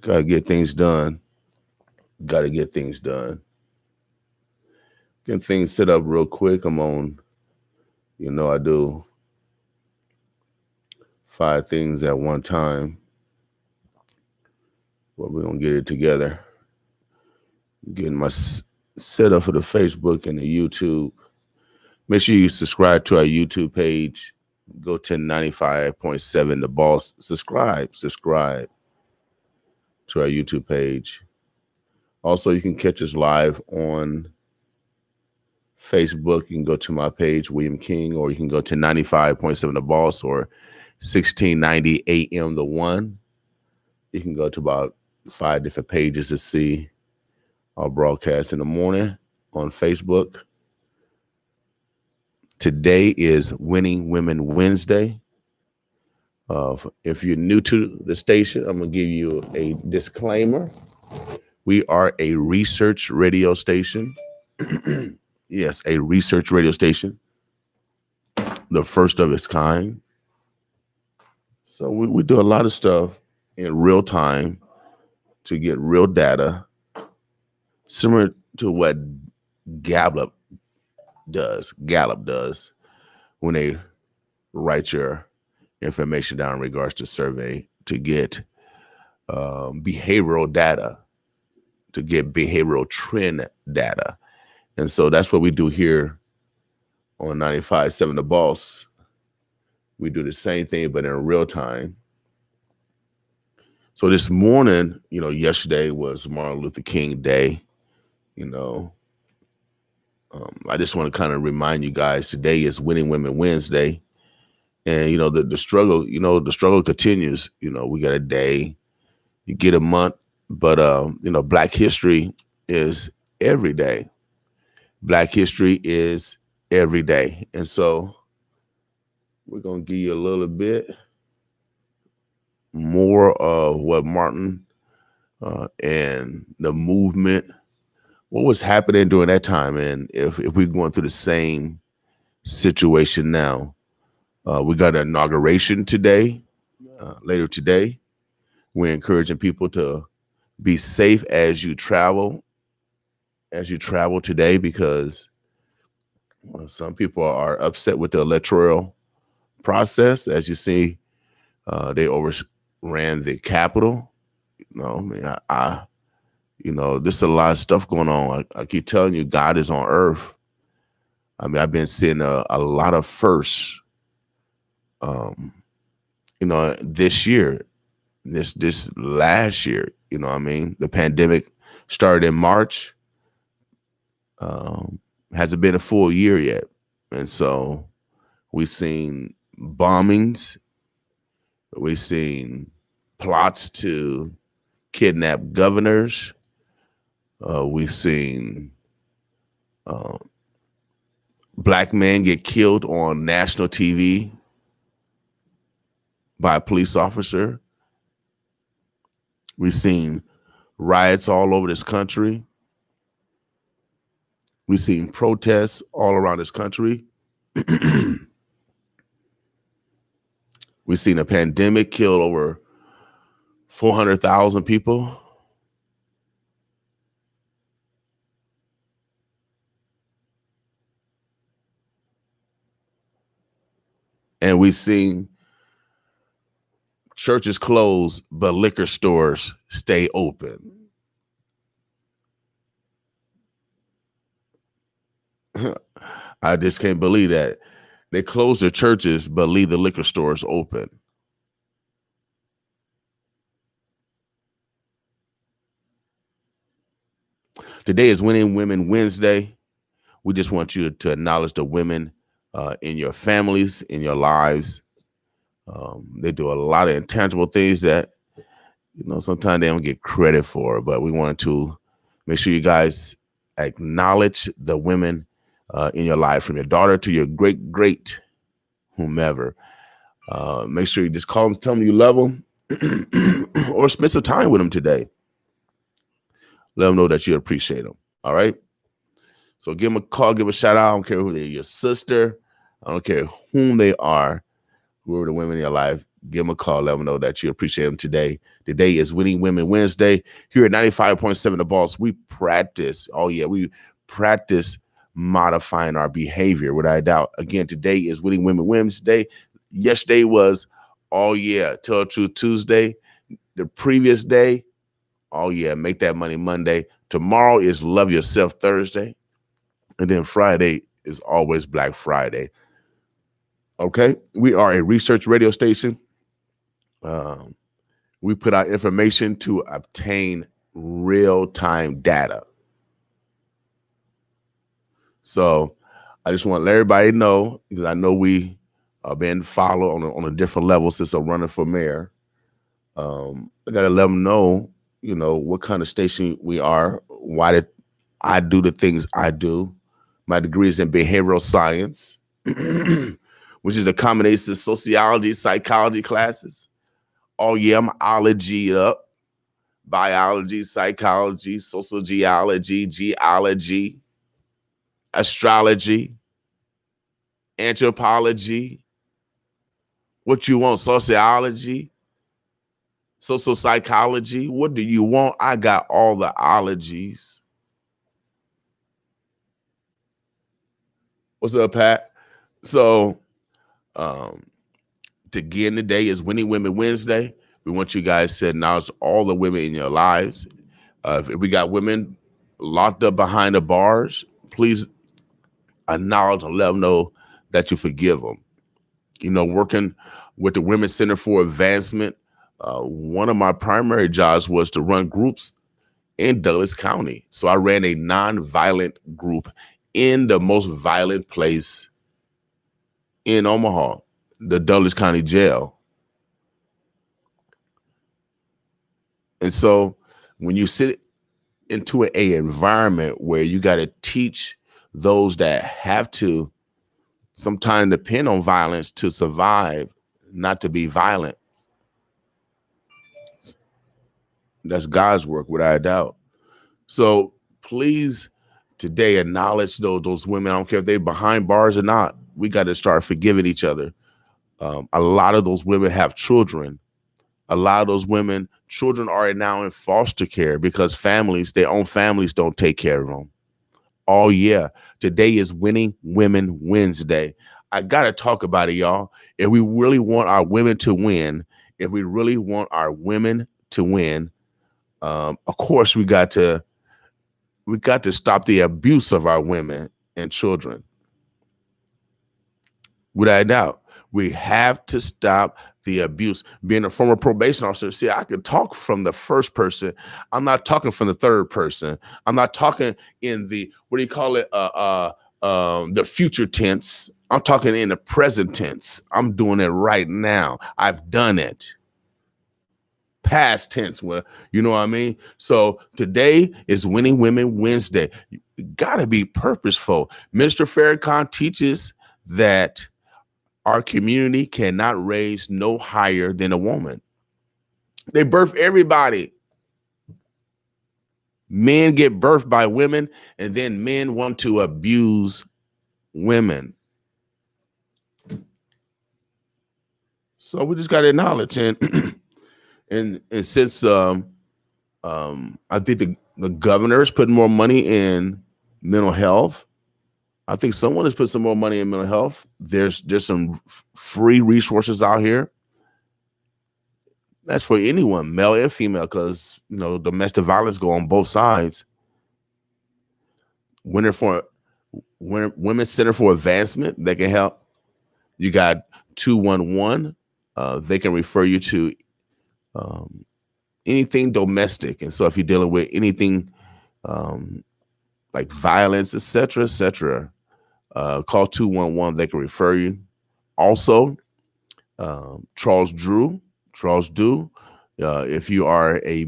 Gotta get things done. Gotta get things done. Getting things set up real quick. I'm on, I do 5 things at one time, but we're gonna get it together. Getting my setup for the Facebook and the YouTube. Make sure you subscribe to our YouTube page. Go to 95.7 The Boss. Subscribe to our YouTube page. Also, you can catch us live on Facebook. You can go to my page, William King, or you can go to 95.7 The Boss or 1690 AM The One. You can go to about 5 different pages to see our broadcast in the morning on Facebook. Today is Winning Women Wednesday. If you're new to the station, I'm going to give you a disclaimer. We are a research radio station. Yes, a research radio station. The first of its kind. So we do a lot of stuff in real time to get real data, similar to what Gallup does when they write your information down in regards to survey to get behavioral data, to get behavioral trend data. And so that's what we do here on 95.7 The Boss. We do the same thing, but in real time. So this morning, yesterday was Martin Luther King Day. I just want to kind of remind you guys, today is Winning Women Wednesday. And, the struggle, the struggle continues. We got a day, you get a month, but, Black history is every day. Black history is every day. And so we're going to give you a little bit more of what Martin and the movement, what was happening during that time. And if we're going through the same situation now, we got an inauguration today, later today. We're encouraging people to be safe as you travel today, because some people are upset with the electoral process. As you see, they overran the Capitol. There's a lot of stuff going on. I keep telling you, God is on earth. I've been seeing a lot of firsts, this year, this last year. The pandemic started in March. Hasn't been a full year yet. And so we've seen bombings. We've seen plots to kidnap governors. We've seen Black men get killed on national TV by a police officer. We've seen riots all over this country. We've seen protests all around this country. We've seen a pandemic kill over 400,000 people. And we've seen churches close, but liquor stores stay open. I just can't believe that. They close their churches, but leave the liquor stores open. Today is Winning Women Wednesday. We just want you to acknowledge the women in your families, in your lives. They do a lot of intangible things that, sometimes they don't get credit for, but we wanted to make sure you guys acknowledge the women in your life, from your daughter to your great whomever. Make sure you just call them, tell them you love them, or spend some time with them today. Let them know that you appreciate them. All right. So give them a call, give a shout out. I don't care who they're, your sister. I don't care whom they are, whoever the women in your life. Give them a call. Let them know that you appreciate them today. Today is Winning Women Wednesday. Here at 95.7 The Boss, we practice. Oh, yeah, we practice modifying our behavior without a doubt. Again, today is Winning Women Wednesday. Yesterday was, oh, yeah, Tell the Truth Tuesday. The previous day, oh, yeah, Make That Money Monday. Tomorrow is Love Yourself Thursday. And then Friday is always Black Friday. Okay, we are a research radio station. We put out information to obtain real-time data. So I just want to let everybody know, because I know we have been followed on a different level since I'm running for mayor. I got to let them know, what kind of station we are, why did I do the things I do. My degree is in behavioral science, which is a combination of sociology, psychology classes. Oh, yeah, I'm ology up. Biology, psychology, social geology, astrology, anthropology. What you want, sociology, social psychology. What do you want? I got all the ologies. What's up, Pat? So, again, today is Winning Women Wednesday. We want you guys to acknowledge all the women in your lives. If we got women locked up behind the bars, please acknowledge and let them know that you forgive them. Working with the Women's Center for Advancement, one of my primary jobs was to run groups in Douglas County. So I ran a nonviolent group in the most violent place in Omaha, the Douglas County Jail. And so when you sit into an environment where you got to teach those that have to sometimes depend on violence to survive, not to be violent, that's God's work, without a doubt. So please today acknowledge those women. I don't care if they're behind bars or not. We got to start forgiving each other. A lot of those women have children. A lot of those children are now in foster care because their own families don't take care of them. Oh, yeah. Today is Winning Women Wednesday. I got to talk about it, y'all. If we really want our women to win, of course, we got to stop the abuse of our women and children. Without a doubt, we have to stop the abuse. Being a former probation officer, see, I could talk from the first person. I'm not talking from the third person. I'm not talking in the, the future tense. I'm talking in the present tense. I'm doing it right now. I've done it. Past tense, you know what I mean? So today is Winning Women Wednesday. You got to be purposeful. Minister Farrakhan teaches that our community cannot raise no higher than a woman. They birth everybody. Men get birthed by women, and then men want to abuse women. So we just got to acknowledge, and since I think the governor is putting more money in mental health. I think someone has put some more money in mental health. There's some free resources out here. That's for anyone, male and female, because domestic violence go on both sides. Women's Center for Advancement, they can help. You got 211. They can refer you to anything domestic, and so if you're dealing with anything like violence, etc., call 211. They can refer you. Also, Charles Drew. If you are a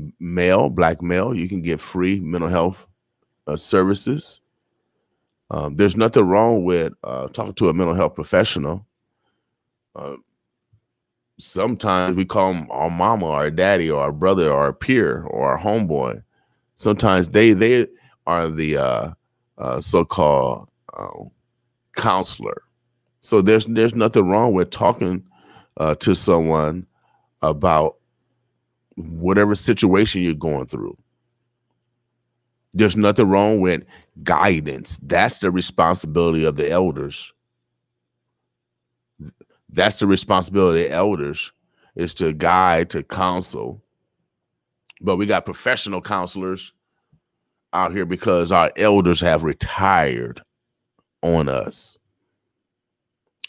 black male, you can get free mental health services. There's nothing wrong with talking to a mental health professional. Sometimes we call them our mama, or our daddy, or our brother, or our peer, or our homeboy. Sometimes they are the so-called counselor. So there's nothing wrong with talking to someone about whatever situation you're going through. There's nothing wrong with guidance. That's the responsibility of the elders. That's the responsibility of the elders, is to guide, to counsel. But we got professional counselors out here because our elders have retired on us.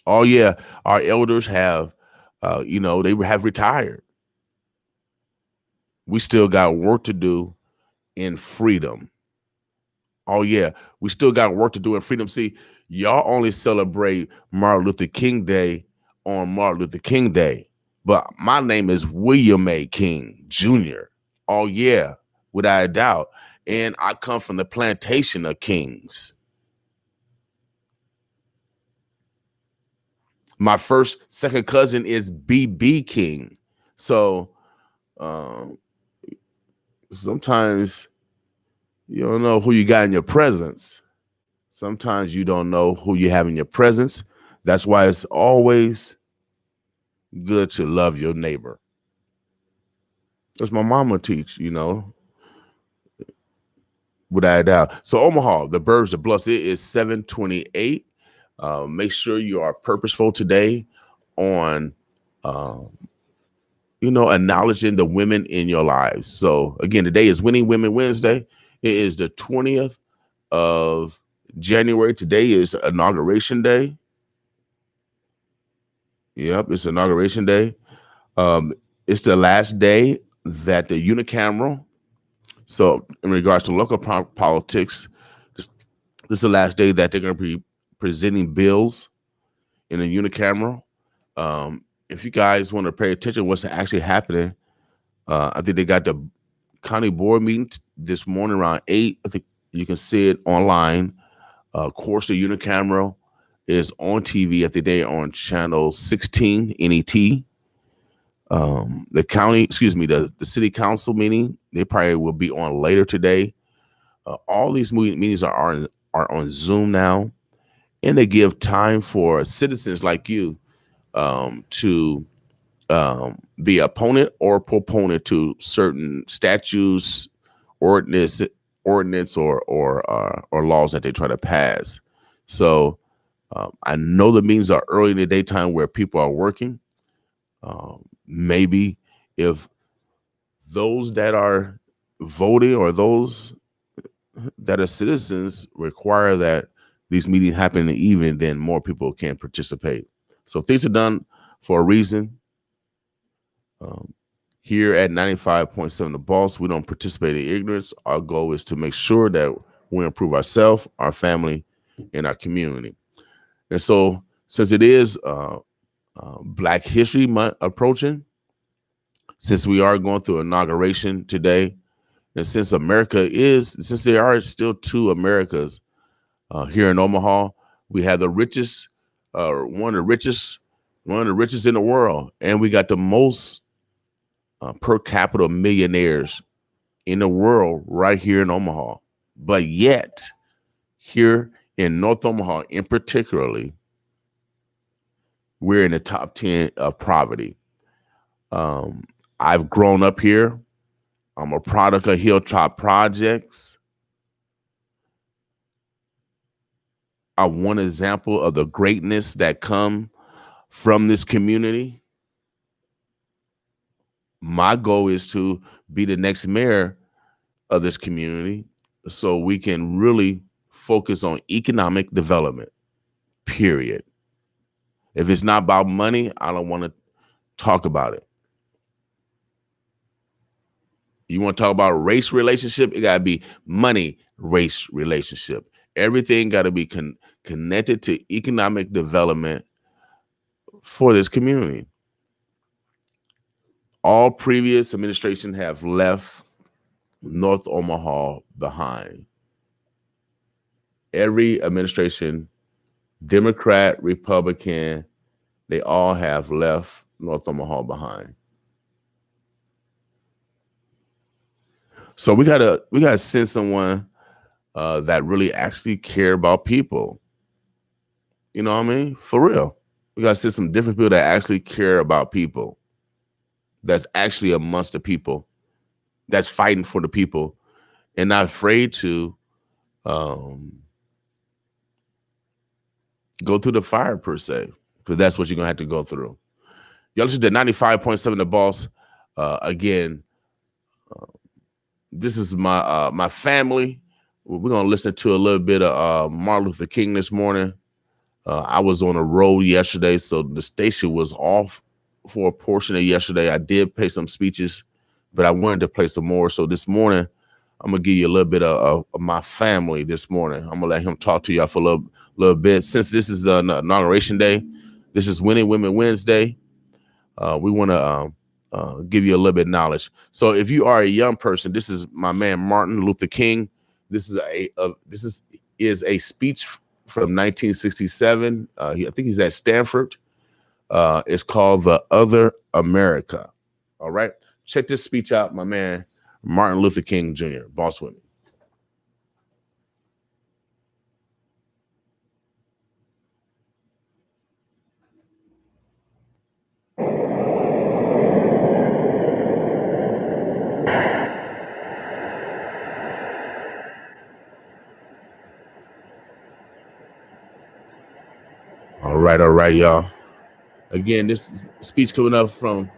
Oh yeah, our elders have, they have retired. We still got work to do in freedom. Oh yeah, we still got work to do in freedom. See, y'all only celebrate Martin Luther King Day on Martin Luther King Day, but my name is William A. King Jr. Oh yeah, without a doubt. And I come from the plantation of kings. My second cousin is B.B. King. So sometimes you don't know who you got in your presence. Sometimes you don't know who you have in your presence. That's why it's always good to love your neighbor. As my mama teach, without a doubt. So Omaha, the Burbs, the Bluffs, it is 7:28. Make sure you are purposeful today on, acknowledging the women in your lives. So again, today is Winning Women Wednesday. It is the 20th of January. Today is Inauguration Day. Yep, it's Inauguration Day. It's the last day that the unicameral. So in regards to local politics, this is the last day that they're going to be presenting bills in a unicameral. If you guys want to pay attention to what's actually happening, I think they got the county board meeting this morning around 8. I think you can see it online. Of course, the unicameral is on TV. I think they're on channel 16 NET. The city council meeting, they probably will be on later today. All these meetings are on Zoom now, and they give time for citizens like you to be opponent or proponent to certain statutes, ordinance or laws that they try to pass. So I know the meetings are early in the daytime where people are working. Maybe if those that are voting or those that are citizens require that these meetings happen in the evening, then more people can participate. So things are done for a reason. Here at 95.7 The Boss, we don't participate in ignorance. Our goal is to make sure that we improve ourselves, our family, and our community. And so since it is Black History Month approaching, since we are going through inauguration today, and since there are still two Americas here in Omaha, we have the richest, one of the richest in the world, and we got the most per capita millionaires in the world right here in Omaha. But yet, here in North Omaha, in particularly, we're in the top 10 of poverty. I've grown up here. I'm a product of Hilltop Projects. I'm one example of the greatness that come from this community. My goal is to be the next mayor of this community so we can really focus on economic development, period. If it's not about money, I don't want to talk about it. You want to talk about race relationship, it got to be money race relationship. Everything got to be connected to economic development for this community. All previous administration have left North Omaha behind. Every administration, Democrat, Republican, they all have left North Omaha behind. So we gotta send someone that really actually care about people. You know what I mean? For real. We got to see some different people that actually care about people. That's actually amongst the people. That's fighting for the people, and not afraid to go through the fire per se, because that's what you're gonna have to go through. Y'all listen to 95.7 The Boss. Again, this is my family. We're gonna listen to a little bit of Martin Luther King this morning. I was on a road yesterday, so the station was off for a portion of yesterday. I did play some speeches, but I wanted to play some more. So this morning, I'm gonna give you a little bit of my family this morning. I'm gonna let him talk to y'all for a little bit. Since this is the inauguration day, this is Winning Women Wednesday. We want to give you a little bit of knowledge. So if you are a young person, this is my man Martin Luther King. This is a speech from 1967. I think he's at Stanford. It's called The Other America. All right, check this speech out, my man Martin Luther King Jr. Boss with me. All right, y'all. Again, this speech coming up from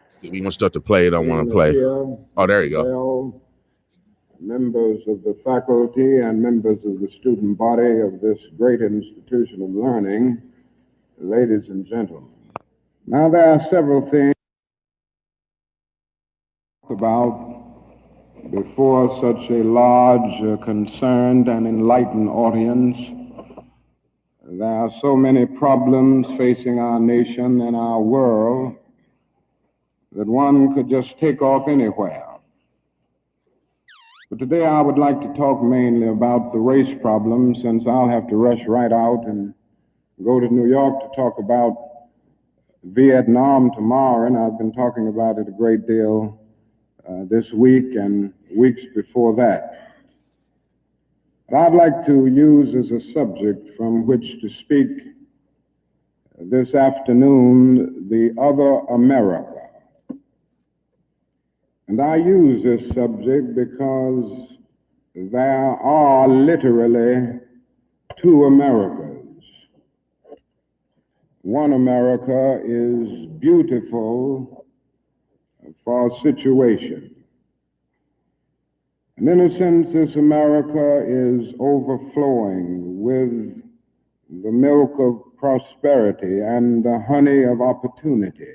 see, we want stuff to play. Don't want to play. Oh, there you go. Members of the faculty and members of the student body of this great institution of learning, ladies and gentlemen. Now, there are several things about before such a large, concerned, and enlightened audience. There are so many problems facing our nation and our world that one could just take off anywhere. But today I would like to talk mainly about the race problem, since I'll have to rush right out and go to New York to talk about Vietnam tomorrow, and I've been talking about it a great deal this week and weeks before that. But I'd like to use as a subject from which to speak this afternoon the other America. And I use this subject because there are literally two Americas. One America is beautiful for situation. And in a sense, this America is overflowing with the milk of prosperity and the honey of opportunity.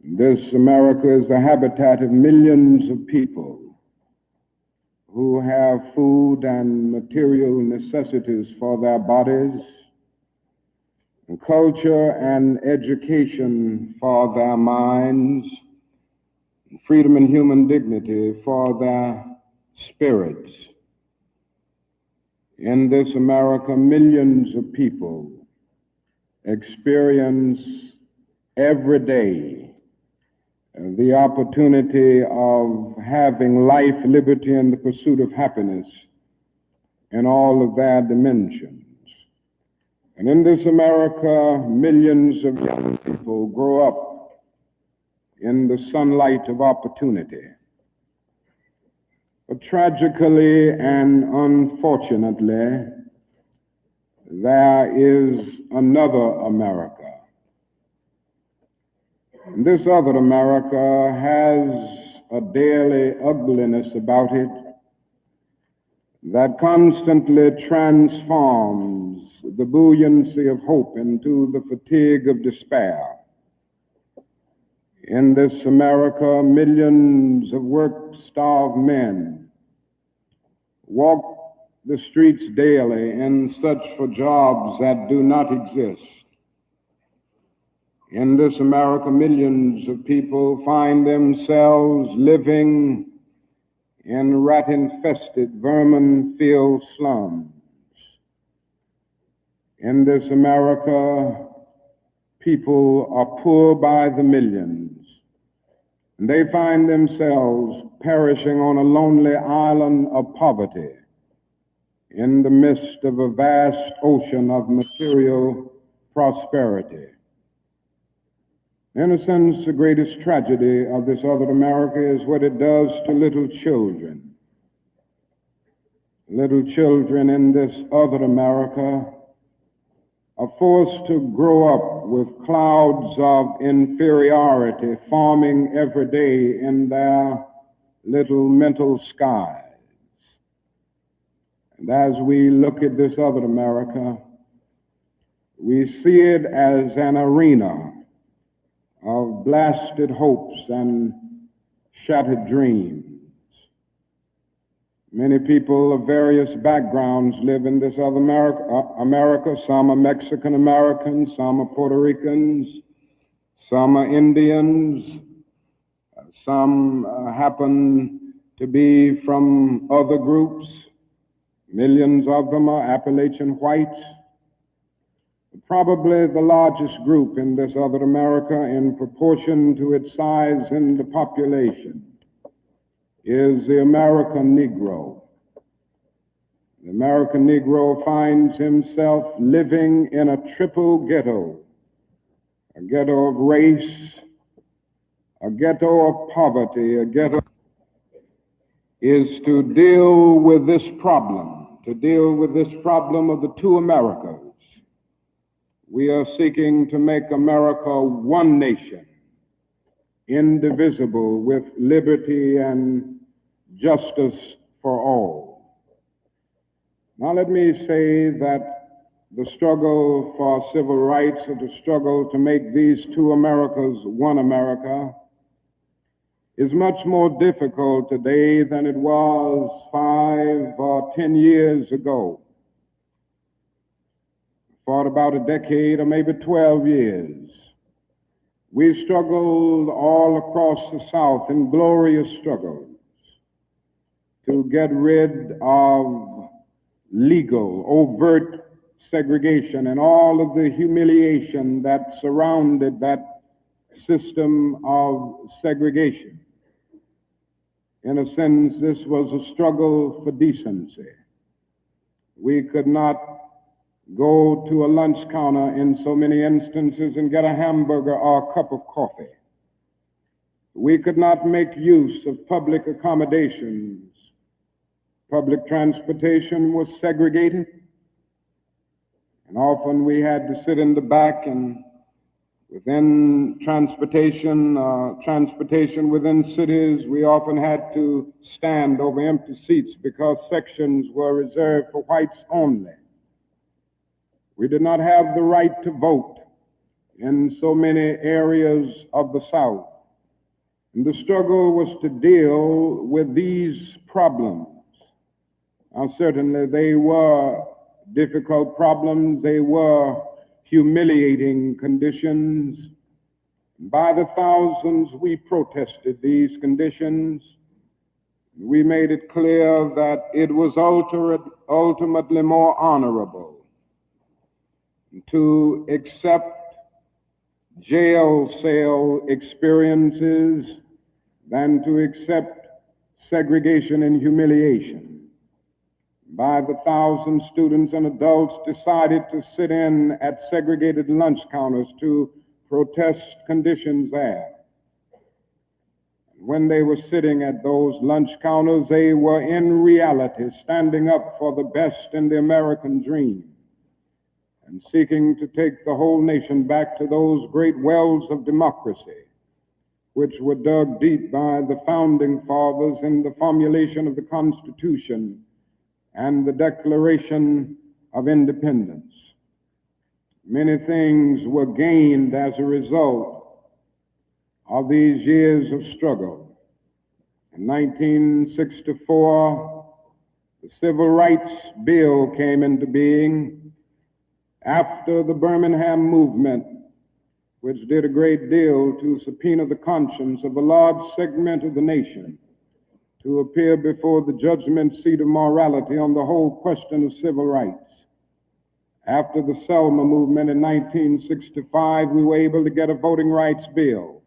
This America is the habitat of millions of people who have food and material necessities for their bodies, and culture and education for their minds, and freedom and human dignity for their spirits. In this America, millions of people experience every day the opportunity of having life, liberty, and the pursuit of happiness in all of their dimensions. And in this America, millions of young people grow up in the sunlight of opportunity. But tragically and unfortunately, there is another America. And this other America has a daily ugliness about it that constantly transforms the buoyancy of hope into the fatigue of despair. In this America, millions of work-starved men walk the streets daily in search for jobs that do not exist. In this America, millions of people find themselves living in rat-infested, vermin-filled slums. In this America, people are poor by the millions, and they find themselves perishing on a lonely island of poverty in the midst of a vast ocean of material prosperity. In a sense, the greatest tragedy of this other America is what it does to little children. Little children in this other America are forced to grow up with clouds of inferiority forming every day in their little mental skies. And as we look at this other America, we see it as an arena of blasted hopes and shattered dreams. Many people of various backgrounds live in this other America. Some are Mexican Americans, some are Puerto Ricans, some are Indians, some happen to be from other groups. Millions of them are Appalachian whites. Probably the largest group in this other America in proportion to its size in the population is the American Negro. The American Negro finds himself living in a triple ghetto, a ghetto of race, a ghetto of poverty, a ghetto is to deal with this problem of the two Americas. We are seeking to make America one nation, indivisible, with liberty and justice for all. Now let me say that the struggle for civil rights, or the struggle to make these two Americas one America, is much more difficult today than it was 5 or 10 years ago. For about a decade or maybe 12 years, we struggled all across the South in glorious struggles to get rid of legal, overt segregation and all of the humiliation that surrounded that system of segregation. In a sense, this was a struggle for decency. We could not go to a lunch counter in so many instances and get a hamburger or a cup of coffee. We could not make use of public accommodations. Public transportation was segregated, and often we had to sit in the back, and within transportation within cities, we often had to stand over empty seats because sections were reserved for whites only. We did not have the right to vote in so many areas of the South. And the struggle was to deal with these problems. Now, certainly they were difficult problems. They were humiliating conditions. By the thousands, we protested these conditions. We made it clear that it was ultimately more honorable to accept jail cell experiences than to accept segregation and humiliation. By the thousands, students and adults decided to sit in at segregated lunch counters to protest conditions there. When they were sitting at those lunch counters, they were in reality standing up for the best in the American dream and seeking to take the whole nation back to those great wells of democracy, which were dug deep by the founding fathers in the formulation of the Constitution and the Declaration of Independence. Many things were gained as a result of these years of struggle. In 1964, the Civil Rights Bill came into being after the Birmingham movement, which did a great deal to subpoena the conscience of a large segment of the nation, to appear before the judgment seat of morality on the whole question of civil rights. After the Selma movement in 1965, we were able to get a voting rights bill.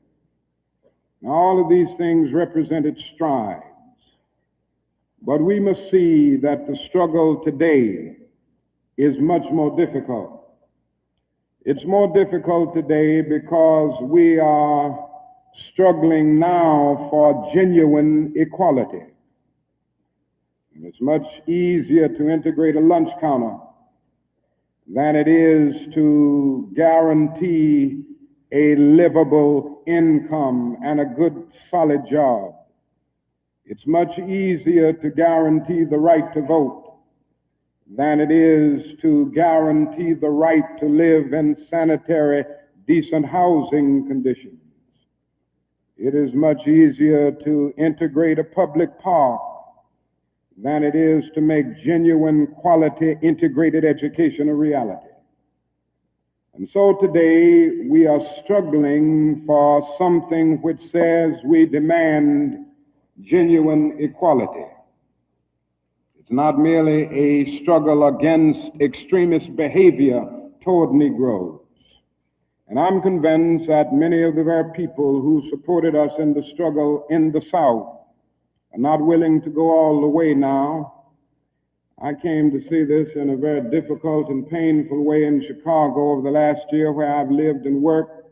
Now, all of these things represented strides, but we must see that the struggle today is much more difficult. It's more difficult today because we are struggling now for genuine equality. And it's much easier to integrate a lunch counter than it is to guarantee a livable income and a good, solid job. It's much easier to guarantee the right to vote than it is to guarantee the right to live in sanitary, decent housing conditions. It is much easier to integrate a public park than it is to make genuine, quality, integrated education a reality. And so today we are struggling for something which says we demand genuine equality. It's not merely a struggle against extremist behavior toward Negroes. And I'm convinced that many of the very people who supported us in the struggle in the South are not willing to go all the way now. I came to see this in a very difficult and painful way in Chicago over the last year where I've lived and worked.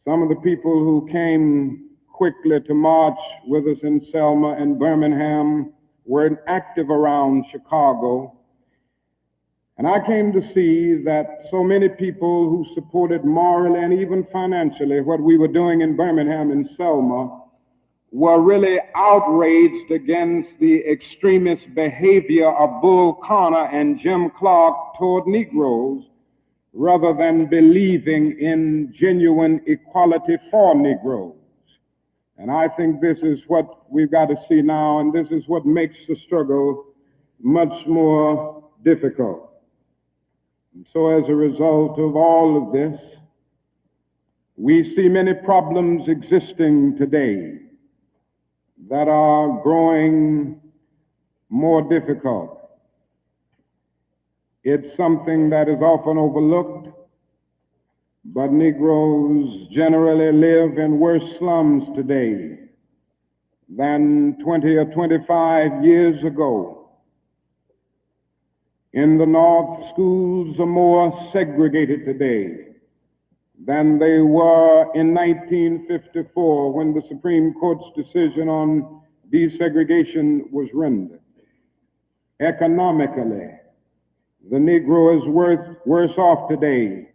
Some of the people who came quickly to march with us in Selma and Birmingham were active around Chicago. And I came to see that so many people who supported morally and even financially what we were doing in Birmingham and Selma were really outraged against the extremist behavior of Bull Connor and Jim Clark toward Negroes, rather than believing in genuine equality for Negroes. And I think this is what we've got to see now, and this is what makes the struggle much more difficult. And so as a result of all of this, we see many problems existing today that are growing more difficult. It's something that is often overlooked, but Negroes generally live in worse slums today than 20 or 25 years ago. In the North, schools are more segregated today than they were in 1954 when the Supreme Court's decision on desegregation was rendered. Economically, the Negro is worse off today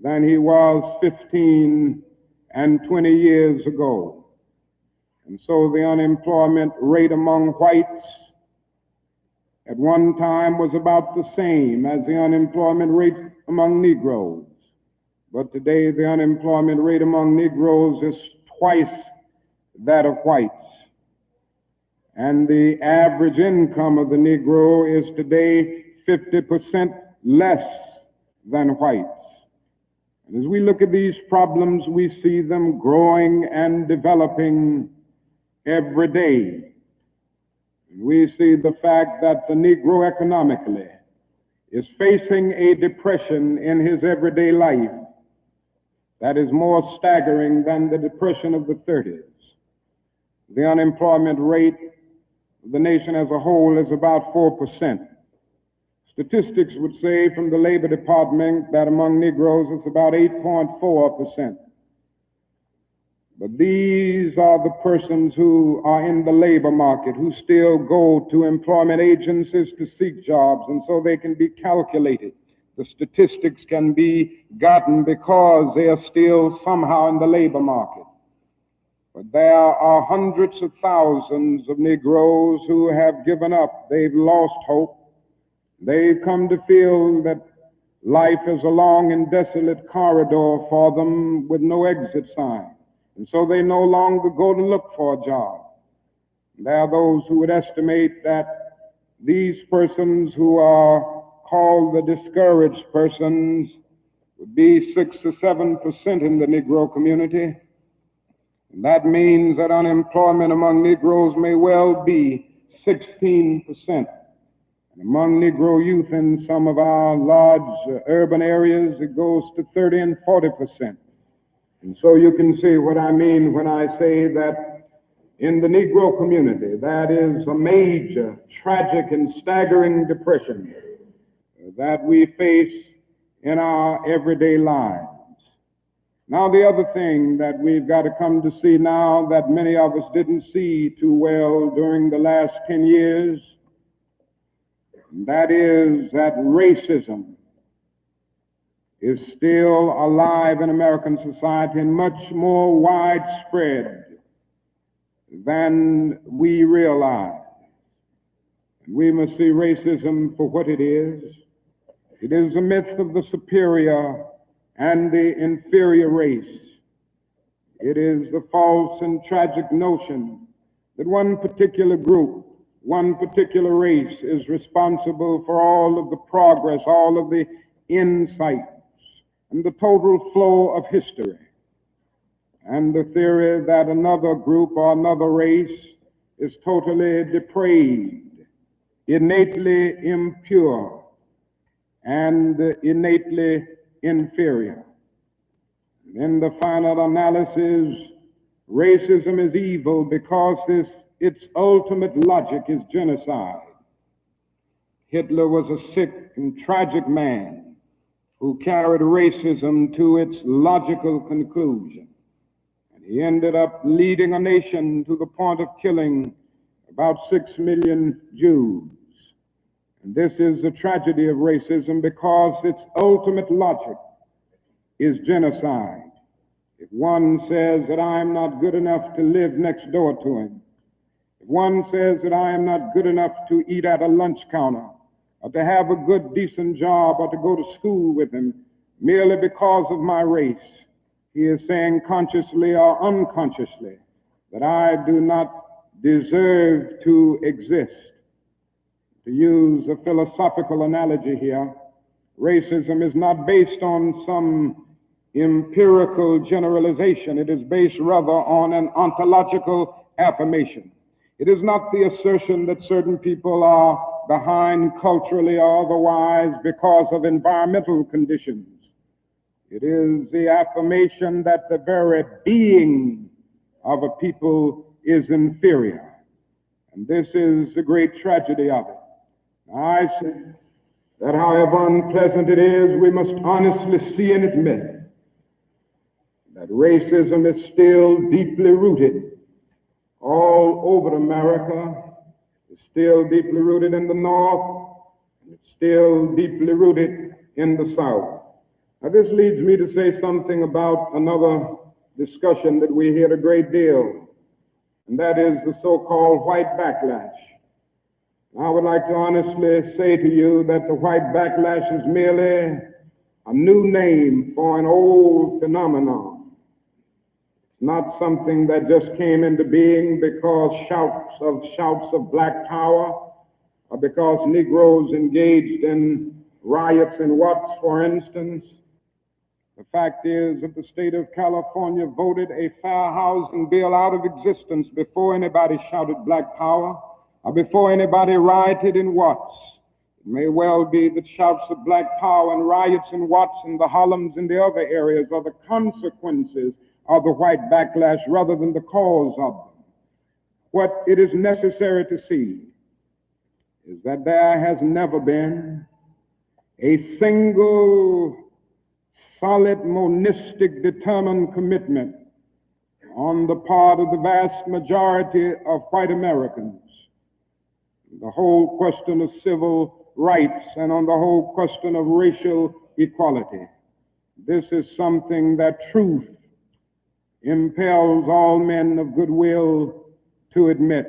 than he was 15 and 20 years ago. And so the unemployment rate among whites at one time was about the same as the unemployment rate among Negroes. But today, the unemployment rate among Negroes is twice that of whites. And the average income of the Negro is today 50% less than whites. And as we look at these problems, we see them growing and developing every day. We see the fact that the Negro economically is facing a depression in his everyday life that is more staggering than the depression of the 30s. The unemployment rate of the nation as a whole is about 4%. Statistics would say from the Labor Department that among Negroes it's about 8.4%. But these are the persons who are in the labor market, who still go to employment agencies to seek jobs, and so they can be calculated. The statistics can be gotten because they are still somehow in the labor market. But there are hundreds of thousands of Negroes who have given up. They've lost hope. They've come to feel that life is a long and desolate corridor for them with no exit sign. And so they no longer go to look for a job. There are those who would estimate that these persons who are called the discouraged persons would be 6 or 7% in the Negro community. And that means that unemployment among Negroes may well be 16%. And among Negro youth in some of our large urban areas, it goes to 30 and 40%. And so you can see what I mean when I say that in the Negro community, that is a major, tragic, and staggering depression that we face in our everyday lives. Now, the other thing that we've got to come to see now that many of us didn't see too well during the last 10 years, that is that racism is still alive in American society and much more widespread than we realize. We must see racism for what it is. It is a myth of the superior and the inferior race. It is the false and tragic notion that one particular group, one particular race is responsible for all of the progress, all of the insights, and the total flow of history. And the theory that another group or another race is totally depraved, innately impure, and innately inferior. In the final analysis, racism is evil because its ultimate logic is genocide. Hitler was a sick and tragic man who carried racism to its logical conclusion. And he ended up leading a nation to the point of killing about 6 million Jews. And this is the tragedy of racism because its ultimate logic is genocide. If one says that I am not good enough to live next door to him, if one says that I am not good enough to eat at a lunch counter, or to have a good, decent job, or to go to school with him, merely because of my race, he is saying consciously or unconsciously that I do not deserve to exist. To use a philosophical analogy here, racism is not based on some empirical generalization. It is based rather on an ontological affirmation. It is not the assertion that certain people are behind culturally or otherwise because of environmental conditions. It is the affirmation that the very being of a people is inferior. And this is the great tragedy of it. I say that however unpleasant it is, we must honestly see and admit that racism is still deeply rooted all over America. It's still deeply rooted in the North, and it's still deeply rooted in the South. Now, this leads me to say something about another discussion that we hear a great deal, and that is the so-called white backlash. I would like to honestly say to you that the white backlash is merely a new name for an old phenomenon. It's not something that just came into being because shouts of black power, or because Negroes engaged in riots in Watts, for instance. The fact is that the state of California voted a fair housing bill out of existence before anybody shouted black power, or before anybody rioted in Watts. It may well be that shouts of black power and riots in Watts and the Harlems and the other areas are the consequences of the white backlash rather than the cause of them. What it is necessary to see is that there has never been a single solid, monistic, determined commitment on the part of the vast majority of white Americans, the whole question of civil rights and on the whole question of racial equality. This is something that truth impels all men of goodwill to admit.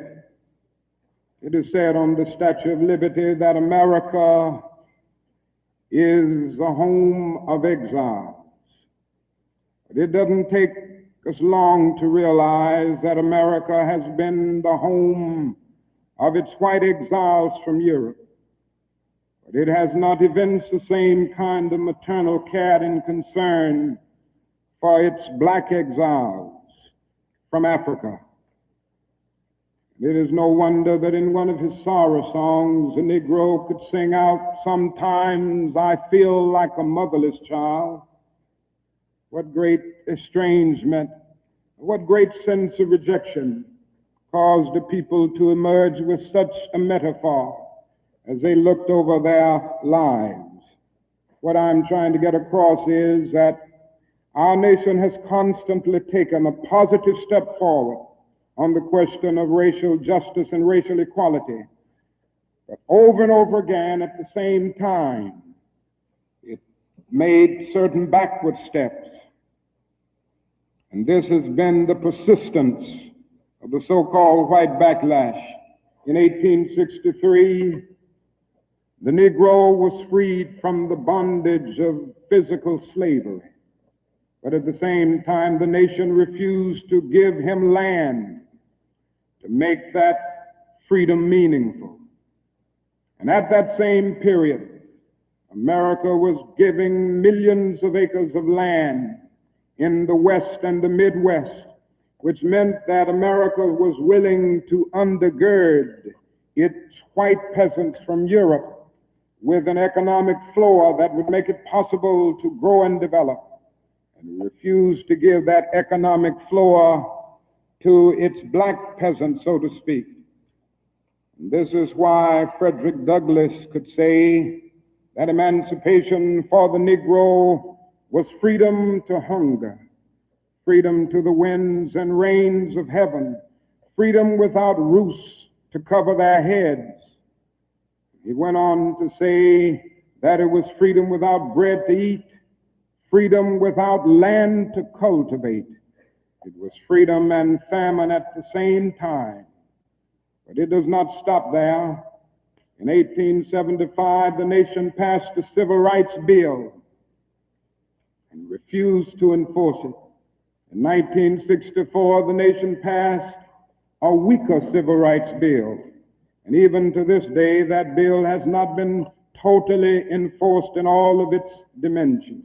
It is said on the Statue of Liberty that America is the home of exiles. But it doesn't take us long to realize that America has been the home of its white exiles from Europe. But it has not evinced the same kind of maternal care and concern for its black exiles from Africa. It is no wonder that in one of his sorrow songs, a Negro could sing out, "Sometimes I feel like a motherless child." What great estrangement, what great sense of rejection caused the people to emerge with such a metaphor as they looked over their lives. What I'm trying to get across is that our nation has constantly taken a positive step forward on the question of racial justice and racial equality. But over and over again, at the same time, it made certain backward steps. And this has been the persistence of the so-called white backlash. In 1863, the Negro was freed from the bondage of physical slavery. But at the same time, the nation refused to give him land to make that freedom meaningful. And at that same period, America was giving millions of acres of land in the West and the Midwest, which meant that America was willing to undergird its white peasants from Europe with an economic floor that would make it possible to grow and develop, and refused to give that economic floor to its black peasants, so to speak. And this is why Frederick Douglass could say that emancipation for the Negro was freedom to hunger, freedom to the winds and rains of heaven, freedom without roofs to cover their heads. He went on to say that it was freedom without bread to eat, freedom without land to cultivate. It was freedom and famine at the same time. But it does not stop there. In 1875, the nation passed the Civil Rights Bill and refused to enforce it. In 1964, the nation passed a weaker Civil Rights Bill. And even to this day, that bill has not been totally enforced in all of its dimensions.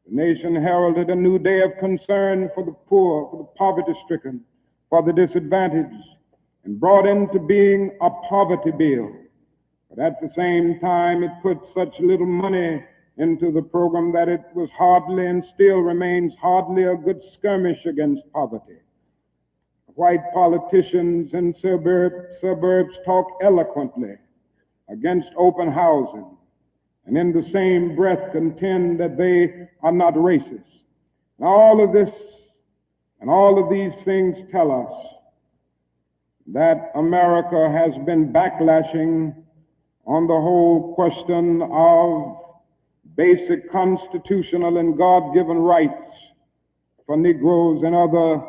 The nation heralded a new day of concern for the poor, for the poverty-stricken, for the disadvantaged, and brought into being a poverty bill. But at the same time, it put such little money into the program that it was hardly and still remains hardly a good skirmish against poverty. White politicians in suburbs talk eloquently against open housing, and in the same breath contend that they are not racist. And all of this and all of these things tell us that America has been backlashing on the whole question of basic constitutional and God-given rights for Negroes and other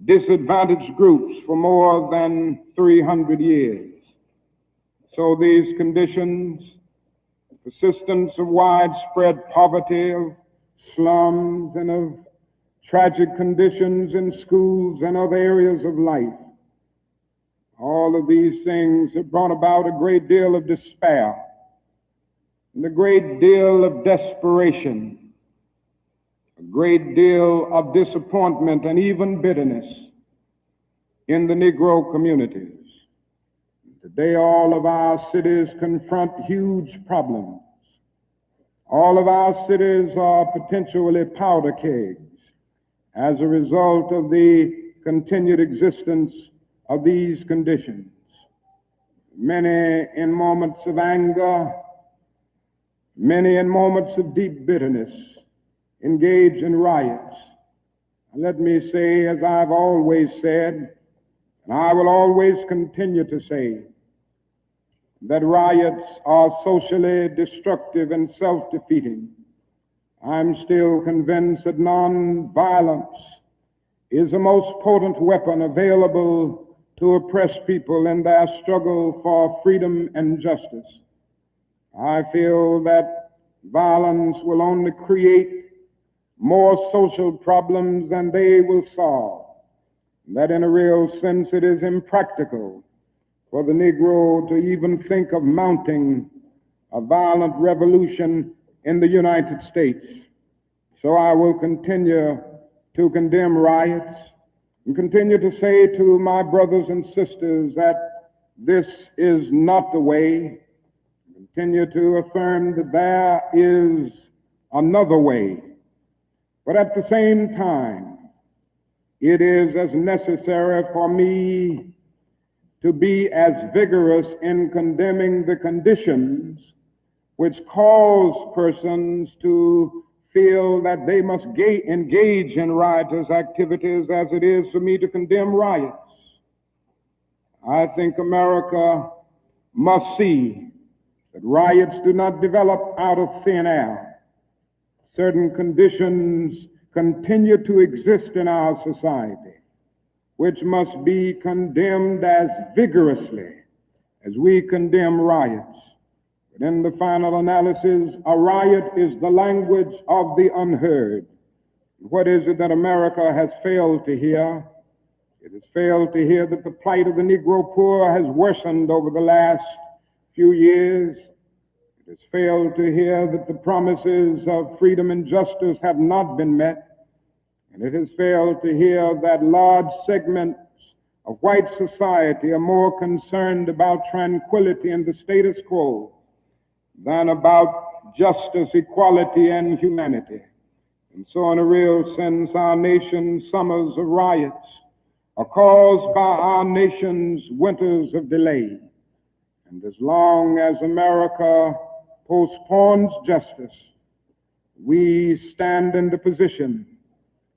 disadvantaged groups for more than 300 years. So these conditions, persistence of widespread poverty, of slums, and of tragic conditions in schools and other areas of life, all of these things have brought about a great deal of despair and a great deal of desperation, a great deal of disappointment and even bitterness in the Negro communities. Today, all of our cities confront huge problems. All of our cities are potentially powder kegs as a result of the continued existence of these conditions. Many in moments of anger, many in moments of deep bitterness, engage in riots. And let me say, as I've always said, and I will always continue to say, that riots are socially destructive and self-defeating. I'm still convinced that nonviolence is the most potent weapon available to oppress people in their struggle for freedom and justice. I feel that violence will only create more social problems than they will solve. That in a real sense it is impractical for the Negro to even think of mounting a violent revolution in the United States. So I will continue to condemn riots. and continue to say to my brothers and sisters that this is not the way. Continue to affirm that there is another way. But at the same time, it is as necessary for me to be as vigorous in condemning the conditions which cause persons to feel that they must engage in riotous activities as it is for me to condemn riots. I think America must see that riots do not develop out of thin air. Certain conditions continue to exist in our society, which must be condemned as vigorously as we condemn riots. But in the final analysis, a riot is the language of the unheard. What is it that America has failed to hear? It has failed to hear that the plight of the Negro poor has worsened over the last few years. It has failed to hear that the promises of freedom and justice have not been met. And it has failed to hear that large segments of white society are more concerned about tranquility and the status quo than about justice, equality, and humanity. And so in a real sense, our nation's summers of riots are caused by our nation's winters of delay. And as long as America postpones justice, we stand in the position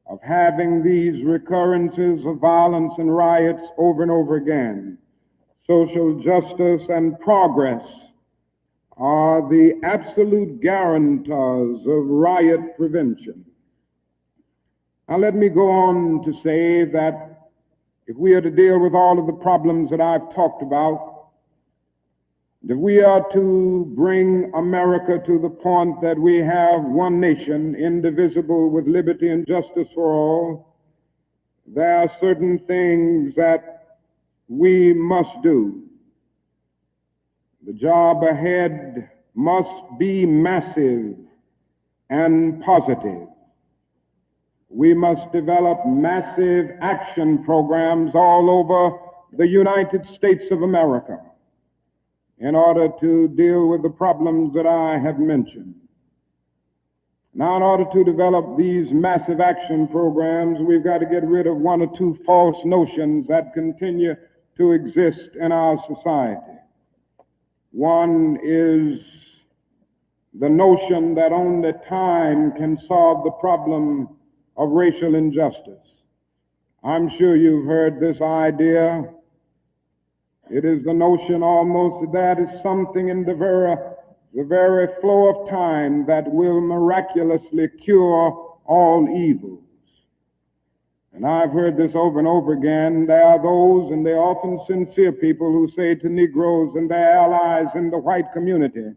of having these recurrences of violence and riots over and over again. Social justice and progress are the absolute guarantors of riot prevention. Now let me go on to say that if we are to deal with all of the problems that I've talked about, if we are to bring America to the point that we have one nation, indivisible, with liberty and justice for all, there are certain things that we must do. The job ahead must be massive and positive. We must develop massive action programs all over the United States of America in order to deal with the problems that I have mentioned. Now, in order to develop these massive action programs, we've got to get rid of one or two false notions that continue to exist in our society. One is the notion that only time can solve the problem of racial injustice. I'm sure you've heard this idea. It is the notion almost that is something in the very flow of time that will miraculously cure all evils. And I've heard this over and over again. There are those, and they're often sincere people, who say to Negroes and their allies in the white community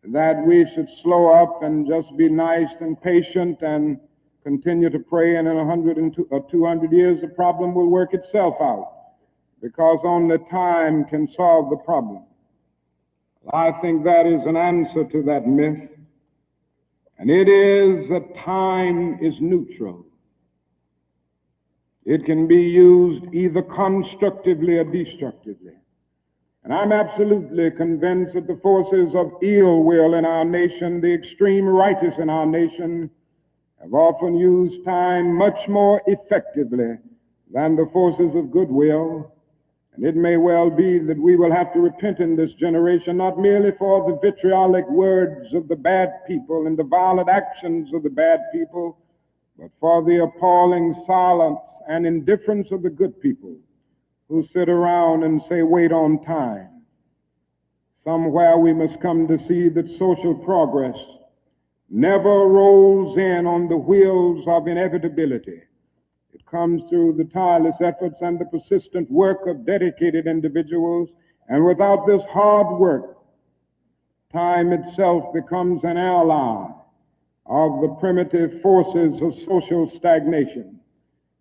that we should slow up and just be nice and patient and continue to pray, and in 100 or 200 years the problem will work itself out, because only time can solve the problem. I think that is an answer to that myth, and it is that time is neutral. It can be used either constructively or destructively. And I'm absolutely convinced that the forces of ill will in our nation, the extreme righteous in our nation, have often used time much more effectively than the forces of goodwill. And it may well be that we will have to repent in this generation, not merely for the vitriolic words of the bad people and the violent actions of the bad people, but for the appalling silence and indifference of the good people who sit around and say, wait on time. Somewhere we must come to see that social progress never rolls in on the wheels of inevitability. It comes through the tireless efforts and the persistent work of dedicated individuals, and without this hard work, time itself becomes an ally of the primitive forces of social stagnation.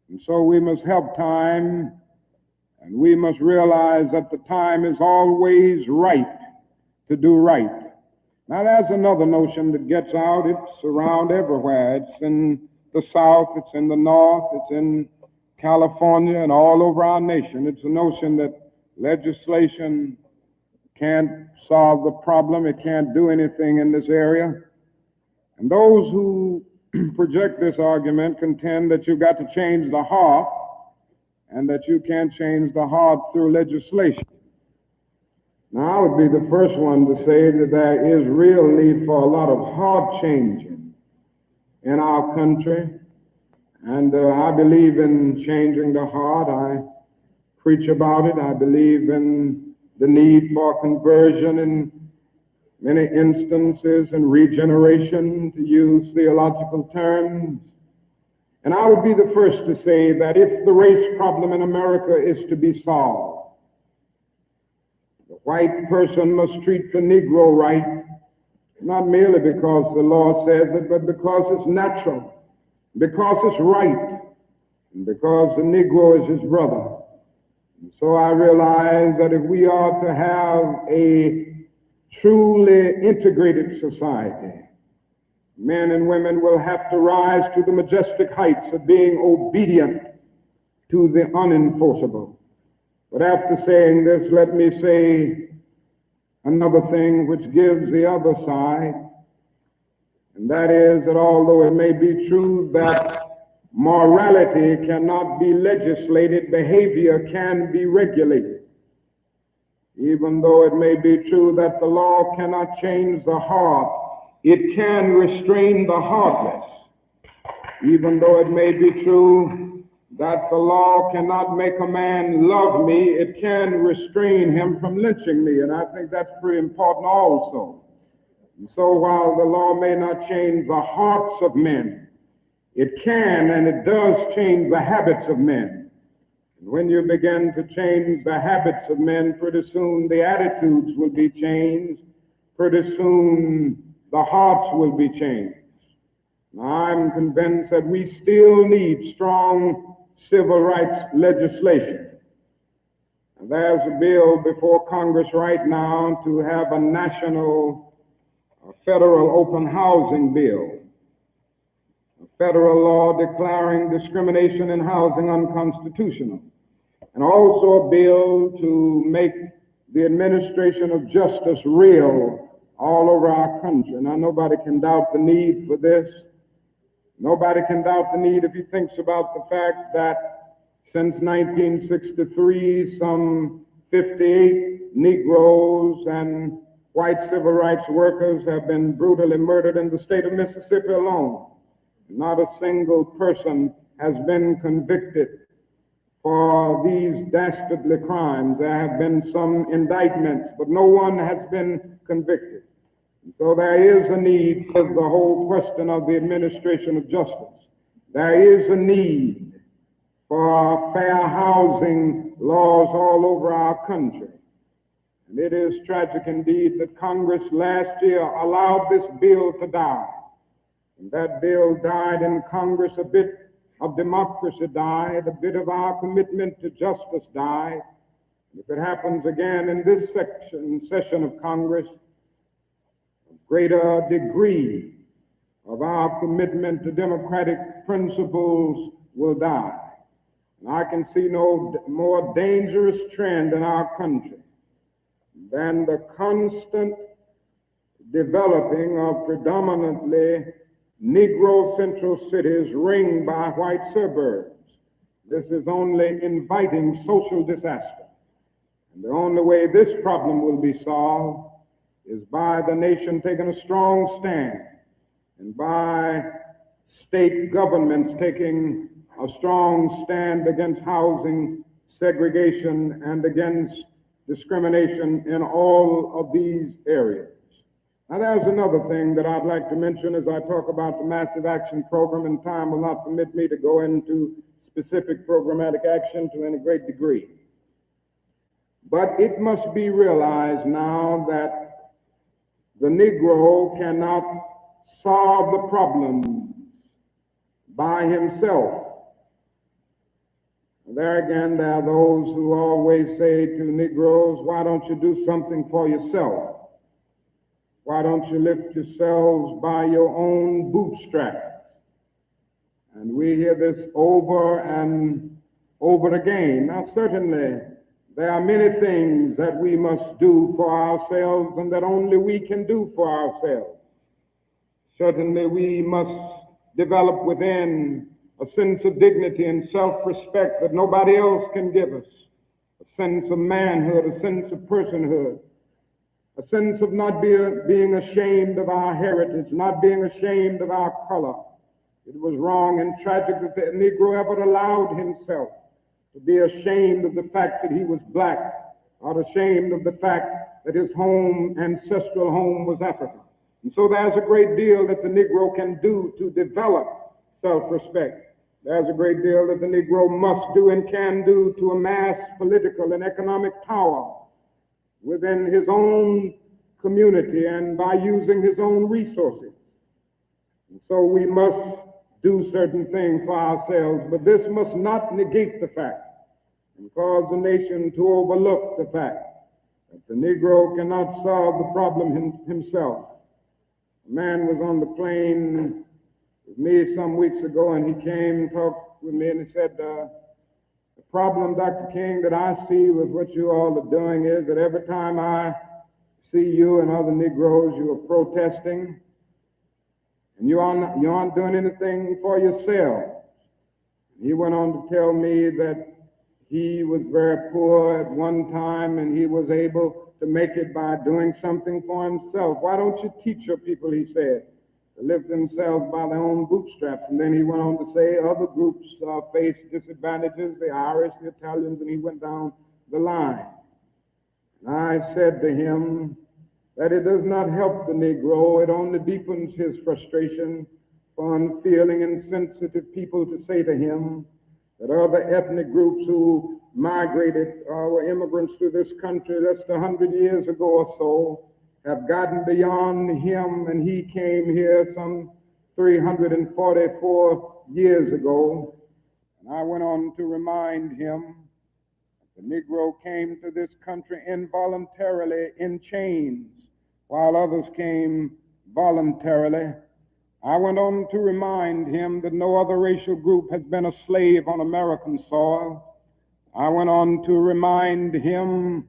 And so we must help time, and we must realize that the time is always right to do right. Now, there's another notion that gets out. It's around everywhere. It's in the South, it's in the North, it's in California and all over our nation. It's a notion that legislation can't solve the problem, it can't do anything in this area. And those who project this argument contend that you've got to change the heart and that you can't change the heart through legislation. Now, I would be the first one to say that there is real need for a lot of heart changing in our country. And I believe in changing the heart. I preach about it. I believe in the need for conversion in many instances and regeneration, to use theological terms. And I would be the first to say that if the race problem in America is to be solved, the white person must treat the Negro right, not merely because the law says it, but because it's natural, because it's right, and because the Negro is his brother. And so I realize that if we are to have a truly integrated society, men and women will have to rise to the majestic heights of being obedient to the unenforceable. But after saying this, let me say another thing which gives the other side, and that is that although it may be true that morality cannot be legislated, behavior can be regulated. Even though it may be true that the law cannot change the heart, it can restrain the heartless. Even though it may be true that the law cannot make a man love me, it can restrain him from lynching me. And I think that's pretty important also. And so while the law may not change the hearts of men, it can and it does change the habits of men. And when you begin to change the habits of men, pretty soon the attitudes will be changed. Pretty soon the hearts will be changed. Now, I'm convinced that we still need strong civil rights legislation. And there's a bill before Congress right now to have a national federal open housing bill, a federal law declaring discrimination in housing unconstitutional, and also a bill to make the administration of justice real all over our country. Now, nobody can doubt the need for this. Nobody can doubt the need if he thinks about the fact that since 1963, some 58 Negroes and white civil rights workers have been brutally murdered in the state of Mississippi alone. Not a single person has been convicted for these dastardly crimes. There have been some indictments, but no one has been convicted. So there is a need for the whole question of the administration of justice. There is a need for fair housing laws all over our country. And it is tragic indeed that Congress last year allowed this bill to die. And that bill died in Congress. A bit of democracy died, a bit of our commitment to justice died. If it happens again in this session of Congress, greater degree of our commitment to democratic principles will die. And I can see no more dangerous trend in our country than the constant developing of predominantly Negro central cities ringed by white suburbs. This is only inviting social disaster. And the only way this problem will be solved is by the nation taking a strong stand and by state governments taking a strong stand against housing segregation and against discrimination in all of these areas. Now, there's another thing that I'd like to mention as I talk about the Massive Action Program, and time will not permit me to go into specific programmatic action to any great degree. But it must be realized now that the Negro cannot solve the problem by himself. There again, there are those who always say to Negroes, why don't you do something for yourself? Why don't you lift yourselves by your own bootstraps? And we hear this over and over the gain. Now, certainly, there are many things that we must do for ourselves and that only we can do for ourselves. Certainly, we must develop within a sense of dignity and self-respect that nobody else can give us, a sense of manhood, a sense of personhood, a sense of not being ashamed of our heritage, not being ashamed of our color. It was wrong and tragic that the Negro ever allowed himself to be ashamed of the fact that he was black, or ashamed of the fact that his ancestral home was Africa. And so there's a great deal that the Negro can do to develop self-respect. There's a great deal that the Negro must do and can do to amass political and economic power within his own community and by using his own resources. And so we must do certain things for ourselves, but this must not negate the fact and cause the nation to overlook the fact that the Negro cannot solve the problem himself. A man was on the plane with me some weeks ago, and he came and talked with me, and he said, the problem, Dr. King, that I see with what you all are doing is that every time I see you and other Negroes, you are protesting, and you aren't doing anything for yourself. He went on to tell me that he was very poor at one time, and he was able to make it by doing something for himself. Why don't you teach your people, he said, to lift themselves by their own bootstraps? And then he went on to say other groups face disadvantages, the Irish, the Italians, and he went down the line. And I said to him that it does not help the Negro, it only deepens his frustration for unfeeling and sensitive people to say to him that other ethnic groups who migrated were immigrants to this country less than 100 years ago or so have gotten beyond him, and he came here some 344 years ago. And I went on to remind him that the Negro came to this country involuntarily in chains, while others came voluntarily. I went on to remind him that no other racial group has been a slave on American soil. I went on to remind him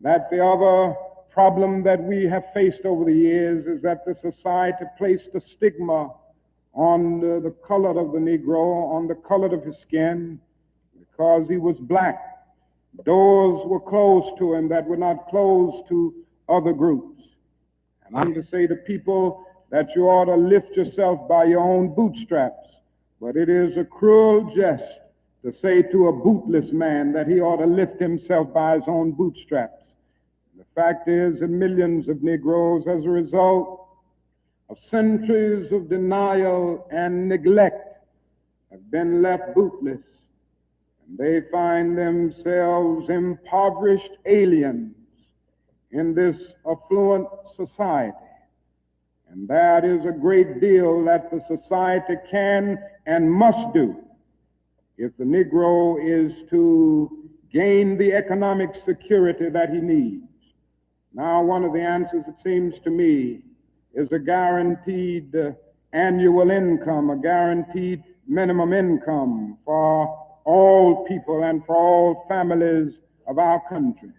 that the other problem that we have faced over the years is that the society placed a stigma on the color of the Negro, on the color of his skin, because he was black. Doors were closed to him that were not closed to other groups. And I'm to say to people that you ought to lift yourself by your own bootstraps, but it is a cruel jest to say to a bootless man that he ought to lift himself by his own bootstraps. The fact is that millions of Negroes, as a result of centuries of denial and neglect, have been left bootless, and they find themselves impoverished aliens in this affluent society. And that is a great deal that the society can and must do if the Negro is to gain the economic security that he needs. Now, one of the answers, it seems to me, is a guaranteed annual income, a guaranteed minimum income for all people and for all families of our country.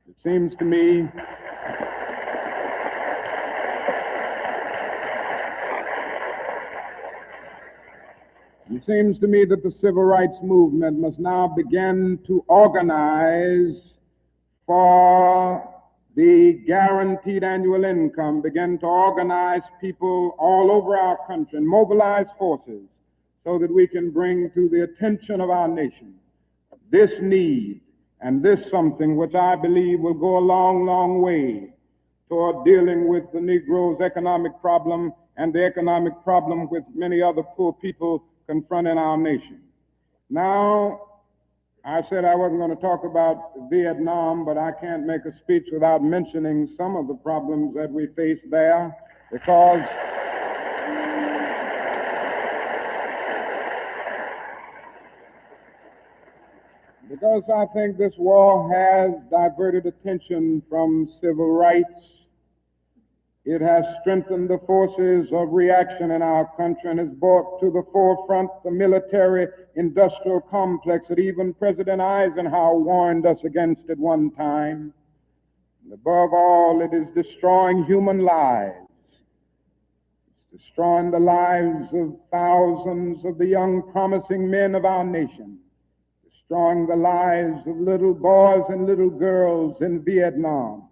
It seems to me that the civil rights movement must now begin to organize for the guaranteed annual income, begin to organize people all over our country and mobilize forces so that we can bring to the attention of our nation this need and this something which I believe will go a long, long way toward dealing with the Negro's economic problem and the economic problem with many other poor people confronting our nation. Now, I said I wasn't going to talk about Vietnam, but I can't make a speech without mentioning some of the problems that we face there, because I think this war has diverted attention from civil rights It has strengthened the forces of reaction in our country and has brought to the forefront the military-industrial complex that even President Eisenhower warned us against at one time. And above all, it is destroying human lives. It's destroying the lives of thousands of the young, promising men of our nation, destroying the lives of little boys and little girls in Vietnam.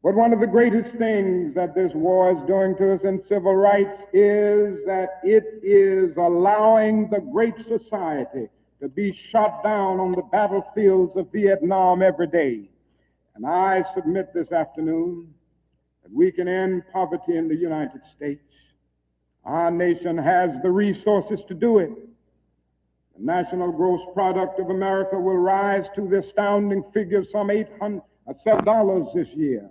But one of the greatest things that this war is doing to us in civil rights is that it is allowing the great society to be shot down on the battlefields of Vietnam every day. And I submit this afternoon that we can end poverty in the United States. Our nation has the resources to do it. The national gross product of America will rise to the astounding figure of some $7 this year.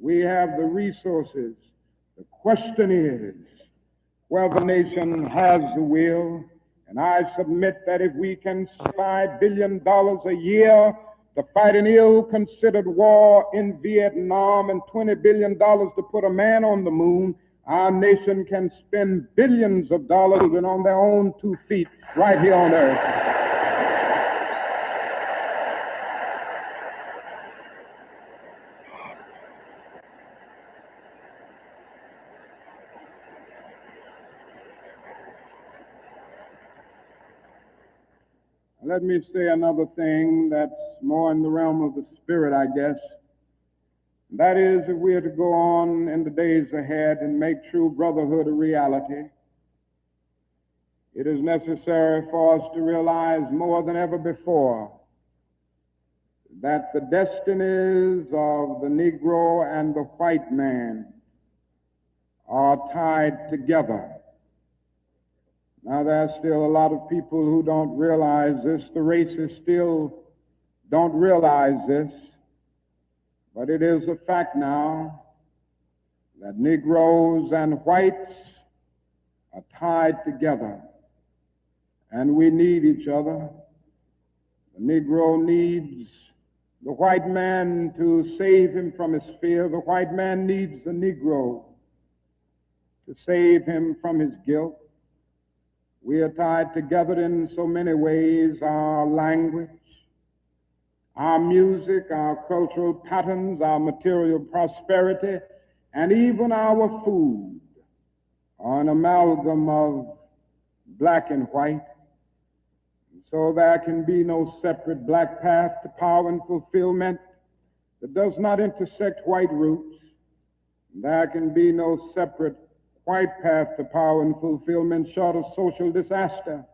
We have the resources. The question is whether the nation has the will. And I submit that if we can spend $5 billion a year to fight an ill-considered war in Vietnam and $20 billion to put a man on the moon, our nation can spend billions of dollars on their own 2 feet right here on earth. Let me say another thing that's more in the realm of the spirit, I guess. That is, if we are to go on in the days ahead and make true brotherhood a reality, it is necessary for us to realize more than ever before that the destinies of the Negro and the white man are tied together. Now, there's still a lot of people who don't realize this. The racists still don't realize this. But it is a fact now that Negroes and whites are tied together. And we need each other. The Negro needs the white man to save him from his fear. The white man needs the Negro to save him from his guilt. We are tied together in so many ways: our language, our music, our cultural patterns, our material prosperity, and even our food are an amalgam of black and white. And so there can be no separate black path to power and fulfillment that does not intersect white roots. There can be no separate white path to power and fulfillment short of social disaster.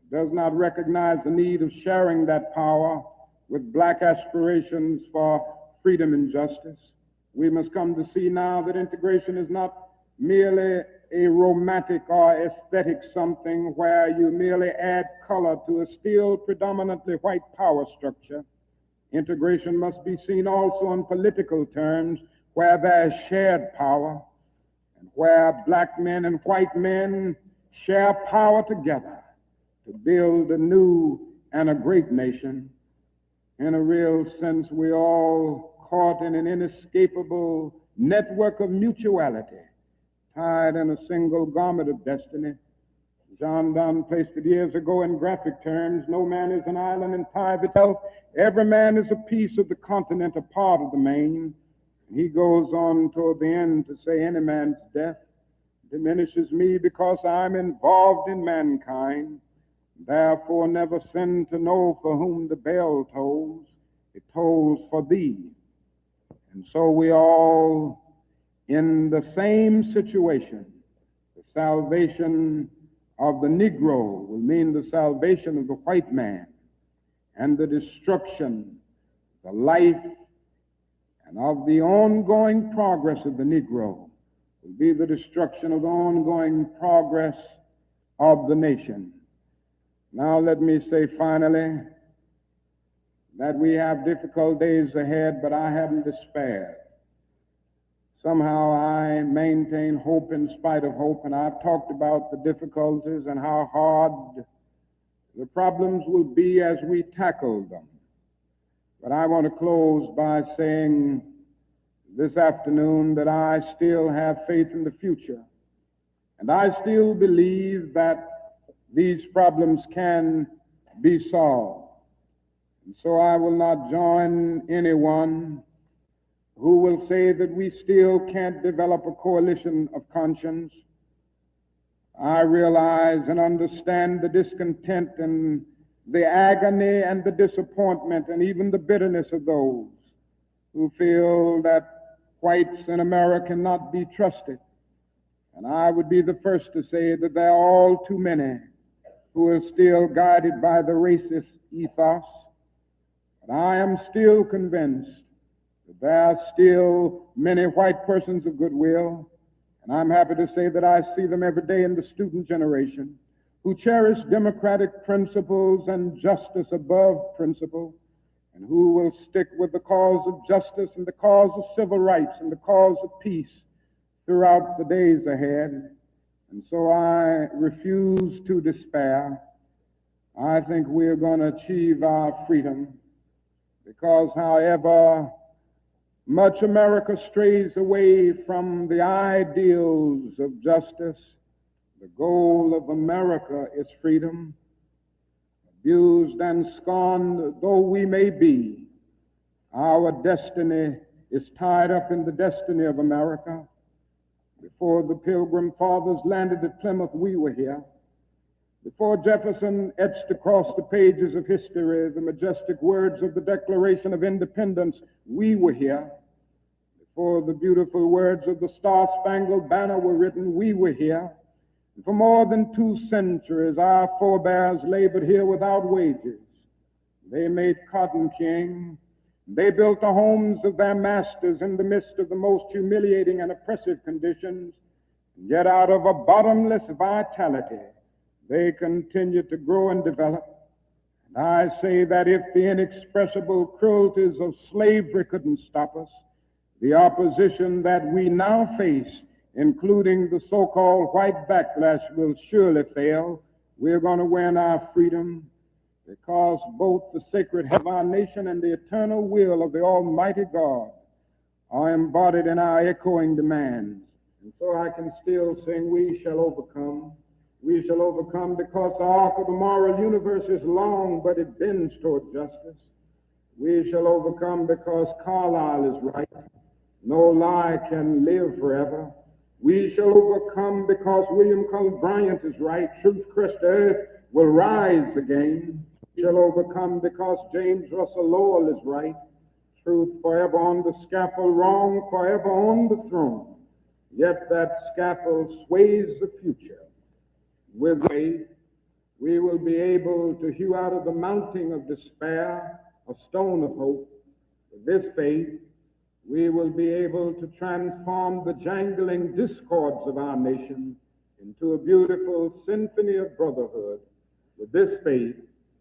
It does not recognize the need of sharing that power with black aspirations for freedom and justice. We must come to see now that integration is not merely a romantic or aesthetic something where you merely add color to a still predominantly white power structure. Integration must be seen also in political terms where there is shared power, and where black men and white men share power together to build a new and a great nation. In a real sense, we're all caught in an inescapable network of mutuality, tied in a single garment of destiny. John Donne placed it years ago in graphic terms: no man is an island entire itself. Every man is a piece of the continent, a part of the main. He goes on toward the end to say, any man's death diminishes me because I'm involved in mankind. Therefore never sin to know for whom the bell tolls. It tolls for thee. And so we all in the same situation. The salvation of the Negro will mean the salvation of the white man, and the destruction, the life, and of the ongoing progress of the Negro will be the destruction of the ongoing progress of the nation. Now let me say finally that we have difficult days ahead, but I haven't despaired. Somehow I maintain hope in spite of hope, and I've talked about the difficulties and how hard the problems will be as we tackle them. But I want to close by saying this afternoon that I still have faith in the future, and I still believe that these problems can be solved. And so I will not join anyone who will say that we still can't develop a coalition of conscience. I realize and understand the discontent and the agony and the disappointment and even the bitterness of those who feel that whites in America cannot be trusted. And I would be the first to say that there are all too many who are still guided by the racist ethos. But I am still convinced that there are still many white persons of goodwill, and I'm happy to say that I see them every day in the student generation, who cherish democratic principles and justice above principle, and who will stick with the cause of justice and the cause of civil rights and the cause of peace throughout the days ahead. And so I refuse to despair. I think we're going to achieve our freedom because, however much America strays away from the ideals of justice, the goal of America is freedom. Abused and scorned though we may be, our destiny is tied up in the destiny of America. Before the Pilgrim Fathers landed at Plymouth, we were here. Before Jefferson etched across the pages of history the majestic words of the Declaration of Independence, we were here. Before the beautiful words of the Star-Spangled Banner were written, we were here. And for more than 2 centuries, our forebears labored here without wages. They made cotton king. They built the homes of their masters in the midst of the most humiliating and oppressive conditions. Yet out of a bottomless vitality, they continued to grow and develop. And I say that if the inexpressible cruelties of slavery couldn't stop us, the opposition that we now face, including the so-called white backlash, will surely fail. We're going to win our freedom because both the sacred head of our nation and the eternal will of the Almighty God are embodied in our echoing demands. And so I can still sing, we shall overcome. We shall overcome because the arc of the moral universe is long, but it bends toward justice. We shall overcome because Carlyle is right. No lie can live forever. We shall overcome because William Cullen Bryant is right. Truth crushed earth will rise again. We shall overcome because James Russell Lowell is right. Truth forever on the scaffold, wrong forever on the throne. Yet that scaffold sways the future. With faith, we will be able to hew out of the mounting of despair a stone of hope. With this faith, we will be able to transform the jangling discords of our nation into a beautiful symphony of brotherhood. With this faith,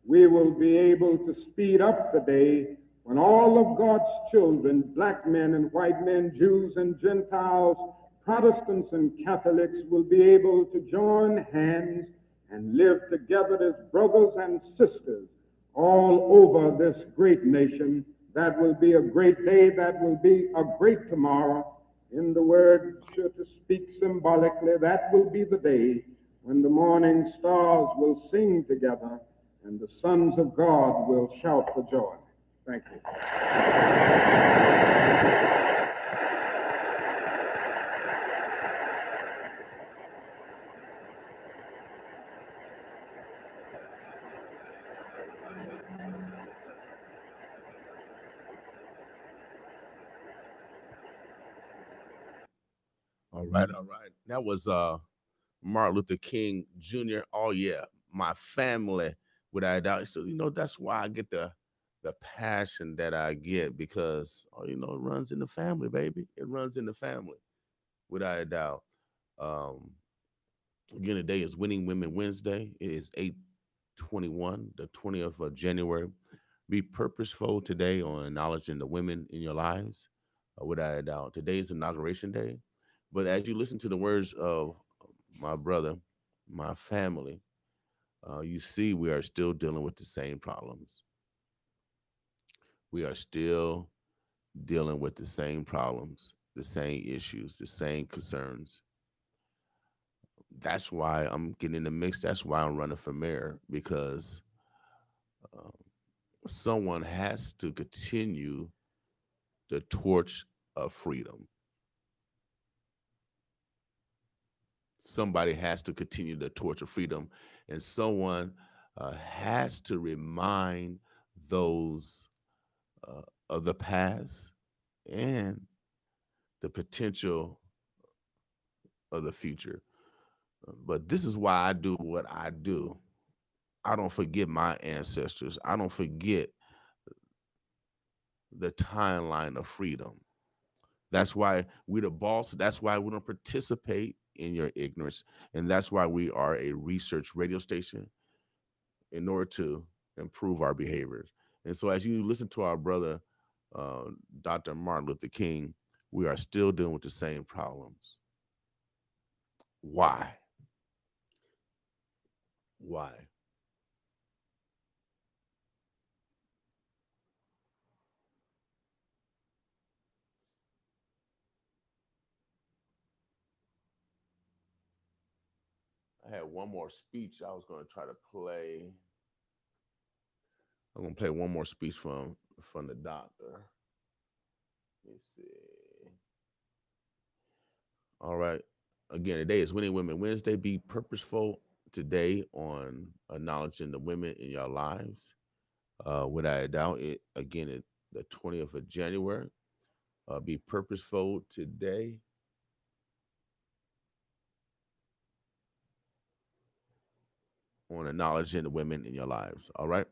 we will be able to speed up the day when all of God's children, black men and white men, Jews and Gentiles, Protestants and Catholics, will be able to join hands and live together as brothers and sisters all over this great nation. That will be a great day. That will be a great tomorrow. In the word, sure to speak symbolically, that will be the day when the morning stars will sing together and the sons of God will shout for joy. Thank you. All right, all right. That was Martin Luther King Jr. Oh yeah, my family, without a doubt. So that's why I get the passion that I get because it runs in the family, baby. It runs in the family, without a doubt. Um, Again, today is Winning Women Wednesday. It is 8/21, the 20th of January. Be purposeful today on acknowledging the women in your lives, without a doubt. Today is inauguration day. But as you listen to the words of my brother, my family, you see we are still dealing with the same problems. We are still dealing with the same problems, the same issues, the same concerns. That's why I'm getting in the mix. That's why I'm running for mayor, because um, someone has to continue the torch of freedom. Somebody has to continue the torch of freedom, and someone has to remind those of the past and the potential of the future. But this is why I do what I do. I don't forget my ancestors. I don't forget the timeline of freedom. That's why we the boss. That's why we don't participate in your ignorance. And that's why we are a research radio station, in order to improve our behaviors. And so as you listen to our brother, uh, Dr. Martin Luther King, we are still dealing with the same problems. Why? Why? I had one more speech I was going to try to play. I'm going to play one more speech from the doctor. Let me see. All right. Again, today is Winning Women Wednesday. Be purposeful today on acknowledging the women in your lives. Without a doubt, the 20th of January. Be purposeful today. On acknowledging the women in your lives. All right,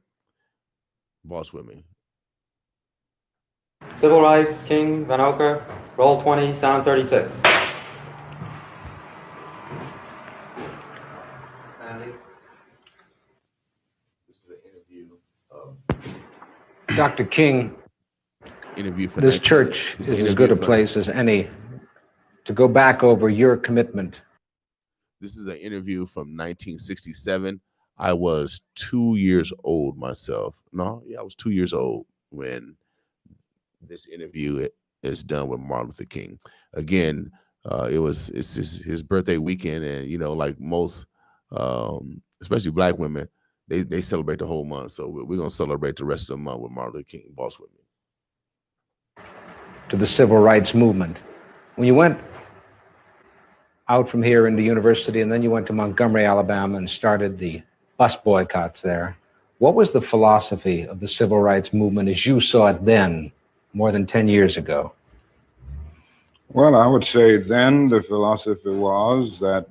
boss women. Civil Rights, King, Van Oker, roll 20, sound 36. Sandy. This is an interview. Dr. King, Interview for this 19 church this is as interview good a for- place as any to go back over your commitment. This is an interview from 1967. I was 2 years old myself. No, yeah, I was 2 years old when this interview is done with Martin Luther King. Again, it's his birthday weekend, and like most, especially Black women, they celebrate the whole month. So we're gonna celebrate the rest of the month with Martin Luther King, boss women. To the civil rights movement. When you went out from here into university and then you went to Montgomery, Alabama and started the bus boycotts there, what was the philosophy of the civil rights movement as you saw it then, more than 10 years ago? Well, I would say then the philosophy was that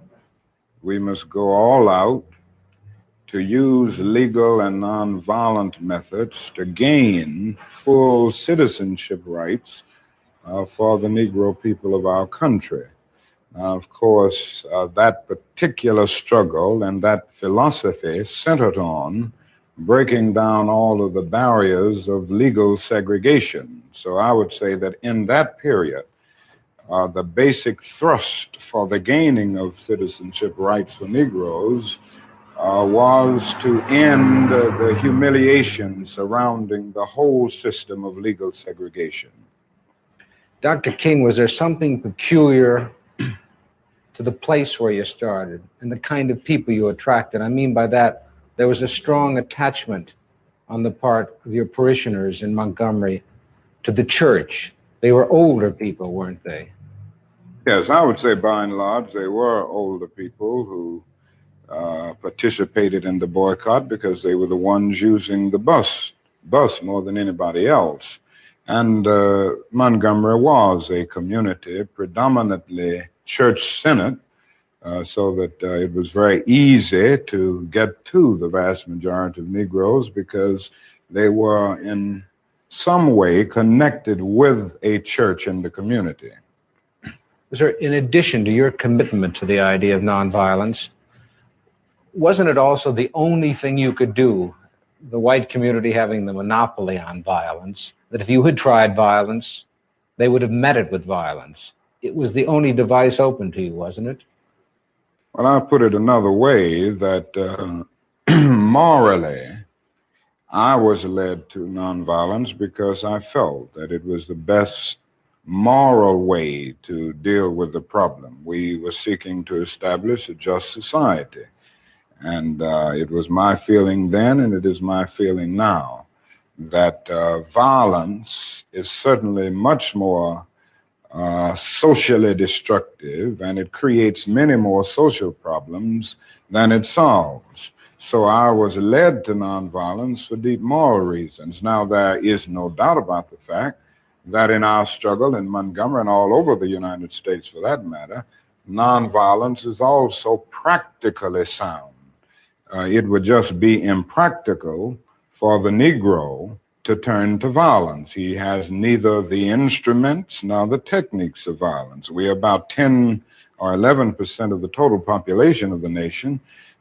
we must go all out to use legal and nonviolent methods to gain full citizenship rights for the Negro people of our country. Of course, that particular struggle and that philosophy centered on breaking down all of the barriers of legal segregation. So I would say that in that period, the basic thrust for the gaining of citizenship rights for Negroes was to end the humiliation surrounding the whole system of legal segregation. Dr. King, was there something peculiar to the place where you started and the kind of people you attracted? I mean by that, there was a strong attachment on the part of your parishioners in Montgomery to the church. They were older people, weren't they? Yes, I would say by and large they were older people who participated in the boycott because they were the ones using the bus more than anybody else. And Montgomery was a community predominantly church-centered, so that it was very easy to get to the vast majority of Negroes because they were in some way connected with a church in the community. Was there, in addition to your commitment to the idea of nonviolence, wasn't it also the only thing you could do, the white community having the monopoly on violence, that if you had tried violence, they would have met it with violence? It was the only device open to you, wasn't it? Well, I'll put it another way, that morally, I was led to nonviolence because I felt that it was the best moral way to deal with the problem. We were seeking to establish a just society. And it was my feeling then, and it is my feeling now, that violence is certainly much more socially destructive, and it creates many more social problems than it solves. So I was led to nonviolence for deep moral reasons. Now, there is no doubt about the fact that in our struggle in Montgomery and all over the United States for that matter, nonviolence is also practically sound. It would just be impractical for the Negro to turn to violence. He has neither the instruments nor the techniques of violence. We are about 10 or 11% of the total population of the nation,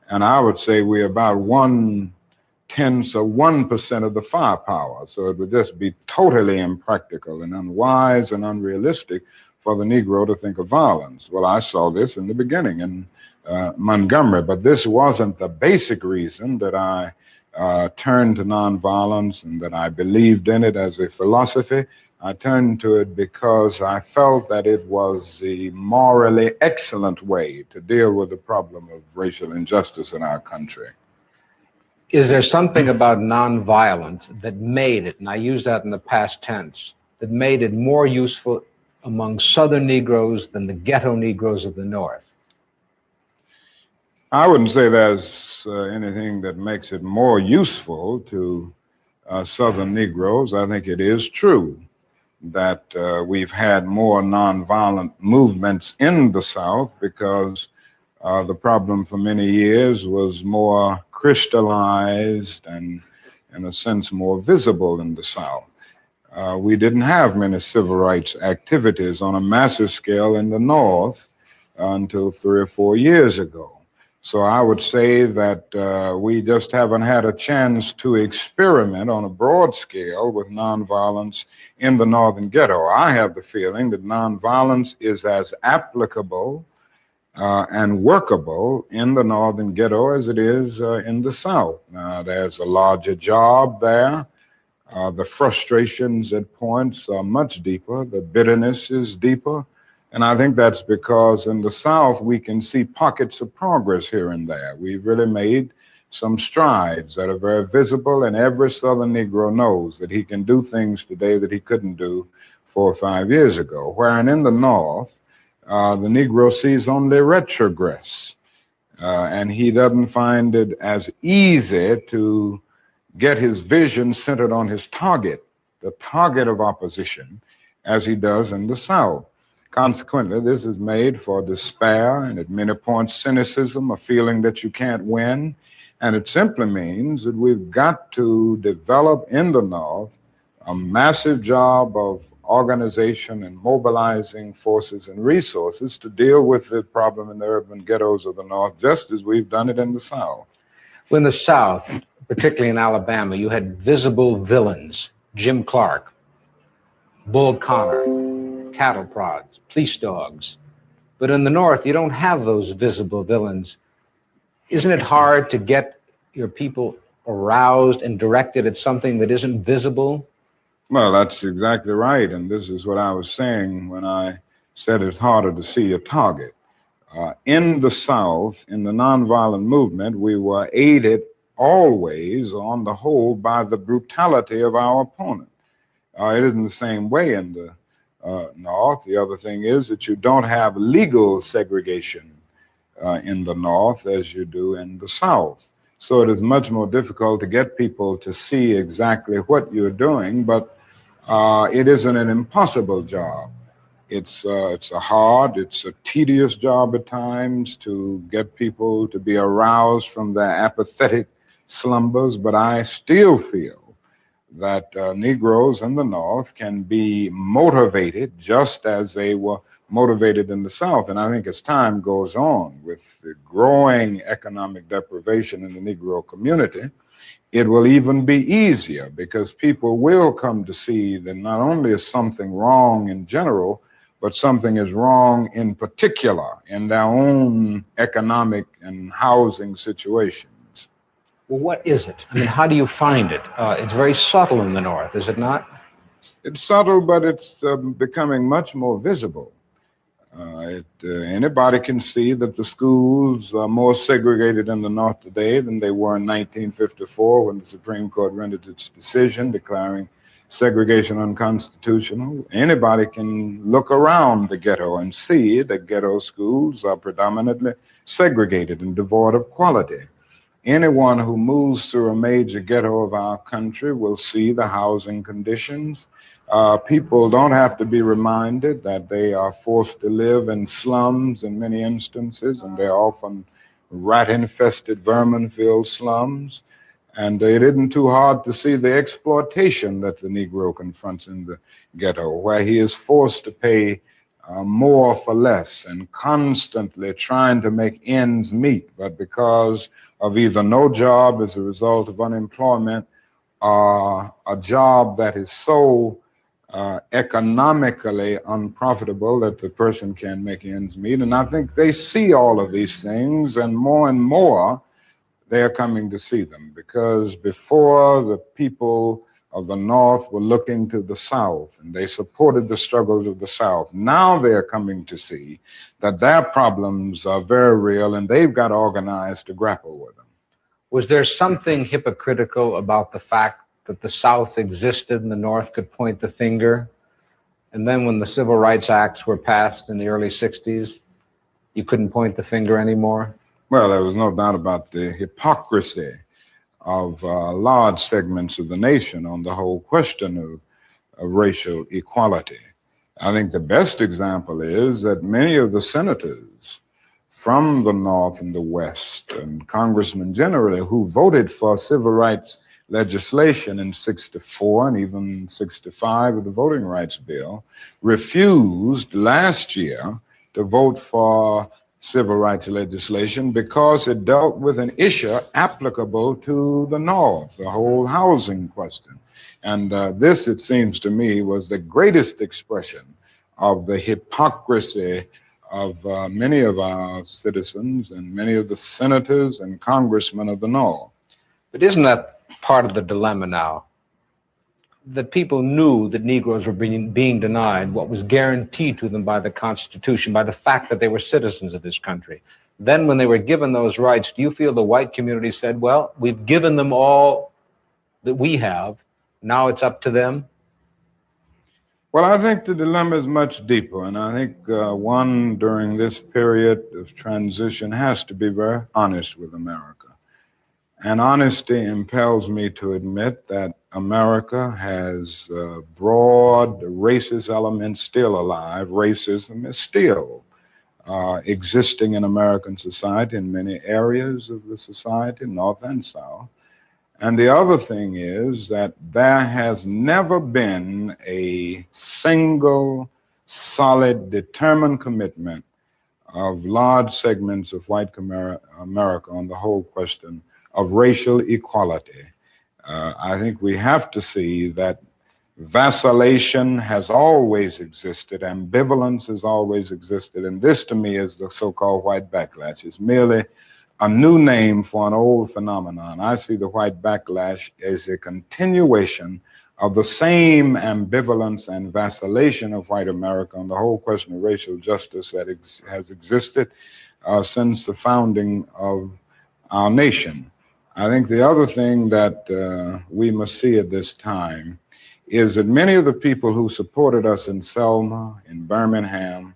and I would say we're about 1/10 of the firepower. So it would just be totally impractical and unwise and unrealistic for the Negro to think of violence. Well, I saw this in the beginning in Montgomery, but this wasn't the basic reason that I turned to nonviolence and that I believed in it as a philosophy. I turned to it because I felt that it was the morally excellent way to deal with the problem of racial injustice in our country. Is there something about nonviolence that made it, and I use that in the past tense, that made it more useful among Southern Negroes than the ghetto Negroes of the North? I wouldn't say there's anything that makes it more useful to Southern Negroes. I think it is true that we've had more nonviolent movements in the South because the problem for many years was more crystallized and, in a sense, more visible in the South. We didn't have many civil rights activities on a massive scale in the North until 3 or 4 years ago. So I would say that we just haven't had a chance to experiment on a broad scale with nonviolence in the Northern ghetto. I have the feeling that nonviolence is as applicable and workable in the Northern ghetto as it is in the South. There's a larger job there. The frustrations at points are much deeper. The bitterness is deeper. And I think that's because in the South, we can see pockets of progress here and there. We've really made some strides that are very visible, and every Southern Negro knows that he can do things today that he couldn't do 4 or 5 years ago. Wherein in the North, the Negro sees only retrogress, and he doesn't find it as easy to get his vision centered on his target, the target of opposition, as he does in the South. Consequently, this is made for despair and at many points cynicism, a feeling that you can't win. And it simply means that we've got to develop in the North a massive job of organization and mobilizing forces and resources to deal with the problem in the urban ghettos of the North, just as we've done it in the South. Well, in the South, particularly in Alabama, you had visible villains: Jim Clark, Bull Connor, cattle prods, police dogs. But in the North, you don't have those visible villains. Isn't it hard to get your people aroused and directed at something that isn't visible? Well, that's exactly right. And this is what I was saying when I said it's harder to see a target. In the South, in the nonviolent movement, we were aided always, on the whole, by the brutality of our opponent. It isn't the same way in the North. The other thing is that you don't have legal segregation in the North as you do in the South. So it is much more difficult to get people to see exactly what you're doing, but it isn't an impossible job. It's a hard, it's a tedious job at times to get people to be aroused from their apathetic slumbers, but I still feel that Negroes in the North can be motivated just as they were motivated in the South. And I think as time goes on with the growing economic deprivation in the Negro community, it will even be easier because people will come to see that not only is something wrong in general, but something is wrong in particular in their own economic and housing situations. Well, what is it? I mean, how do you find it? It's very subtle in the North, is it not? It's subtle, but it's becoming much more visible. Anybody can see that the schools are more segregated in the North today than they were in 1954 when the Supreme Court rendered its decision declaring segregation unconstitutional. Anybody can look around the ghetto and see that ghetto schools are predominantly segregated and devoid of quality. Anyone who moves through a major ghetto of our country will see the housing conditions. People don't have to be reminded that they are forced to live in slums in many instances, and they're often rat-infested, vermin-filled slums. And it isn't too hard to see the exploitation that the Negro confronts in the ghetto, where he is forced to pay more for less and constantly trying to make ends meet. But because of either no job as a result of unemployment or a job that is so economically unprofitable that the person can't make ends meet. And I think they see all of these things, and more they're coming to see them, because before the people of the North were looking to the South and they supported the struggles of the South. Now they're coming to see that their problems are very real and they've got organized to grapple with them. Was there something hypocritical about the fact that the South existed and the North could point the finger? And then when the Civil Rights Acts were passed in the early 60s, you couldn't point the finger anymore? Well, there was no doubt about the hypocrisy of large segments of the nation on the whole question of racial equality. I think the best example is that many of the senators from the North and the West, and congressmen generally, who voted for civil rights legislation in 64 and even 65 with the Voting Rights Bill, refused last year to vote for civil rights legislation because it dealt with an issue applicable to the North, the whole housing question. And this, it seems to me, was the greatest expression of the hypocrisy of many of our citizens and many of the senators and congressmen of the North. But isn't that part of the dilemma now? That people knew that Negroes were being denied what was guaranteed to them by the Constitution, by the fact that they were citizens of this country. Then when they were given those rights, do you feel the white community said, well, we've given them all that we have, now it's up to them? Well, I think the dilemma is much deeper, and I think one during this period of transition has to be very honest with America. And honesty impels me to admit that America has broad racist elements still alive. Racism is still existing in American society in many areas of the society, North and South. And the other thing is that there has never been a single, solid, determined commitment of large segments of white America on the whole question of racial equality. I think we have to see that vacillation has always existed, ambivalence has always existed, and this to me is the so-called white backlash. It's merely a new name for an old phenomenon. I see the white backlash as a continuation of the same ambivalence and vacillation of white America on the whole question of racial justice that has existed since the founding of our nation. I think the other thing that we must see at this time is that many of the people who supported us in Selma, in Birmingham,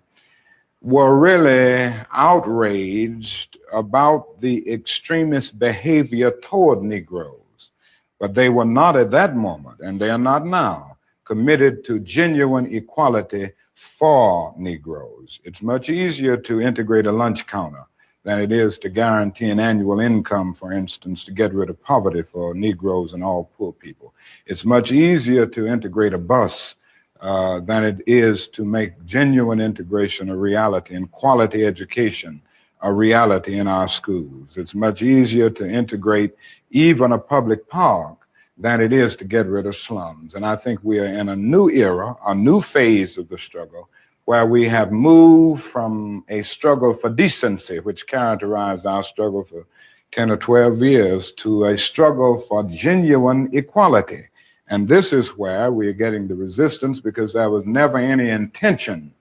were really outraged about the extremist behavior toward Negroes. But they were not at that moment, and they are not now, committed to genuine equality for Negroes. It's much easier to integrate a lunch counter than it is to guarantee an annual income, for instance, to get rid of poverty for Negroes and all poor people. It's much easier to integrate a bus than it is to make genuine integration a reality and quality education a reality in our schools. It's much easier to integrate even a public park than it is to get rid of slums. And I think we are in a new era, a new phase of the struggle, where we have moved from a struggle for decency, which characterized our struggle for 10 or 12 years to a struggle for genuine equality. And this is where we're getting the resistance, because there was never any intention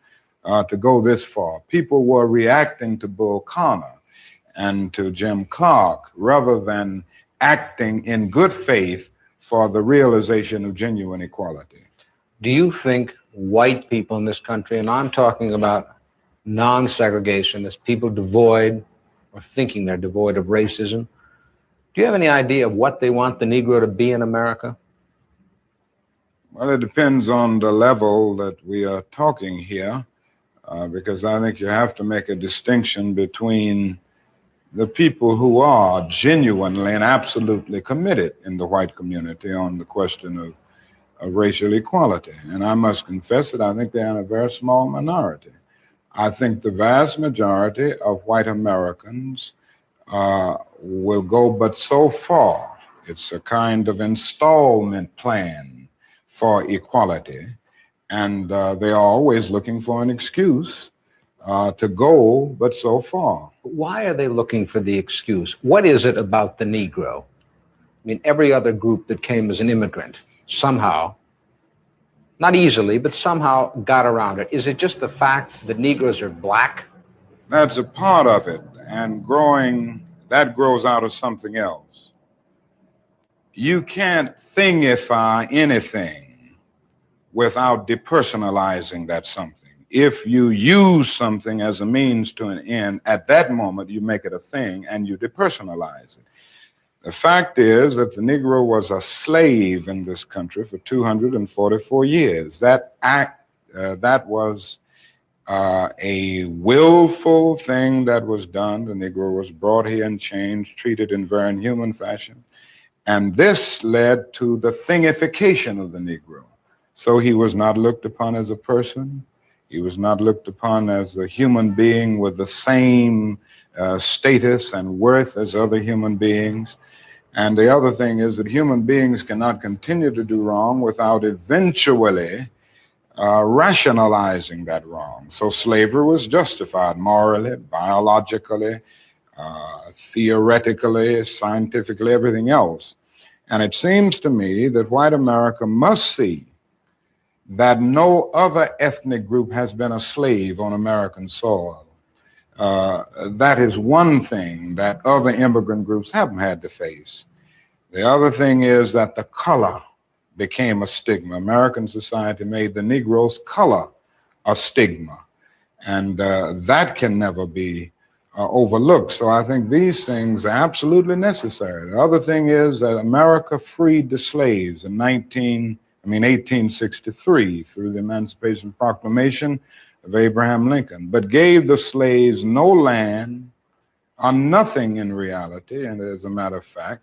to go this far. People were reacting to Bull Connor and to Jim Clark rather than acting in good faith for the realization of genuine equality. Do you think white people in this country, and I'm talking about non-segregationists, people devoid or thinking they're devoid of racism, do you have any idea of what they want the Negro to be in America? Well, it depends on the level that we are talking here, because I think you have to make a distinction between the people who are genuinely and absolutely committed in the white community on the question of racial equality. And I must confess that I think they're in a very small minority. I think the vast majority of white Americans will go but so far. It's a kind of installment plan for equality, and they are always looking for an excuse to go but so far. Why are they looking for the excuse? What is it about the Negro? I mean, every other group that came as an immigrant somehow, not easily, but somehow got around it. Is it just the fact that Negroes are black? That's a part of it, and that grows out of something else. You can't thingify anything without depersonalizing that something. If you use something as a means to an end, at that moment you make it a thing and you depersonalize it. The fact is that the Negro was a slave in this country for 244 years. That was a willful thing that was done. The Negro was brought here and changed, treated in very inhuman fashion. And this led to the thingification of the Negro. So he was not looked upon as a person. He was not looked upon as a human being with the same status and worth as other human beings. And the other thing is that human beings cannot continue to do wrong without eventually rationalizing that wrong. So slavery was justified morally, biologically, theoretically, scientifically, everything else. And it seems to me that white America must see that no other ethnic group has been a slave on American soil. That is one thing that other immigrant groups haven't had to face. The other thing is that the color became a stigma. American society made the Negro's color a stigma, and that can never be overlooked. So I think these things are absolutely necessary. The other thing is that America freed the slaves in 1863 through the Emancipation Proclamation of Abraham Lincoln, but gave the slaves no land or nothing in reality, and as a matter of fact,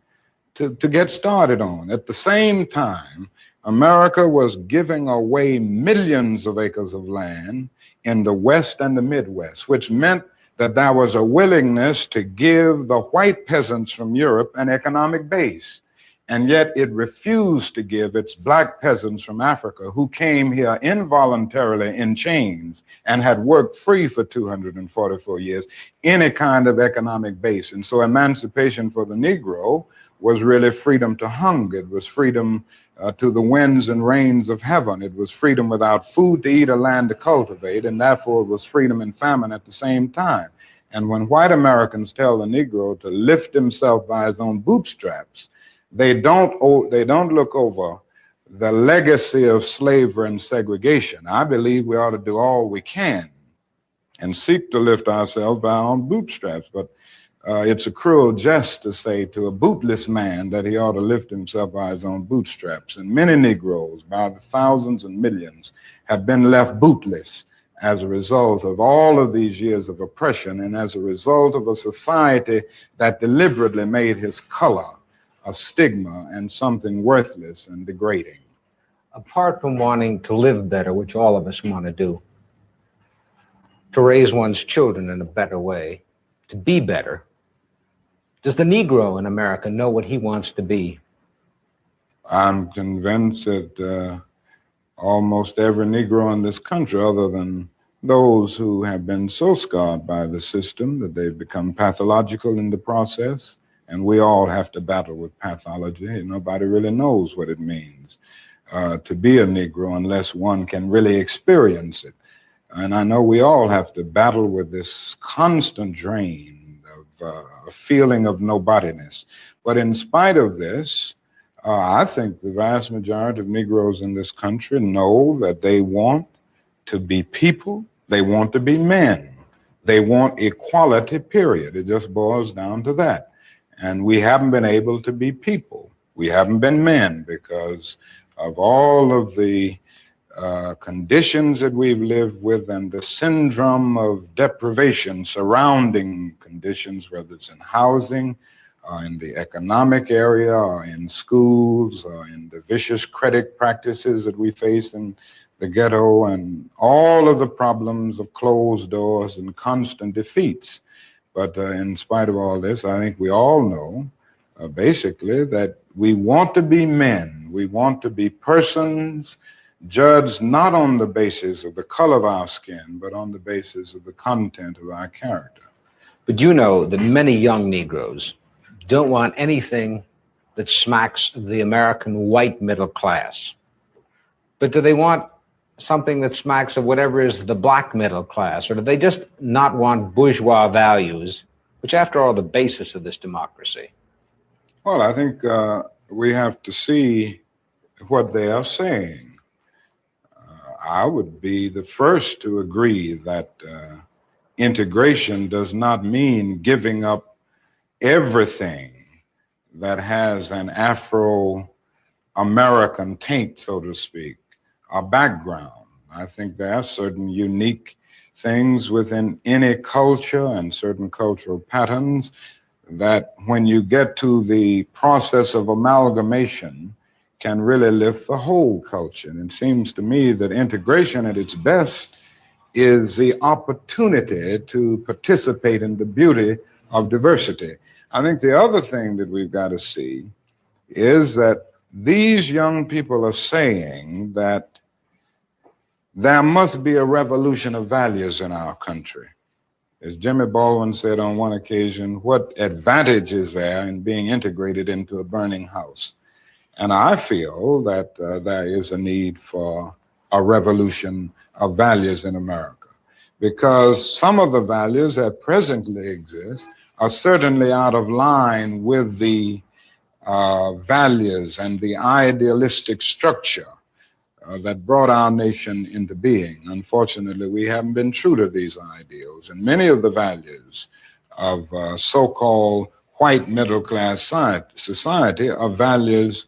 to get started on. At the same time, America was giving away millions of acres of land in the West and the Midwest, which meant that there was a willingness to give the white peasants from Europe an economic base. And yet it refused to give its black peasants from Africa, who came here involuntarily in chains and had worked free for 244 years, any kind of economic base. And so emancipation for the Negro was really freedom to hunger. It was freedom to the winds and rains of heaven. It was freedom without food to eat or land to cultivate, and therefore it was freedom and famine at the same time. And when white Americans tell the Negro to lift himself by his own bootstraps, they don't look over the legacy of slavery and segregation. I believe we ought to do all we can and seek to lift ourselves by our own bootstraps. But it's a cruel jest to say to a bootless man that he ought to lift himself by his own bootstraps. And many Negroes, by the thousands and millions, have been left bootless as a result of all of these years of oppression and as a result of a society that deliberately made his color a stigma and something worthless and degrading. Apart from wanting to live better, which all of us want to do, to raise one's children in a better way, to be better, does the Negro in America know what he wants to be? I'm convinced that almost every Negro in this country, other than those who have been so scarred by the system that they've become pathological in the process, And we all have to battle with pathology. Nobody really knows what it means to be a Negro unless one can really experience it. And I know we all have to battle with this constant drain of a feeling of nobodiness. But in spite of this, I think the vast majority of Negroes in this country know that they want to be people, they want to be men, they want equality, period. It just boils down to that. And we haven't been able to be people. We haven't been men because of all of the conditions that we've lived with and the syndrome of deprivation surrounding conditions, whether it's in housing, in the economic area, or in schools, or in the vicious credit practices that we face in the ghetto, and all of the problems of closed doors and constant defeats. But in spite of all this, I think we all know basically that we want to be men. We want to be persons judged not on the basis of the color of our skin, but on the basis of the content of our character. But you know that many young Negroes don't want anything that smacks of the American white middle class. But do they want something that smacks of whatever is the black middle class? Or do they just not want bourgeois values, which after all are the basis of this democracy? Well, I think we have to see what they are saying. I would be the first to agree that integration does not mean giving up everything that has an Afro-American taint, so to speak, a background. I think there are certain unique things within any culture and certain cultural patterns that when you get to the process of amalgamation can really lift the whole culture. And it seems to me that integration at its best is the opportunity to participate in the beauty of diversity. I think the other thing that we've got to see is that these young people are saying that there must be a revolution of values in our country. As Jimmy Baldwin said on one occasion, what advantage is there in being integrated into a burning house? And I feel that there is a need for a revolution of values in America, because some of the values that presently exist are certainly out of line with the values and the idealistic structure that brought our nation into being. Unfortunately, we haven't been true to these ideals, and many of the values of so-called white middle-class society are values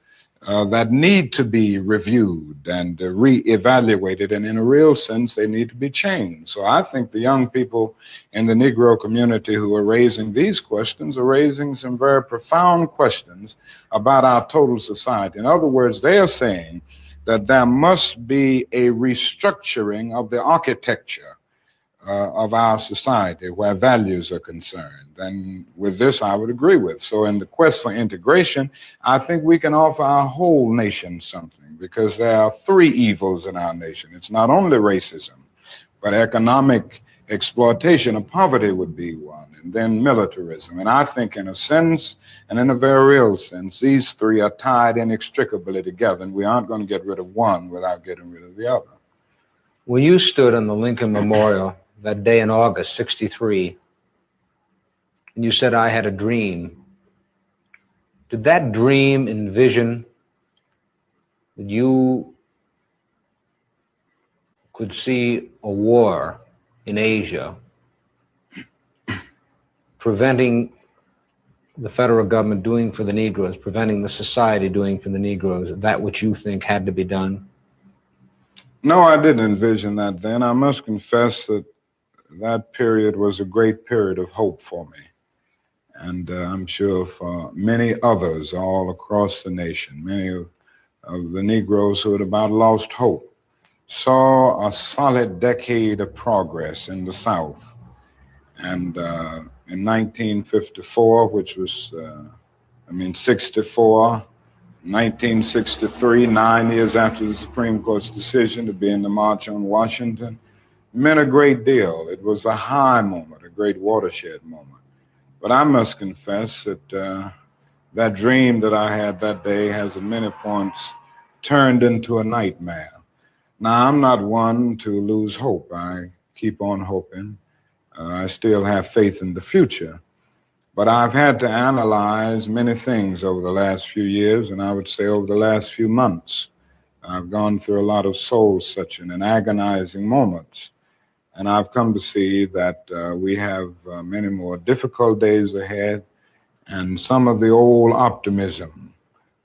that need to be reviewed and re-evaluated, and in a real sense, they need to be changed. So I think the young people in the Negro community who are raising these questions are raising some very profound questions about our total society. In other words, they are saying that there must be a restructuring of the architecture of our society where values are concerned. And with this, I would agree with. So in the quest for integration, I think we can offer our whole nation something, because there are three evils in our nation. It's not only racism, but economic exploitation of poverty would be one, and then militarism. And I think in a sense, and in a very real sense, these three are tied inextricably together, and we aren't going to get rid of one without getting rid of the other. When you stood on the Lincoln Memorial that day in August, '63, and you said, "I had a dream," did that dream envision that you could see a war in Asia preventing the federal government doing for the Negroes, preventing the society doing for the Negroes that which you think had to be done? No, I didn't envision that then. I must confess that that period was a great period of hope for me. And I'm sure for many others all across the nation, many of the Negroes who had about lost hope, saw a solid decade of progress in the South. And in 1954, which was, 64, 1963, 9 years after the Supreme Court's decision to be in the March on Washington, meant a great deal. It was a high moment, a great watershed moment. But I must confess that that dream that I had that day has at many points turned into a nightmare. Now, I'm not one to lose hope. I keep on hoping. I still have faith in the future. But I've had to analyze many things over the last few years, and I would say over the last few months. I've gone through a lot of soul searching and agonizing moments. And I've come to see that we have many more difficult days ahead, and some of the old optimism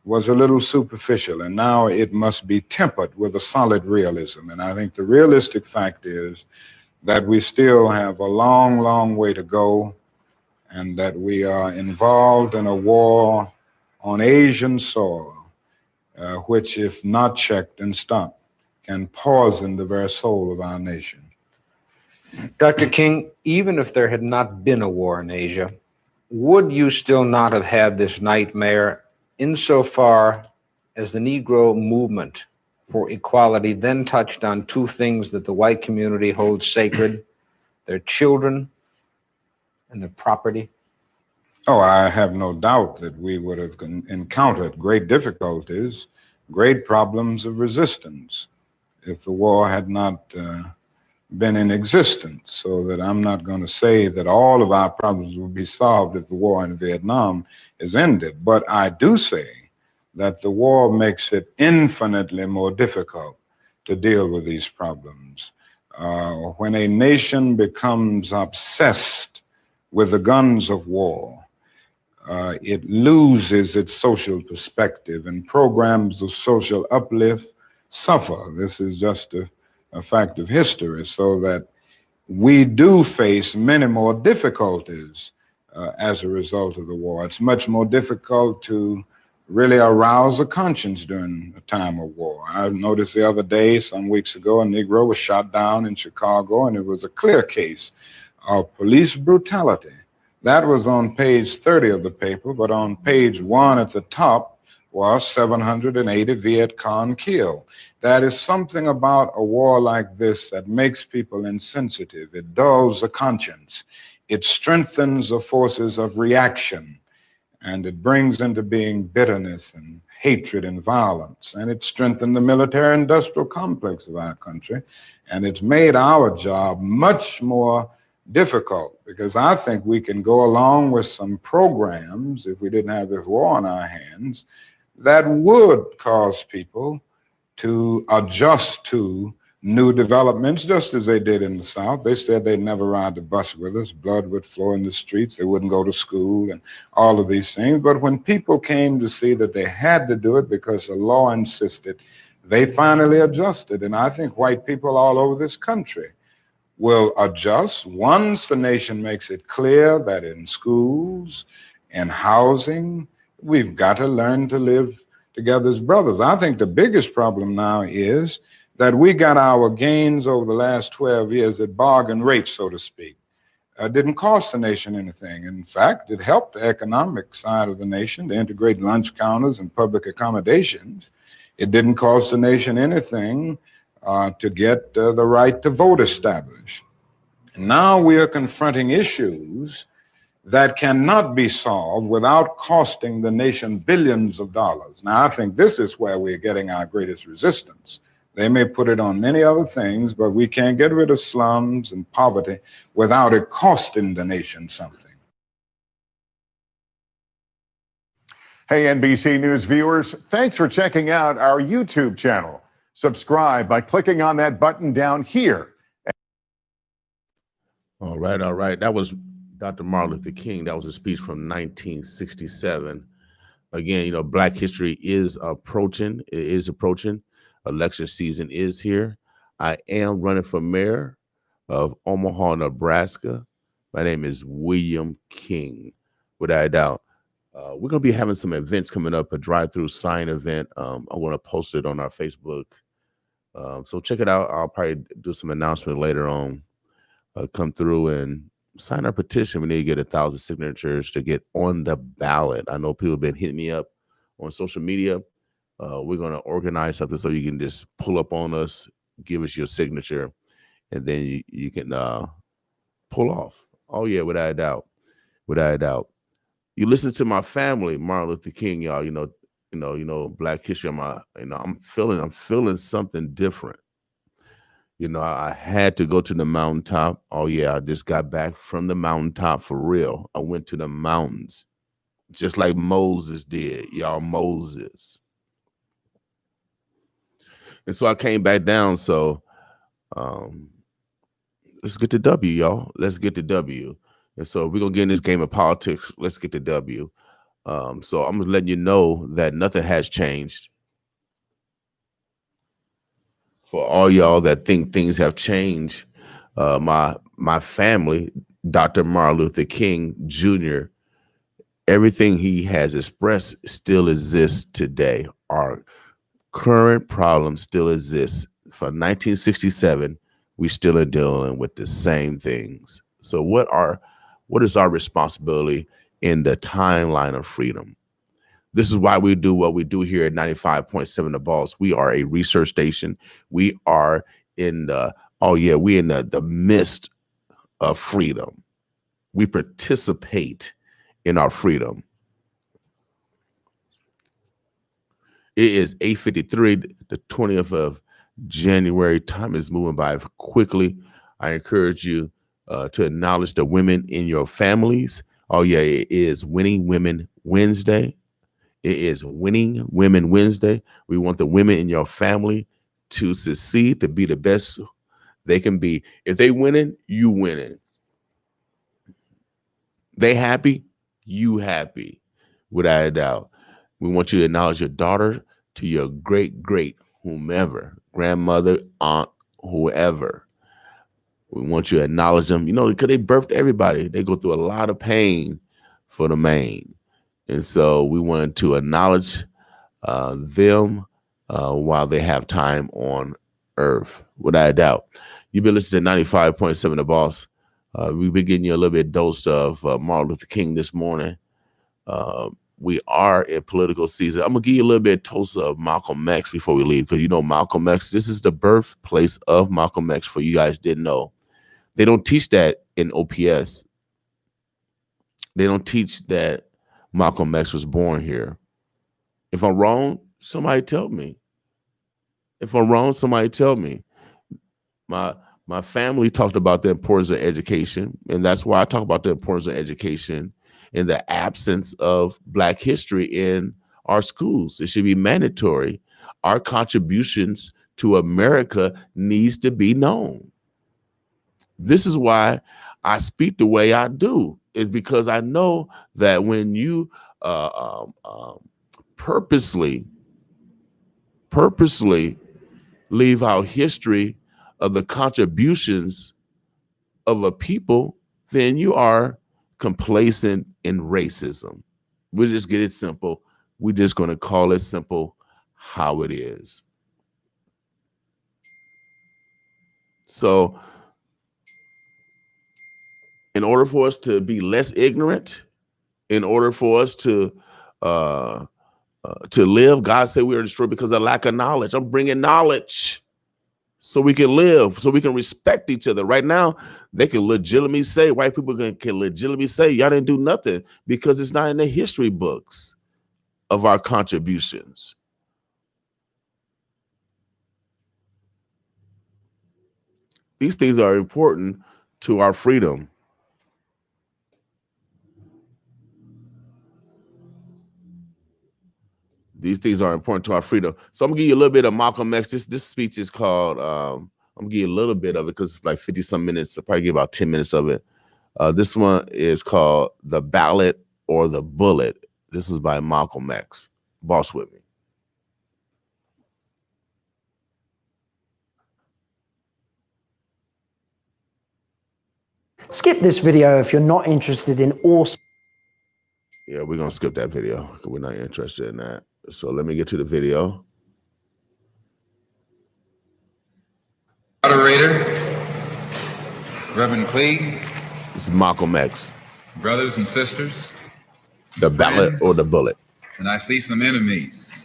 was a little superficial, and now it must be tempered with a solid realism. And I think the realistic fact is that we still have a long, long way to go, and that we are involved in a war on Asian soil, which, if not checked and stopped, can poison the very soul of our nation. Dr. King, even if there had not been a war in Asia, would you still not have had this nightmare insofar as the Negro movement for equality then touched on two things that the white community holds sacred, their children and their property? Oh, I have no doubt that we would have encountered great difficulties, great problems of resistance if the war had not been in existence. So that I'm not going to say that all of our problems will be solved if the war in Vietnam is ended. But I do say that the war makes it infinitely more difficult to deal with these problems. When a nation becomes obsessed with the guns of war, it loses its social perspective, and programs of social uplift suffer. This is just a fact of history, so that we do face many more difficulties as a result of the war. It's much more difficult to really arouse a conscience during a time of war. I noticed the other day, some weeks ago, a Negro was shot down in Chicago, and it was a clear case of police brutality. That was on page 30 of the paper, but on page 1 at the top was 780 Viet Cong killed. That is something about a war like this that makes people insensitive. It dulls the conscience. It strengthens the forces of reaction, and it brings into being bitterness and hatred and violence. And it strengthened the military-industrial complex of our country, and it's made our job much more difficult, because I think we can go along with some programs, if we didn't have this war on our hands, that would cause people to adjust to new developments, just as they did in the South. They said they'd never ride the bus with us, blood would flow in the streets, they wouldn't go to school, and all of these things. But when people came to see that they had to do it because the law insisted, they finally adjusted. And I think white people all over this country will adjust once the nation makes it clear that in schools and housing, we've got to learn to live together as brothers. I think the biggest problem now is that we got our gains over the last 12 years at bargain rates, so to speak. Didn't cost the nation anything. In fact, it helped the economic side of the nation to integrate lunch counters and public accommodations. It didn't cost the nation anything to get the right to vote established. And now we are confronting issues that cannot be solved without costing the nation billions of dollars. Now, I think this is where we're getting our greatest resistance. They may put it on many other things, but we can't get rid of slums and poverty without it costing the nation something. Hey, NBC News viewers, thanks for checking out our YouTube channel. Subscribe by clicking on that button down here. All right, all right. That was Dr. Martin Luther King. That was a speech from 1967. Again, you know, Black history is approaching. It is approaching. Election season is here. I am running for mayor of Omaha, Nebraska. My name is William King, without a doubt. We're going to be having some events coming up, a drive-through sign event. I'm going to post it on our Facebook. So check it out. I'll probably do some announcement later on. Come through and sign our petition. We need to get 1,000 signatures to get on the ballot. I know people have been hitting me up on social media. We're going to organize something so you can just pull up on us, give us your signature, and then you can pull off. Oh, yeah, without a doubt. without a doubt. You listen to my family, Martin Luther King, y'all. Black history. I'm feeling something different. I had to go to the mountaintop. Oh yeah, I just got back from the mountaintop for real. I went to the mountains, just like Moses did, y'all. Moses. And so I came back down. So let's get the W, y'all. Let's get the W. And so we're gonna get in this game of politics. Let's get the W. So I'm gonna let you know that nothing has changed. For all y'all that think things have changed, my family, Dr. Martin Luther King Jr., everything he has expressed still exists today. Our current problems still exist. From 1967, we still are dealing with the same things. So what is our responsibility in the timeline of freedom? This is why we do what we do here at 95.7 The Boss. We are a research station. We are in the midst of freedom. We participate in our freedom. It is 8:53, the 20th of January. Time is moving by quickly. I encourage you to acknowledge the women in your families. Oh yeah, it is Winning Women Wednesday. It is Winning Women Wednesday. We want the women in your family to succeed, to be the best they can be. If they winning, you winning. They happy, you happy, without a doubt. We want you to acknowledge your daughter to your great whomever, grandmother, aunt, whoever. We want you to acknowledge them, because they birthed everybody. They go through a lot of pain for the main. And so we wanted to acknowledge them while they have time on earth, without a doubt. You've been listening to 95.7 The Boss. We've been getting you a little bit dosed of Martin Luther King this morning. We are in political season. I'm going to give you a little bit of toast of Malcolm X before we leave, because Malcolm X, this is the birthplace of Malcolm X, for you guys didn't know. They don't teach that in OPS. They don't teach that Malcolm X was born here. If I'm wrong, somebody tell me. If I'm wrong, somebody tell me. My family talked about the importance of education, and that's why I talk about the importance of education in the absence of Black history in our schools. It should be mandatory. Our contributions to America needs to be known. This is why I speak the way I do, is because I know that when you purposely leave out history of the contributions of a people, then you are complacent in racism. We'll just get it simple. We're just going to call it simple how it is. So in order for us to be less ignorant, in order for us to live, God said we are destroyed because of lack of knowledge. I'm bringing knowledge so we can live, so we can respect each other. Right now, they can legitimately say, white people can legitimately say, y'all didn't do nothing, because it's not in the history books of our contributions. These things are important to our freedom. These things are important to our freedom. So I'm gonna give you a little bit of Malcolm X. This speech is called, I'm gonna give you a little bit of it because it's like 50 some minutes. I'll probably give about 10 minutes of it. This one is called The Ballot or the Bullet. This is by Malcolm X. Boss with me. Skip this video if you're not interested in awesome. Yeah, we're gonna skip that video because we're not interested in that. So let me get to the video. Moderator, Reverend Cleave. This is Malcolm X. Brothers and sisters. The Ballot friends, or the Bullet. And I see some enemies.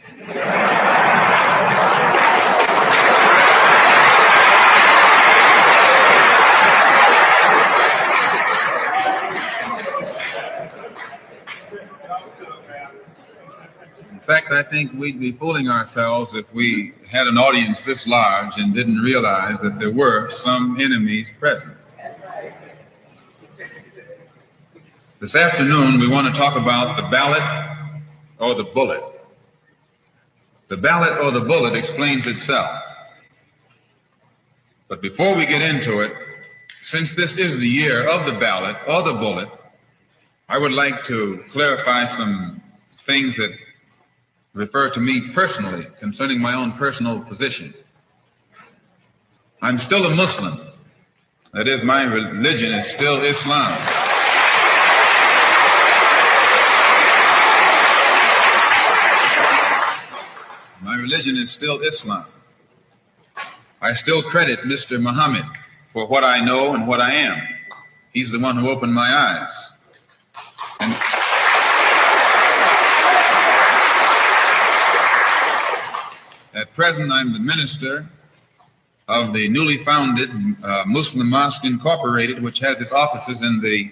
In fact, I think we'd be fooling ourselves if we had an audience this large and didn't realize that there were some enemies present. This afternoon, we want to talk about the ballot or the bullet. The ballot or the bullet explains itself. But before we get into it, since this is the year of the ballot or the bullet, I would like to clarify some things that refer to me personally concerning my own personal position. I'm still a Muslim. That is, my religion is still Islam. My religion is still Islam. I still credit Mr. Muhammad for what I know and what I am. He's the one who opened my eyes. And at present, I'm the minister of the newly founded Muslim Mosque Incorporated, which has its offices in the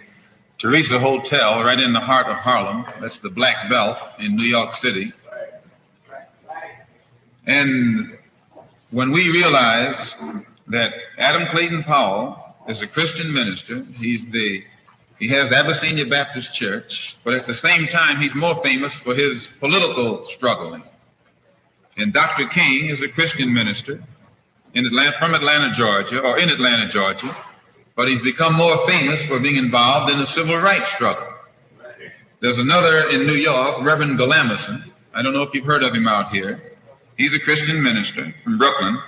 Teresa Hotel right in the heart of Harlem. That's the Black Belt in New York City. And when we realize that Adam Clayton Powell is a Christian minister, he has the Abyssinia Baptist Church, but at the same time, he's more famous for his political struggling. And Dr. King is a Christian minister from Atlanta, Georgia, or in Atlanta, Georgia, but he's become more famous for being involved in the civil rights struggle. There's another in New York, Reverend Galamison. I don't know if you've heard of him out here. He's a Christian minister from Brooklyn,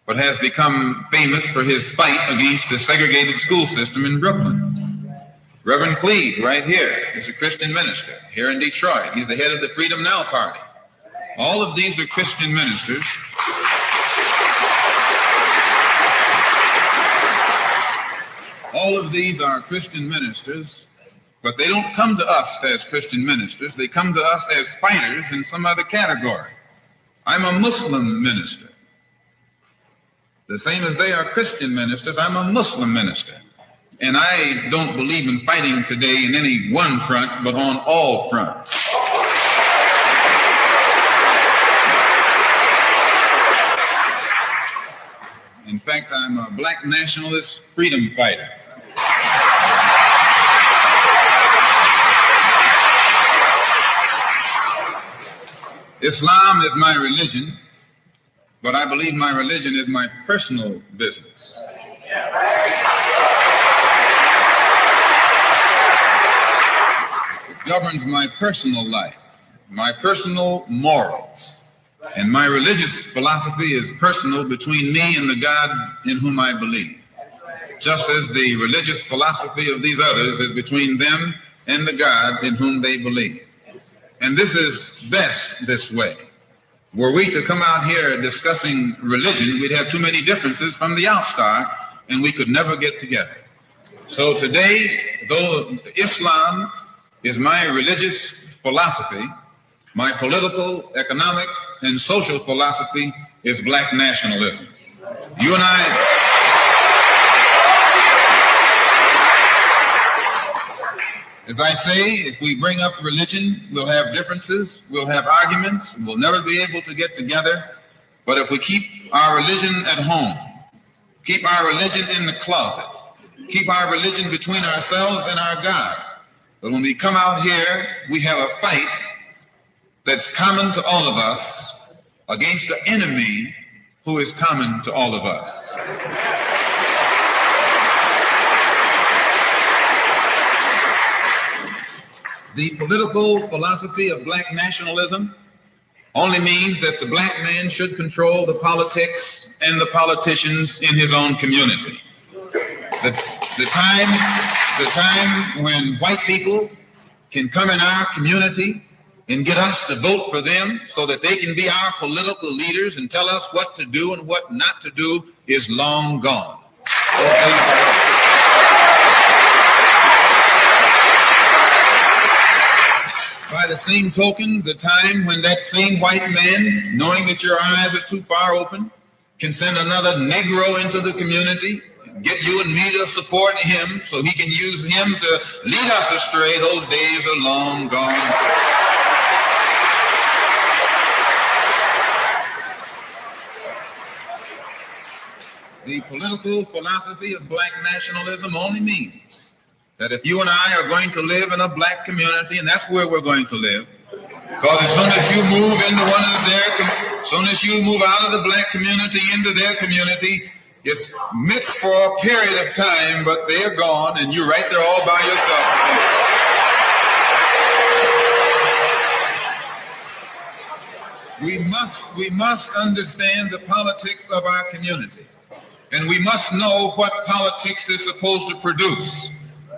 but has become famous for his fight against the segregated school system in Brooklyn. Reverend Cleave, right here, is a Christian minister here in Detroit. He's the head of the Freedom Now Party. All of these are Christian ministers. All of these are Christian ministers, but they don't come to us as Christian ministers. They come to us as fighters in some other category. I'm a Muslim minister. The same as they are Christian ministers, I'm a Muslim minister. And I don't believe in fighting today in any one front, but on all fronts. In fact, I'm a black nationalist freedom fighter. Islam is my religion, but I believe my religion is my personal business. It governs my personal life, my personal morals, and my religious philosophy is personal between me and the God in whom I believe, just as the religious philosophy of these others is between them and the God in whom they believe. And this is best this way. Were we to come out here discussing religion, we'd have too many differences from the outstart, and we could never get together. So today, though Islam is my religious philosophy, my political, economic, and social philosophy is black nationalism. You and I... As I say, if we bring up religion, we'll have differences, we'll have arguments, we'll never be able to get together. But if we keep our religion at home, keep our religion in the closet, keep our religion between ourselves and our God, but when we come out here, we have a fight that's common to all of us against the enemy who is common to all of us. The political philosophy of black nationalism only means that the black man should control the politics and the politicians in his own community. The time when white people can come in our community and get us to vote for them so that they can be our political leaders and tell us what to do and what not to do is long gone. By the same token, the time when that same white man, knowing that your eyes are too far open, can send another Negro into the community get you and me to support him so he can use him to lead us astray, those days are long gone. The political philosophy of black nationalism only means that if you and I are going to live in a black community, and that's where we're going to live, because as soon as you move into as soon as you move out of the black community into their community, it's mixed for a period of time, but they're gone, and you're right there all by yourself. We must understand the politics of our community. And we must know what politics is supposed to produce.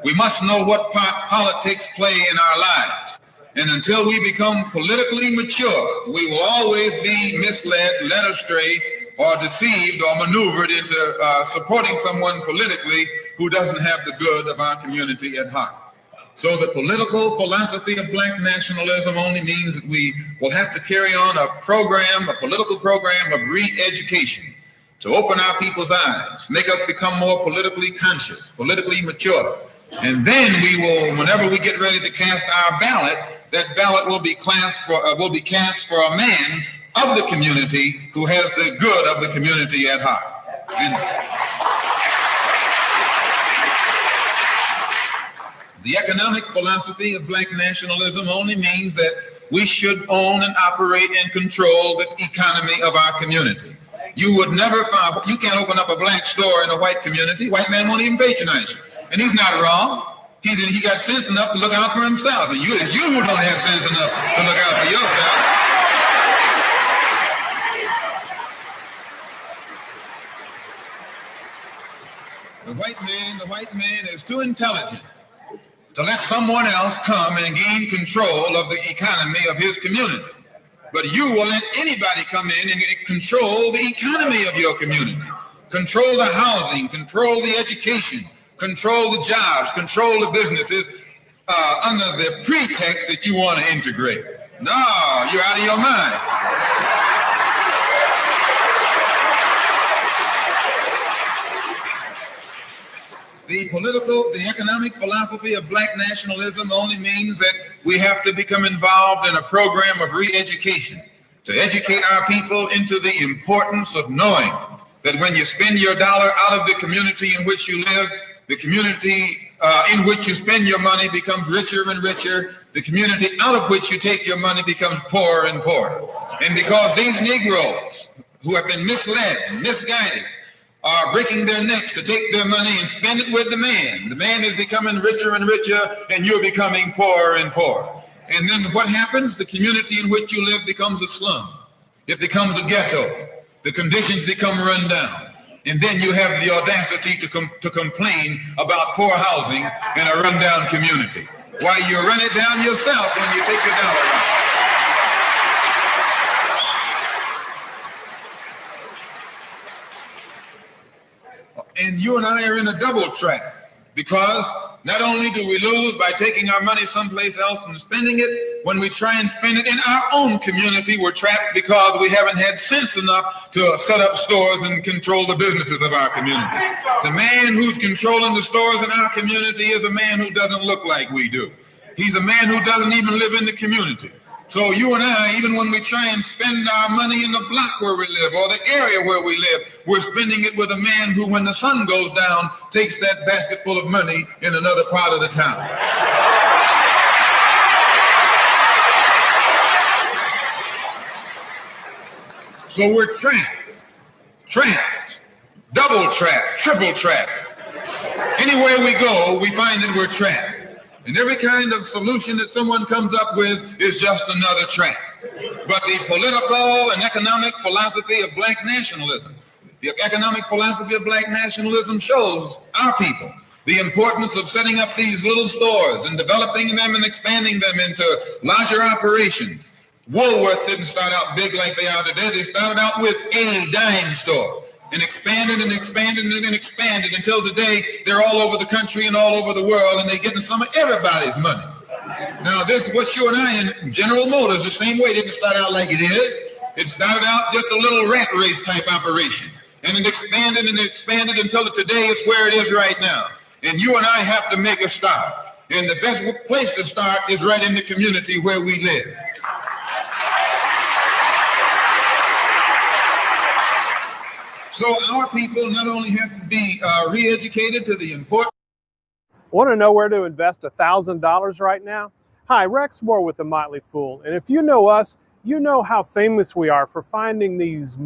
We must know what part politics play in our lives. And until we become politically mature, we will always be misled, led astray, or deceived or maneuvered into supporting someone politically who doesn't have the good of our community at heart. So the political philosophy of black nationalism only means that we will have to carry on a political program of re-education, to open our people's eyes, make us become more politically conscious, politically mature. And then we will, whenever we get ready to cast our ballot, that ballot will be cast for a man of the community who has the good of the community at heart. And the economic philosophy of black nationalism only means that we should own and operate and control the economy of our community. You would never find, you can't open up a black store in a white community. White man won't even patronize you. And he's not wrong. He got sense enough to look out for himself. And you who don't have sense enough to look out for yourself. The white man is too intelligent to let someone else come and gain control of the economy of his community. But you will let anybody come in and control the economy of your community, control the housing, control the education, control the jobs, control the businesses under the pretext that you want to integrate. No, you're out of your mind. The economic philosophy of black nationalism only means that we have to become involved in a program of re-education to educate our people into the importance of knowing that when you spend your dollar out of the community in which you live, the community in which you spend your money becomes richer and richer. The community out of which you take your money becomes poorer and poorer. And because these Negroes who have been misled, misguided, are breaking their necks to take their money and spend it with the man. The man is becoming richer and richer, and you're becoming poorer and poorer. And then what happens? The community in which you live becomes a slum. It becomes a ghetto. The conditions become run down. And then you have the audacity to complain about poor housing in a rundown community. Why, you run it down yourself when you take your dollar out. And you and I are in a double trap, because not only do we lose by taking our money someplace else and spending it, when we try and spend it in our own community, we're trapped because we haven't had sense enough to set up stores and control the businesses of our community. The man who's controlling the stores in our community is a man who doesn't look like we do. He's a man who doesn't even live in the community. So you and I, even when we try and spend our money in the block where we live or the area where we live, we're spending it with a man who, when the sun goes down, takes that basket full of money in another part of the town. So we're trapped, double trapped, triple trapped. Anywhere we go, we find that we're trapped. And every kind of solution that someone comes up with is just another trap. But the political and economic philosophy of black nationalism, shows our people the importance of setting up these little stores and developing them and expanding them into larger operations. Woolworth didn't start out big like they are today. They started out with a dime store and expanded and expanded and expanded until today they're all over the country and all over the world, and they're getting some of everybody's money. Now this, what you and I in General Motors, the same way, didn't start out like it is. It started out just a little rat race type operation. and it expanded until today it's where it is right now. And you and I have to make a start. And the best place to start is right in the community where we live. So our people not only have to be re-educated to the important. Want to know where to invest $1,000 right now? Hi, Rex Moore with The Motley Fool. And if you know us, you know how famous we are for finding these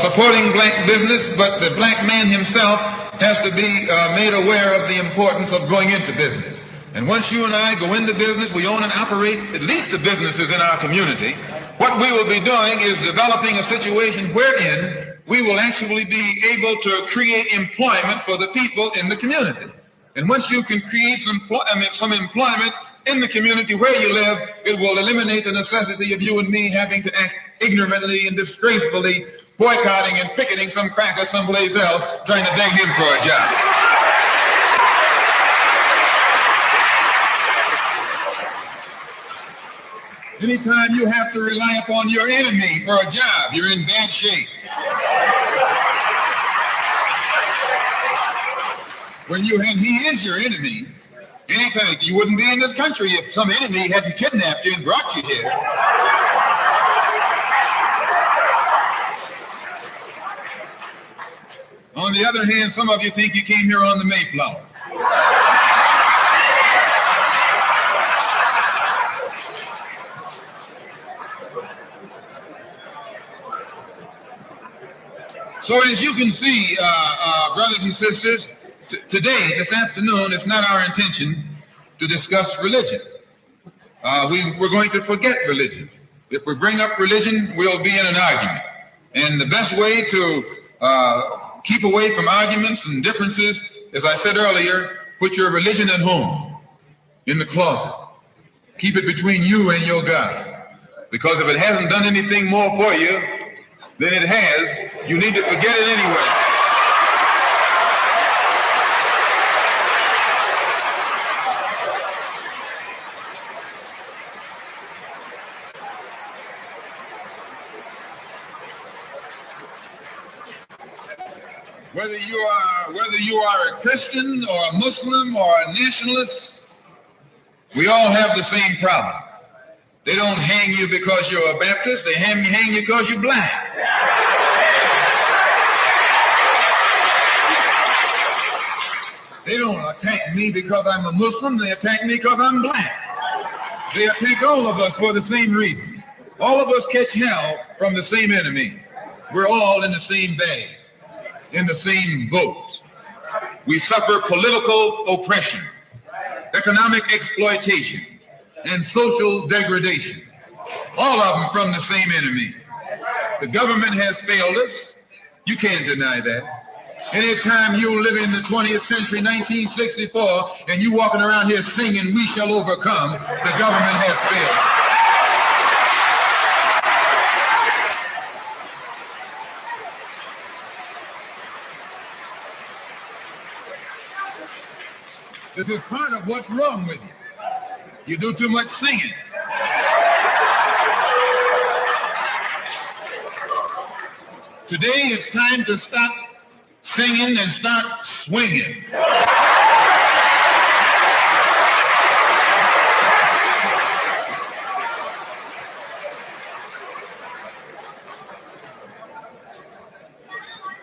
supporting black business, but the black man himself has to be made aware of the importance of going into business. And once you and I go into business, we own and operate at least the businesses in our community. What we will be doing is developing a situation wherein we will actually be able to create employment for the people in the community. And once you can create some employment in the community where you live, it will eliminate the necessity of you and me having to act ignorantly and disgracefully, boycotting and picketing some cracker someplace else, trying to beg him for a job. Anytime you have to rely upon your enemy for a job, you're in bad shape. And he is your enemy. Anytime, you wouldn't be in this country if some enemy hadn't kidnapped you and brought you here. On the other hand, some of you think you came here on the Mayflower. So as you can see, brothers and sisters, today, this afternoon, it's not our intention to discuss religion. We're going to forget religion. If we bring up religion, we'll be in an argument. And the best way to keep away from arguments and differences, as I said earlier, put your religion at home, in the closet. Keep it between you and your God. Because if it hasn't done anything more for you than it has, you need to forget it anyway. Whether you are a Christian or a Muslim or a nationalist, we all have the same problem. They don't hang you because you're a Baptist, they hang you because you're black. They don't attack me because I'm a Muslim, they attack me because I'm black. They attack all of us for the same reason. All of us catch hell from the same enemy. We're all in the same bag, in the same boat. We suffer political oppression, economic exploitation, and social degradation. All of them from the same enemy. The government has failed us. You can't deny that. Anytime you live in the 20th century, 1964, and you walking around here singing, "We shall overcome," the government has failed. This is part of what's wrong with you. You do too much singing. Today it's time to stop singing and start swinging.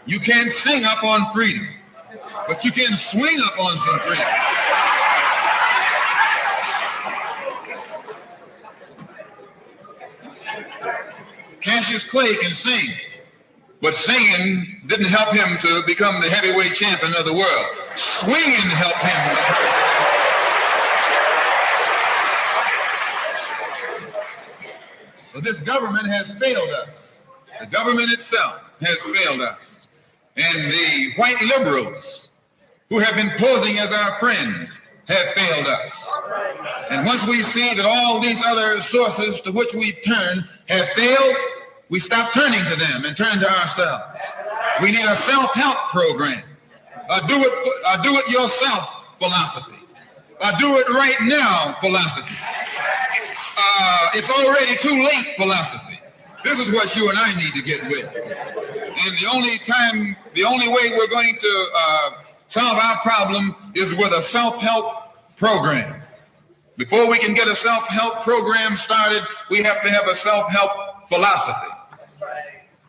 You can't sing up on freedom, but you can swing up on some freedom. Cassius Clay can sing, but singing didn't help him to become the heavyweight champion of the world. Swinging helped him. But this government has failed us. The government itself has failed us. And the white liberals who have been posing as our friends have failed us. And once we see that all these other sources to which we turn have failed, we stop turning to them and turn to ourselves. We need a self-help program, a do-it-yourself philosophy. do it right now philosophy. It's already too late philosophy. This is what you and I need to get with. And the only way we're going to solve our problem is with a self-help program. Before we can get a self-help program started, we have to have a self-help philosophy.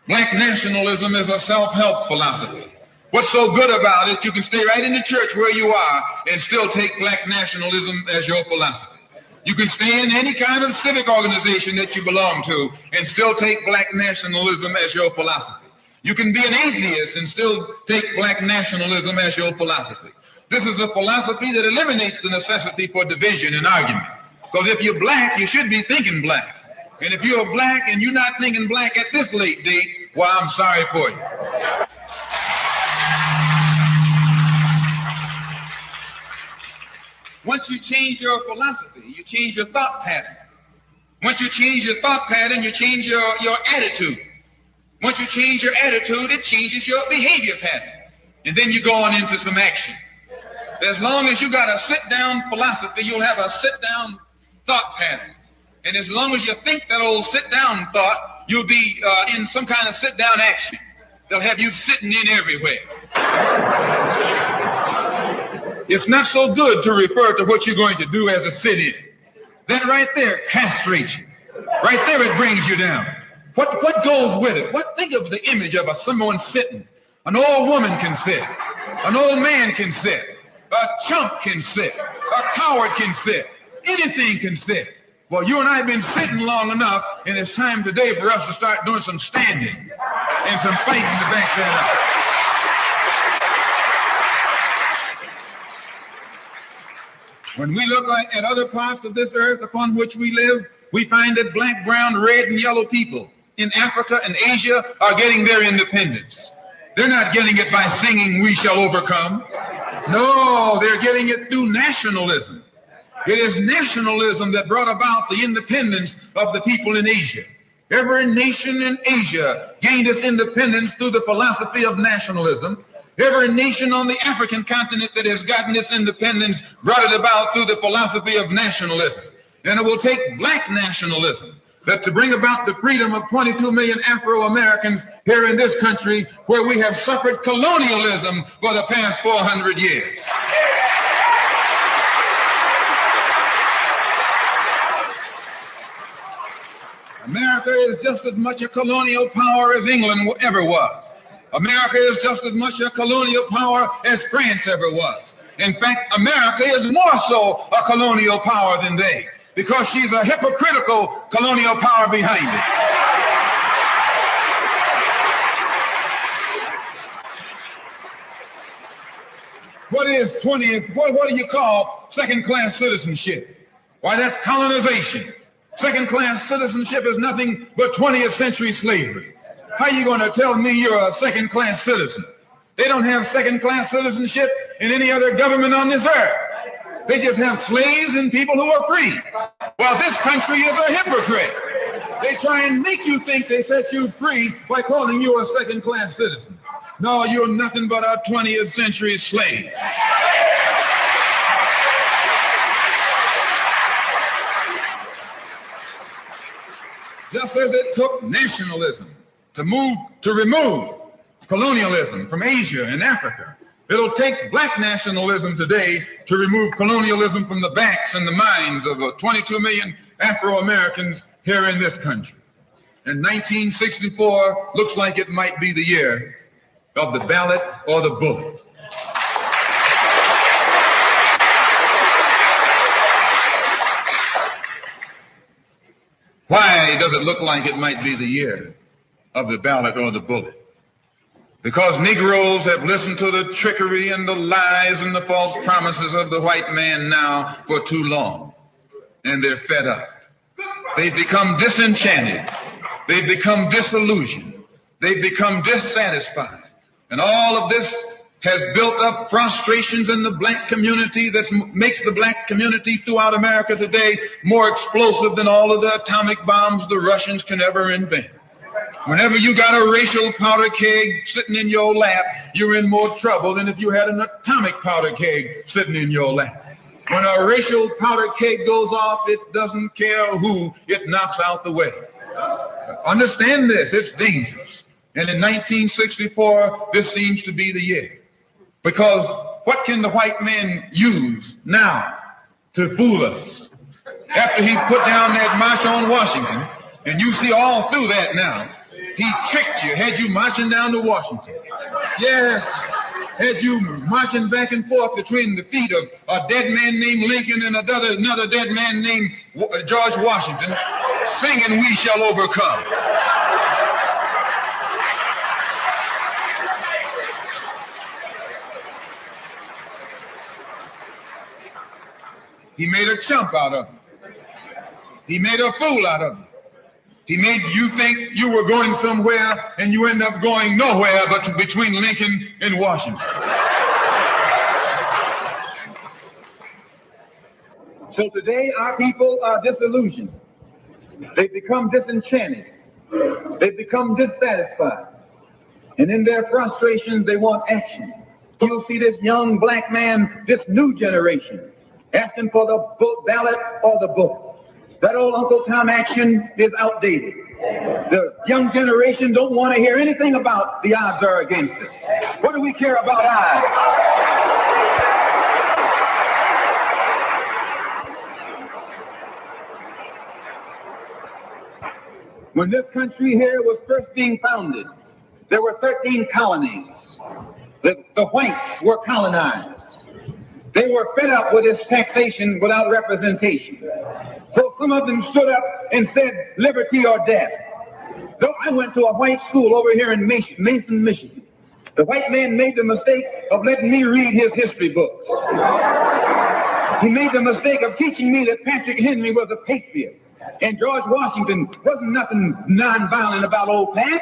Black nationalism is a self-help philosophy. What's so good about it, you can stay right in the church where you are and still take black nationalism as your philosophy. You can stay in any kind of civic organization that you belong to and still take black nationalism as your philosophy. You can be an atheist and still take black nationalism as your philosophy. This is a philosophy that eliminates the necessity for division and argument. Because if you're black, you should be thinking black. And if you're black and you're not thinking black at this late date, well, I'm sorry for you. Once you change your philosophy, you change your thought pattern. Once you change your thought pattern, you change your attitude. Once you change your attitude, it changes your behavior pattern. And then you go on into some action. As long as you got a sit-down philosophy, you'll have a sit-down thought pattern. And as long as you think that old sit-down thought, you'll be in some kind of sit-down action. They'll have you sitting in everywhere. It's not so good to refer to what you're going to do as a sit-in. Then right there, castrates you. Right there, it brings you down. What goes with it? Think of the image of someone sitting. An old woman can sit. An old man can sit. A chump can sit. A coward can sit. Anything can sit. Well, you and I have been sitting long enough, and it's time today for us to start doing some standing and some fighting to back that up. When we look at other parts of this earth upon which we live, we find that black, brown, red, and yellow people in Africa and Asia are getting their independence. They're not getting it by singing, "We shall overcome." No, they're getting it through nationalism. It is nationalism that brought about the independence of the people in Asia. Every nation in Asia gained its independence through the philosophy of nationalism. Every nation on the African continent that has gotten its independence brought it about through the philosophy of nationalism. And it will take black nationalism that to bring about the freedom of 22 million Afro-Americans here in this country where we have suffered colonialism for the past 400 years. America is just as much a colonial power as England ever was. America is just as much a colonial power as France ever was. In fact, America is more so a colonial power than they, because she's a hypocritical colonial power behind it. What do you call second-class citizenship? Why, that's colonization. Second-class citizenship is nothing but 20th century slavery. How are you going to tell me you're a second-class citizen? They don't have second-class citizenship in any other government on this earth. They just have slaves and people who are free. Well, this country is a hypocrite. They try and make you think they set you free by calling you a second-class citizen. No, you're nothing but a 20th century slave. Just as it took nationalism to remove colonialism from Asia and Africa, it'll take black nationalism today to remove colonialism from the backs and the minds of 22 million Afro-Americans here in this country. And 1964 looks like it might be the year of the ballot or the bullet. Why does it look like it might be the year of the ballot or the bullet? Because Negroes have listened to the trickery and the lies and the false promises of the white man now for too long. And they're fed up. They've become disenchanted. They've become disillusioned. They've become dissatisfied. And all of this has built up frustrations in the black community that makes the black community throughout America today more explosive than all of the atomic bombs the Russians can ever invent. Whenever you got a racial powder keg sitting in your lap, you're in more trouble than if you had an atomic powder keg sitting in your lap. When a racial powder keg goes off, it doesn't care who it knocks out the way. Understand this, it's dangerous. And in 1964, this seems to be the year. Because what can the white man use now to fool us? After he put down that march on Washington, and you see all through that now, he tricked you, had you marching down to Washington. Yes, had you marching back and forth between the feet of a dead man named Lincoln and another dead man named George Washington, singing "We Shall Overcome." He made a chump out of you. He made a fool out of you. He made you think you were going somewhere, and you end up going nowhere but between Lincoln and Washington. So today our people are disillusioned. They've become disenchanted. They've become dissatisfied. And in their frustrations, they want action. You'll see this young black man, this new generation, asking for the ballot or the vote. That old Uncle Tom action is outdated. The young generation don't want to hear anything about the odds are against us. What do we care about odds? When this country here was first being founded, there were 13 colonies. The whites were colonized. They were fed up with this taxation without representation. So some of them stood up and said, liberty or death. Though I went to a white school over here in Mason, Michigan. The white man made the mistake of letting me read his history books. He made the mistake of teaching me that Patrick Henry was a patriot. And George Washington wasn't nothing nonviolent about old Pat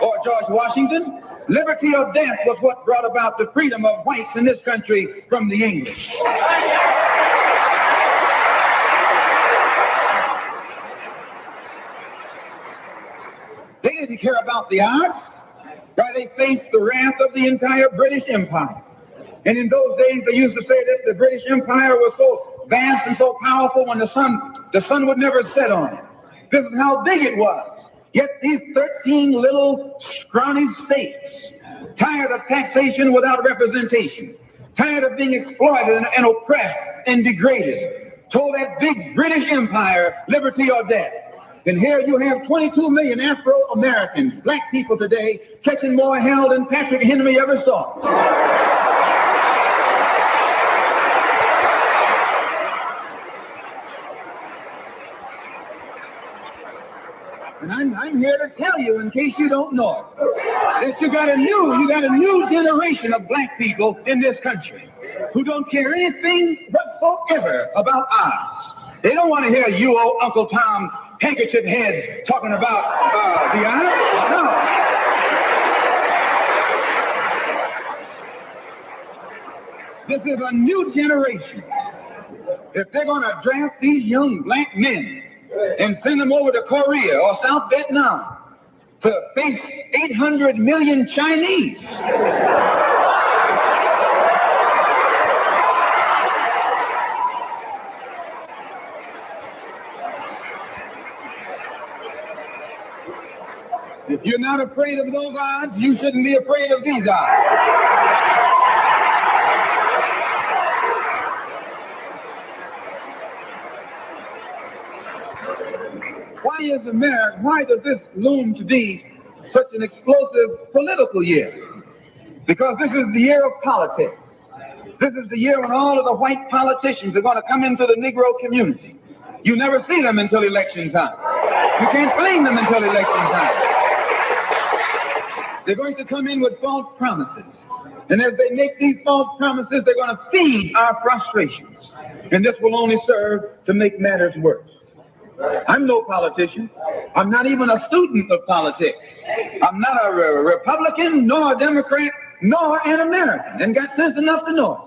or George Washington. Liberty or death was what brought about the freedom of whites in this country from the English. They didn't care about the odds. Why, they faced the wrath of the entire British Empire. And in those days, they used to say that the British Empire was so vast and so powerful when the sun would never set on it. This is how big it was. Yet these 13 little scrawny states, tired of taxation without representation, tired of being exploited and oppressed and degraded, told that big British Empire, liberty or death. And here you have 22 million Afro-Americans, black people today, catching more hell than Patrick Henry ever saw. And I'm here to tell you, in case you don't know it, that you got a new generation of black people in this country who don't care anything whatsoever about odds. They don't want to hear you, old Uncle Tom, handkerchief heads talking about the odds. No. This is a new generation. If they're going to draft these young black men and send them over to Korea or South Vietnam to face 800 million Chinese. If you're not afraid of those odds, you shouldn't be afraid of these odds. Why does this loom to be such an explosive political year? Because this is the year of politics. This is the year when all of the white politicians are going to come into the Negro community. You never see them until election time. You can't blame them until election time. They're going to come in with false promises. And as they make these false promises, they're going to feed our frustrations. And this will only serve to make matters worse. I'm no politician. I'm not even a student of politics. I'm not a Republican, nor a Democrat, nor an American, and got sense enough to know it.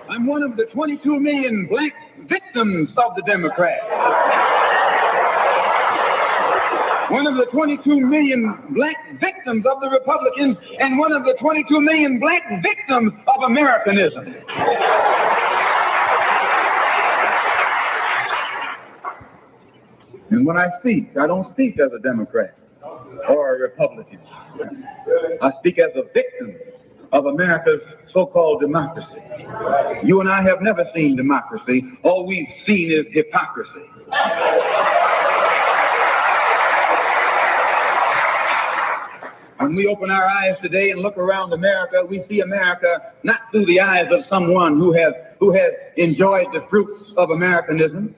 I'm one of the 22 million black victims of the Democrats. one of the 22 million black victims of the Republicans, and one of the 22 million black victims of Americanism. And when I speak, I don't speak as a Democrat or a Republican. I speak as a victim of America's so-called democracy. You and I have never seen democracy. All we've seen is hypocrisy. When we open our eyes today and look around America, we see America not through the eyes of someone who has enjoyed the fruits of Americanism.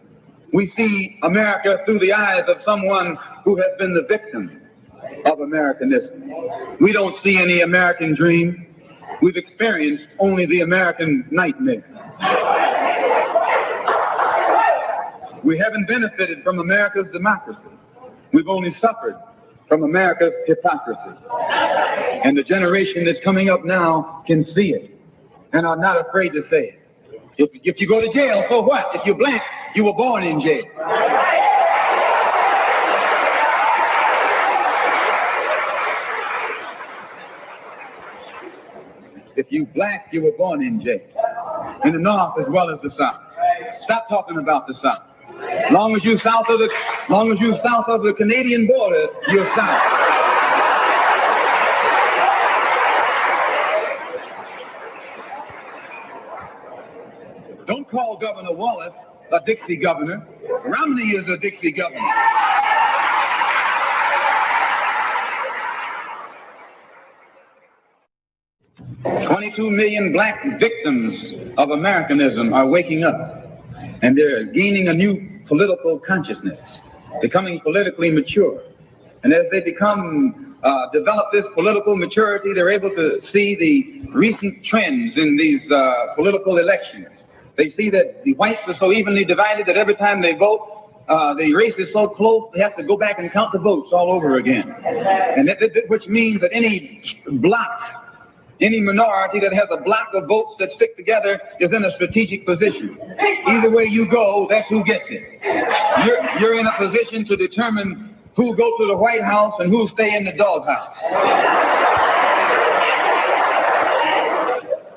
We see America through the eyes of someone who has been the victim of Americanism. We don't see any American dream. We've experienced only the American nightmare. We haven't benefited from America's democracy. We've only suffered from America's hypocrisy. And the generation that's coming up now can see it and are not afraid to say it. If you go to jail, so what? If you're black, you were born in jail. If you black, you were born in jail. In the North as well as the South. Stop talking about the South. Long as you're south of the Canadian border, you're South. Don't call Governor Wallace a Dixie governor. Romney is a Dixie governor. $22 million black victims of Americanism are waking up, and they're gaining a new political consciousness, becoming politically mature. And as they develop this political maturity, they're able to see the recent trends in these political elections. They see that the whites are so evenly divided that every time they vote, the race is so close, they have to go back and count the votes all over again. And which means that any block, any minority that has a block of votes that stick together is in a strategic position. Either way you go, that's who gets it. You're in a position to determine who go to the White House and who stay in the doghouse.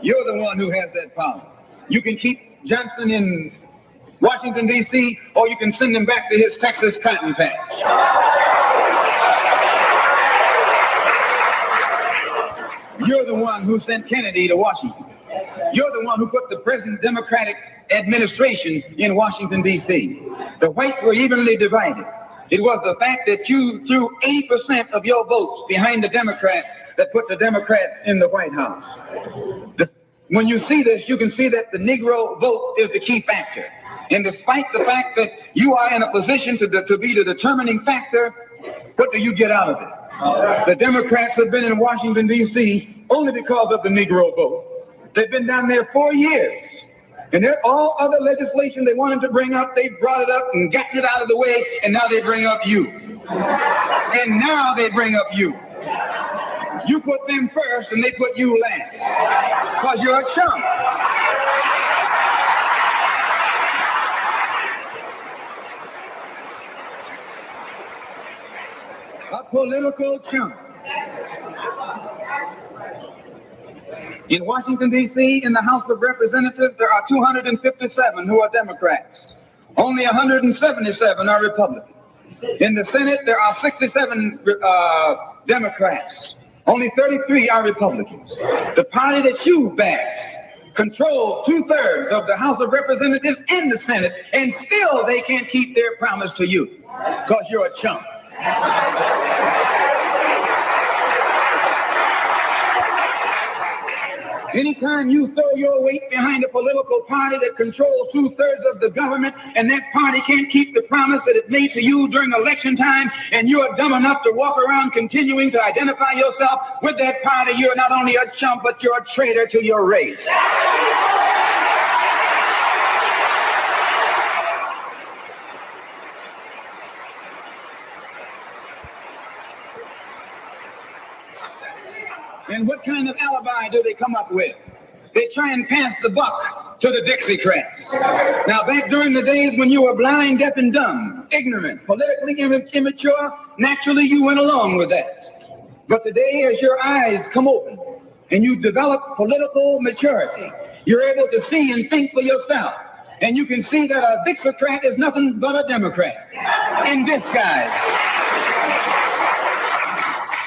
You're the one who has that power. You can keep Johnson in Washington, D.C., or you can send him back to his Texas cotton patch. You're the one who sent Kennedy to Washington. You're the one who put the present Democratic administration in Washington, D.C. The whites were evenly divided. It was the fact that you threw 80% of your votes behind the Democrats that put the Democrats in the White House. When you see this, you can see that the Negro vote is the key factor. And despite the fact that you are in a position to be the determining factor, what do you get out of it? The Democrats have been in Washington, D.C. only because of the Negro vote. They've been down there 4 years. And all other legislation they wanted to bring up, they brought it up and gotten it out of the way, and now they bring up you. And now they bring up you. You put them first and they put you last. Because you're a chump. A political chump. In Washington, D.C., in the House of Representatives, there are 257 who are Democrats. Only 177 are Republicans. In the Senate, there are 67 Democrats. Only 33 are Republicans. The party that you backed controls 2/3 of the House of Representatives and the Senate, and still they can't keep their promise to you because you're a chump. Anytime you throw your weight behind a political party that controls 2/3 of the government, and that party can't keep the promise that it made to you during election time, and you are dumb enough to walk around continuing to identify yourself with that party, you're not only a chump, but you're a traitor to your race. And what kind of alibi do they come up with? they try and pass the buck to the Dixiecrats. Now, back during the days when you were blind, deaf, and dumb, ignorant, politically immature, naturally you went along with that. But today, as your eyes come open and you develop political maturity, you're able to see and think for yourself. And you can see that a Dixiecrat is nothing but a Democrat in disguise.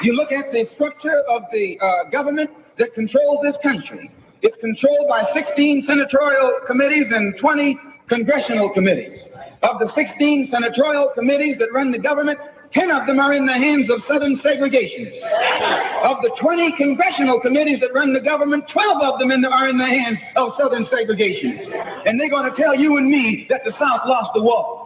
You look at the structure of the government that controls this country. It's controlled by 16 senatorial committees and 20 congressional committees. Of the 16 senatorial committees that run the government, 10 of them are in the hands of Southern segregationists. Of the 20 congressional committees that run the government, 12 of them are in the hands of Southern segregationists. And they're going to tell you and me that the South lost the war.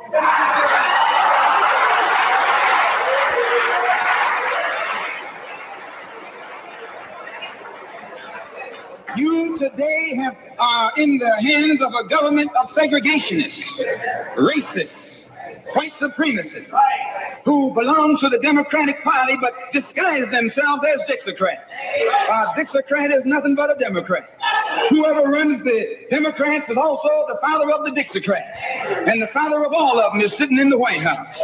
You today are in the hands of a government of segregationists, racists, white supremacists, who belong to the Democratic Party but disguise themselves as Dixiecrats. A Dixiecrat is nothing but a Democrat. Whoever runs the Democrats is also the father of the Dixiecrats. And the father of all of them is sitting in the White House.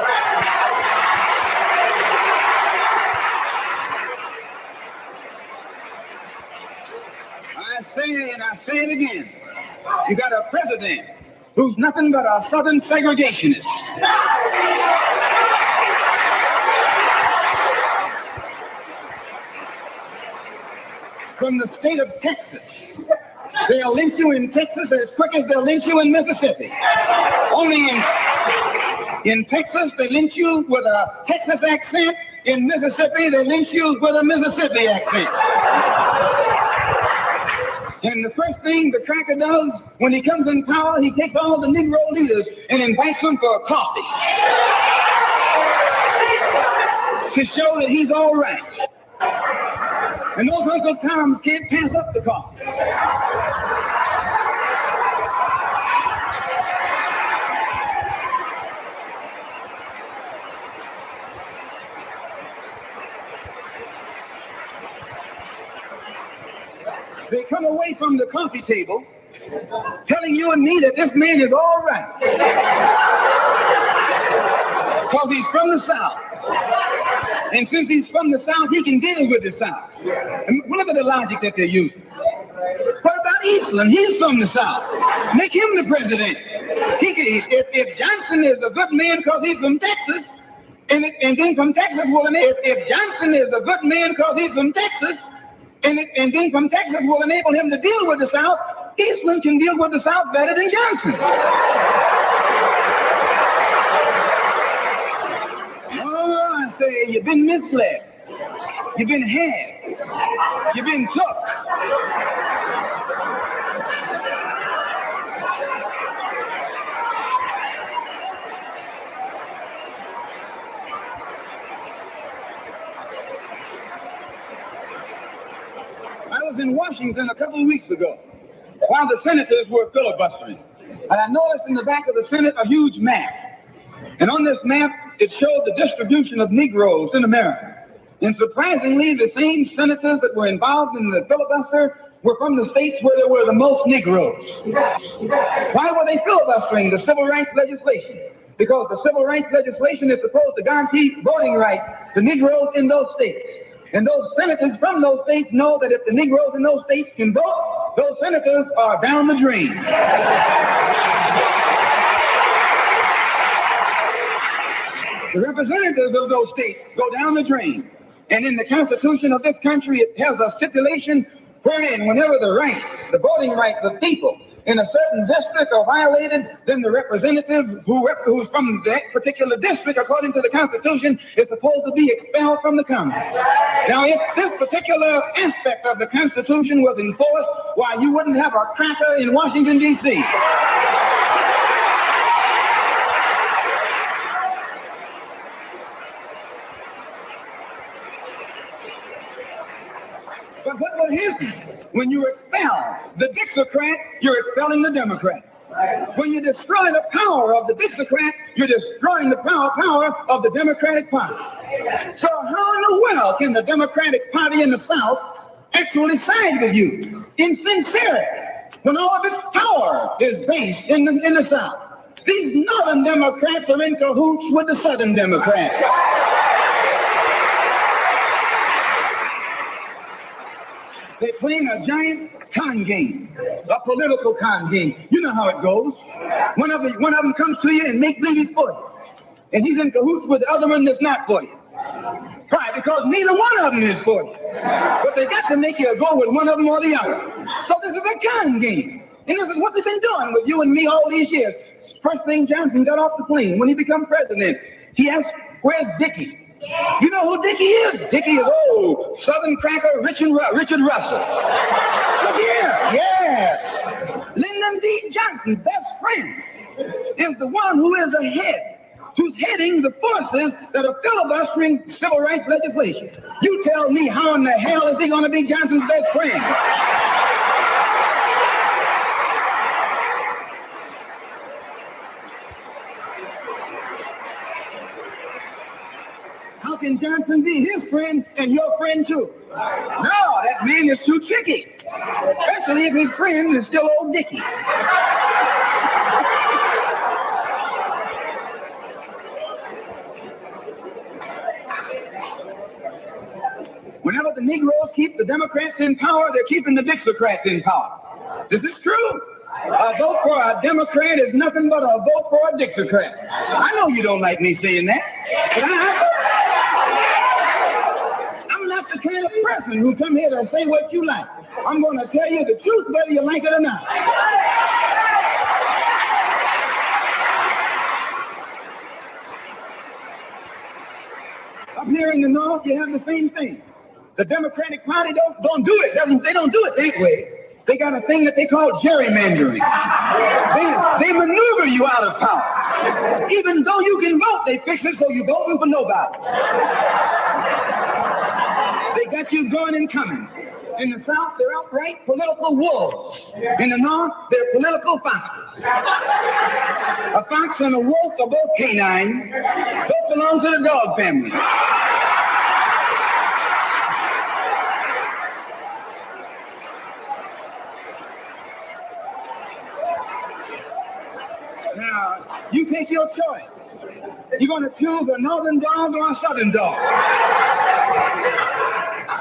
I say it again. You got a president who's nothing but a Southern segregationist. From the state of Texas. They'll lynch you in Texas as quick as they'll lynch you in Mississippi. Only in Texas, they lynch you with a Texas accent. In Mississippi, they lynch you with a Mississippi accent. And the first thing the cracker does when he comes in power, he takes all the Negro leaders and invites them for a coffee to show that he's all right. And those Uncle Toms can't pass up the coffee. They come away from the coffee table telling you and me that this man is all right. Because he's from the South. And since he's from the South, he can deal with the South. And look at the logic that they're using. What about Eastland? He's from the South. Make him the president. If Johnson is a good man because he's from Texas, and then from Texas, well, if Johnson is a good man because he's from Texas, and then from Texas will enable him to deal with the South, Eastland can deal with the South better than Johnson. Oh, I say, you've been misled. You've been had. You've been took. I was in Washington a couple of weeks ago while the senators were filibustering. And I noticed in the back of the Senate a huge map. And on this map, it showed the distribution of Negroes in America. And surprisingly, the same senators that were involved in the filibuster were from the states where there were the most Negroes. Why were they filibustering the civil rights legislation? Because the civil rights legislation is supposed to guarantee voting rights to Negroes in those states. And those senators from those states know that if the Negroes in those states can vote, those senators are down the drain. The representatives of those states go down the drain. And in the Constitution of this country, it has a stipulation wherein whenever the voting rights of people in a certain district are violated, then the representative who's from that particular district, according to the Constitution, is supposed to be expelled from the Congress. Now, if this particular aspect of the Constitution was enforced, why, you wouldn't have a cracker in Washington, D.C. But what would happen when you expel the Dixiecrat? You're expelling the Democrat. When you destroy the power of the Dixiecrat, you're destroying the power of the Democratic Party. So how in the world can the Democratic Party in the South actually side with you in sincerity when all of its power is based in the South. These Northern Democrats are in cahoots with the Southern Democrats. They're playing a giant con game, a political con game. You know how it goes. One of them comes to you and make believe he's for you. And he's in cahoots with the other one that's not for you. Why? Because neither one of them is for you. But they got to make you go with one of them or the other. So this is a con game. And this is what they've been doing with you and me all these years. First thing Johnson got off the plane, when he became president, he asked, "Where's Dickie?" You know who Dickie is? Dickie is old Southern cracker Richard Russell. Look here. Yes. Lyndon B. Johnson's best friend is the one who is ahead, who's heading the forces that are filibustering civil rights legislation. You tell me, how in the hell is he going to be Johnson's best friend? How can Johnson be his friend and your friend too? No, that man is too tricky. Especially if his friend is still old Dickie. Whenever the Negroes keep the Democrats in power, they're keeping the Dixiecrats in power. This is true. A vote for a Democrat is nothing but a vote for a Dixiecrat. I know you don't like me saying that, but I'm not the kind of person who come here to say what you like. I'm going to tell you the truth whether you like it or not. Up here in the North, you have the same thing. The Democratic Party don't do it. They don't do it that way. They got a thing that they call gerrymandering. They maneuver you out of power. Even though you can vote, they fix it so you're voting for nobody. They got you going and coming. In the South, they're outright political wolves. In the North, they're political foxes. A fox and a wolf are both canine. Both belong to the dog family. Now, you take your choice. You're going to choose a northern dog or a southern dog.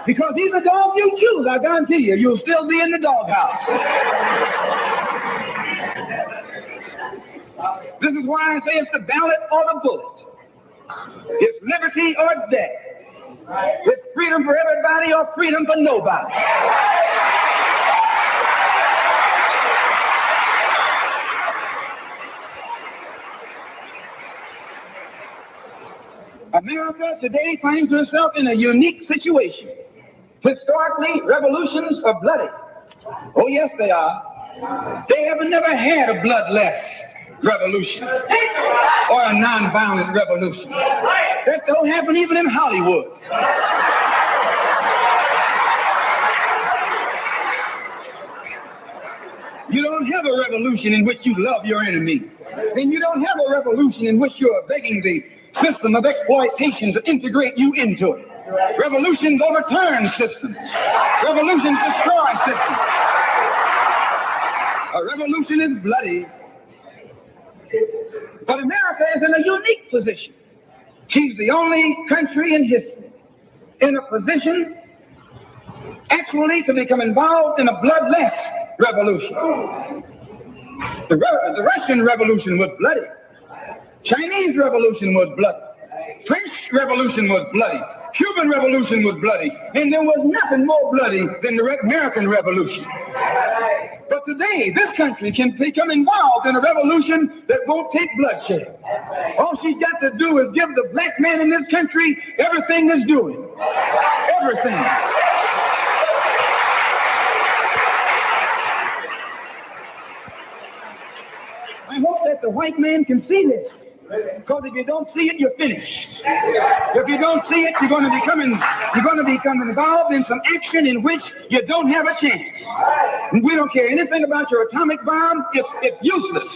Because either dog you choose, I guarantee you, you'll still be in the doghouse. This is why I say it's the ballot or the bullet. It's liberty or it's death. It's freedom for everybody or freedom for nobody. America today finds herself in a unique situation. Historically, revolutions are bloody. Oh, yes, they are. They have never had a bloodless revolution or a nonviolent revolution. That don't happen even in Hollywood. You don't have a revolution in which you love your enemy. And you don't have a revolution in which you're begging the system of exploitation to integrate you into it. Revolutions overturn systems. Revolutions destroy systems. A revolution is bloody. But America is in a unique position. She's the only country in history in a position actually to become involved in a bloodless revolution. The Russian Revolution was bloody. Chinese Revolution was bloody. French Revolution was bloody. Cuban Revolution was bloody. And there was nothing more bloody than the American Revolution. But today, this country can become involved in a revolution that won't take bloodshed. All she's got to do is give the black man in this country everything he's doing. Everything. I hope that the white man can see this. Because if you don't see it, you're finished. If you don't see it, you're going to become involved in some action in which you don't have a chance. And we don't care anything about your atomic bomb. It's useless.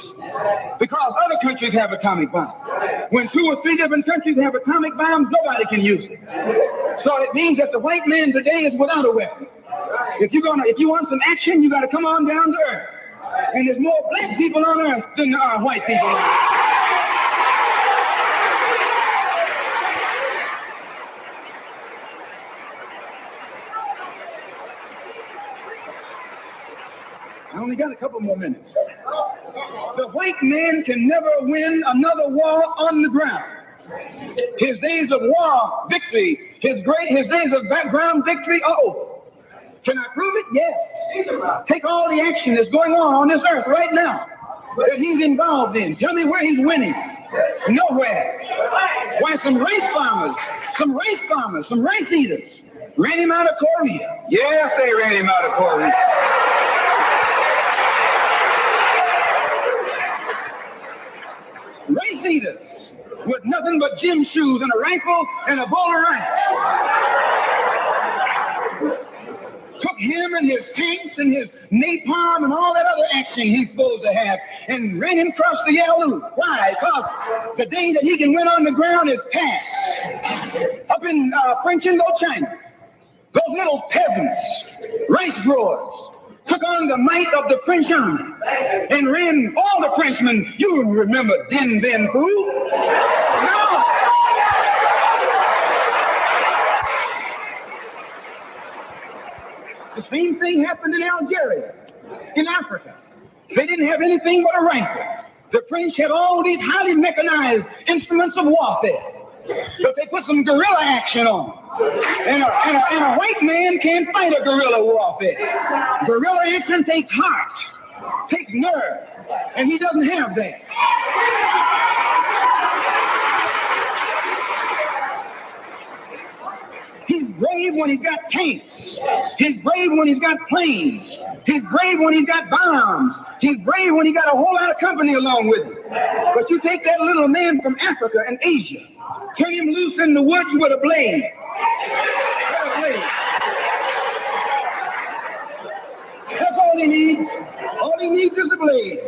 Because other countries have atomic bombs. When 2 or 3 different countries have atomic bombs, nobody can use it. So it means that the white man today is without a weapon. If you want some action, you got to come on down to earth. And there's more black people on earth than there are white people on earth. I only got a couple more minutes. The white man can never win another war on the ground. His days of war victory, his days of background victory are over. Can I prove it? Yes. Take all the action that's going on this earth right now that he's involved in. Tell me where he's winning. Nowhere. Why, some rice eaters ran him out of Korea. Yes, they ran him out of Korea. Rice eaters with nothing but gym shoes and a rifle and a bowl of rice. Took him and his tanks and his napalm and all that other action he's supposed to have and ran him across the Yalu. Why? Because the day that he can win on the ground is past. Up in French Indochina, those little peasants, rice growers, took on the might of the French army and ran all the Frenchmen. You remember Dien Bien Phu? No. The same thing happened in Algeria, in Africa. They didn't have anything but a rifle. The French had all these highly mechanized instruments of warfare, but they put some guerrilla action on. And a white man can't fight a guerrilla warfare. Guerrilla action takes heart, takes nerve, and he doesn't have that. He's brave when he's got tanks. He's brave when he's got planes. He's brave when he's got bombs. He's brave when he got a whole lot of company along with him. But you take that little man from Africa and Asia, turn him loose in the woods with a blade. That's all he needs. All he needs is a blade.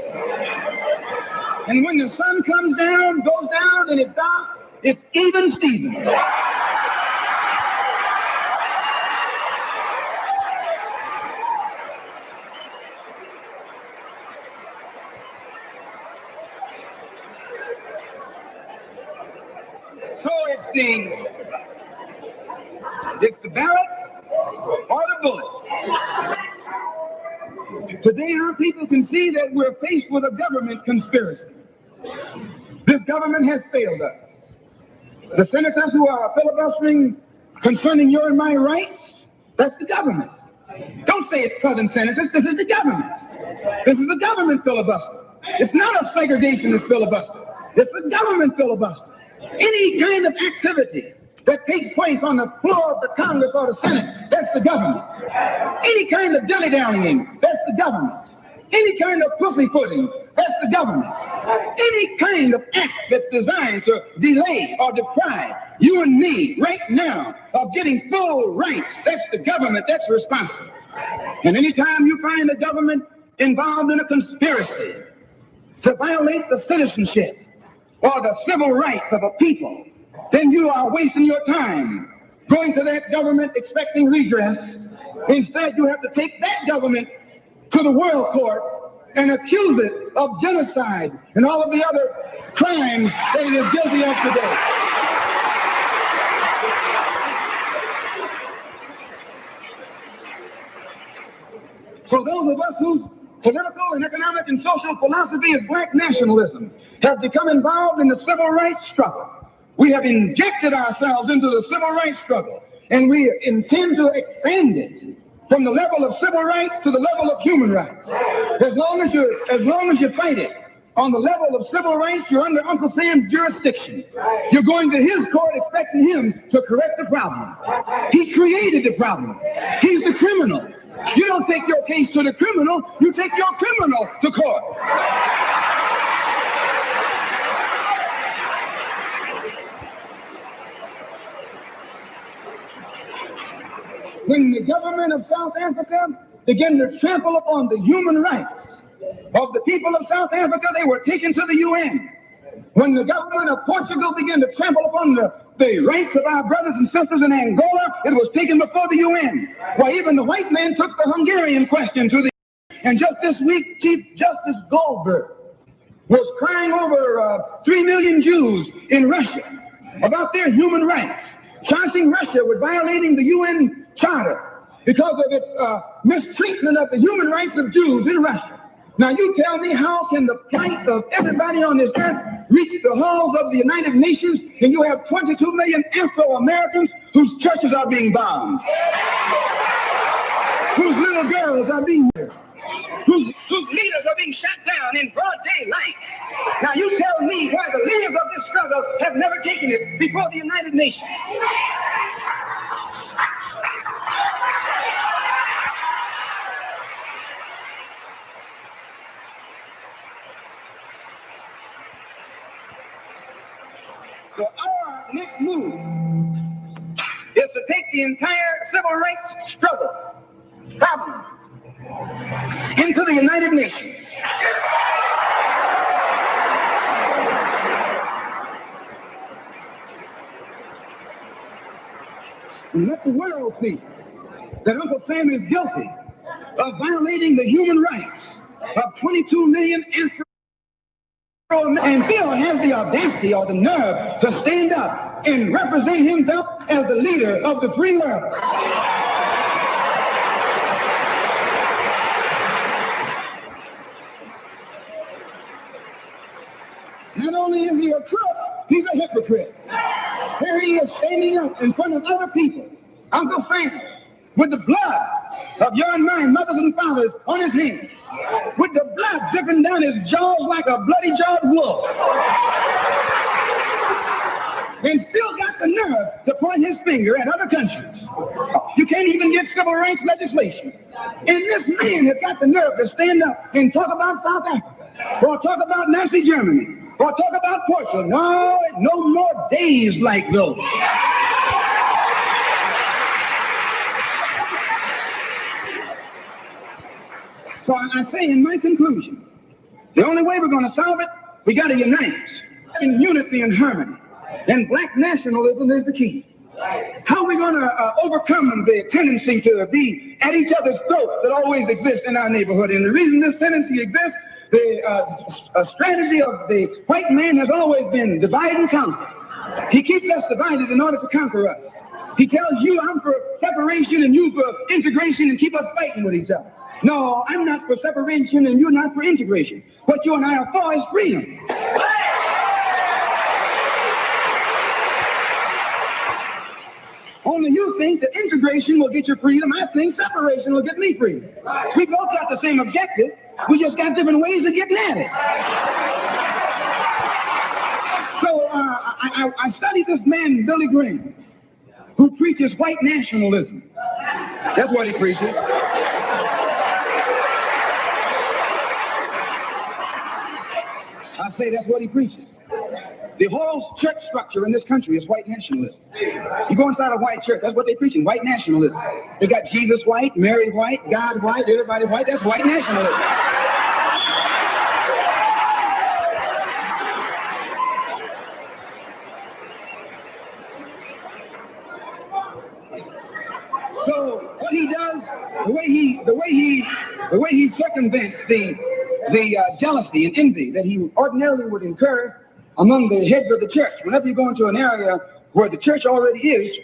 And when the sun comes down, goes down, and it's dark, it's even Steven. So it's the ballot or the bullet. Today our people can see that we're faced with a government conspiracy. This government has failed us. The senators who are filibustering concerning your and my rights, that's the government. Don't say it's Southern senators, this is the government. This is a government filibuster. It's not a segregationist filibuster. It's a government filibuster. Any kind of activity that takes place on the floor of the Congress or the Senate, that's the government. Any kind of dilly-dallying, that's the government. Any kind of pussyfooting, that's the government. Any kind of act that's designed to delay or deprive you and me right now of getting full rights, that's the government that's responsible. And anytime you find the government involved in a conspiracy to violate the citizenship or the civil rights of a people, then you are wasting your time going to that government expecting redress. Instead, you have to take that government to the world court and accuse it of genocide and all of the other crimes that it is guilty of today. So those of us whose political and economic and social philosophy is black nationalism have become involved in the civil rights struggle. We have injected ourselves into the civil rights struggle, and we intend to expand it from the level of civil rights to the level of human rights. As long as you fight it on the level of civil rights, you're under Uncle Sam's jurisdiction. You're going to his court expecting him to correct the problem. He created the problem. He's the criminal. You don't take your case to the criminal, you take your criminal to court. When the government of South Africa began to trample upon the human rights of the people of South Africa, they were taken to the UN. When the government of Portugal began to trample upon the the rights of our brothers and sisters in Angola, it was taken before the UN. Why, even the white man took the Hungarian question to the UN. And just this week, Chief Justice Goldberg was crying over 3 million Jews in Russia about their human rights, charging Russia with violating the UN Charter because of its mistreatment of the human rights of Jews in Russia. Now you tell me, how can the plight of everybody on this earth reach the halls of the United Nations and you have 22 million Afro-Americans whose churches are being bombed, whose little girls are being murdered, whose leaders are being shot down in broad daylight? Now you tell me why the leaders of this struggle have never taken it before the United Nations. So our next move is to take the entire civil rights struggle problem into the United Nations. And let the world see that Uncle Sam is guilty of violating the human rights of 22 million and still has the audacity or the nerve to stand up and represent himself as the leader of the free world. Not only is he a crook, he's a hypocrite. Here he is standing up in front of other people, Uncle Sam, with the blood of your and my mothers and fathers on his hands, with the blood dripping down his jaws like a bloody-jawed wolf, and still got the nerve to point his finger at other countries. You can't even get civil rights legislation. And this man has got the nerve to stand up and talk about South Africa, or talk about Nazi Germany, or talk about Portugal. No more days like those. So I say in my conclusion, the only way we're going to solve it, we got to unite in unity and harmony. And black nationalism is the key. How are we going to overcome the tendency to be at each other's throats that always exists in our neighborhood? And the reason this tendency exists, the strategy of the white man has always been divide and conquer. He keeps us divided in order to conquer us. He tells you, I'm for separation and you for integration, and keep us fighting with each other. No, I'm not for separation and you're not for integration. What you and I are for is freedom. Only you think that integration will get you freedom. I think separation will get me freedom. We both got the same objective. We just got different ways of getting at it. So I studied this man, Billy Graham, who preaches white nationalism. That's what he preaches. I say that's what he preaches. The whole church structure in this country is white nationalism. You go inside a white church, that's what they're preaching, white nationalism. They got Jesus white, Mary white, God white, everybody white. That's white nationalism. So what he does, the way he circumvents the jealousy and envy that he ordinarily would incur among the heads of the church. Whenever you go into an area where the church already is,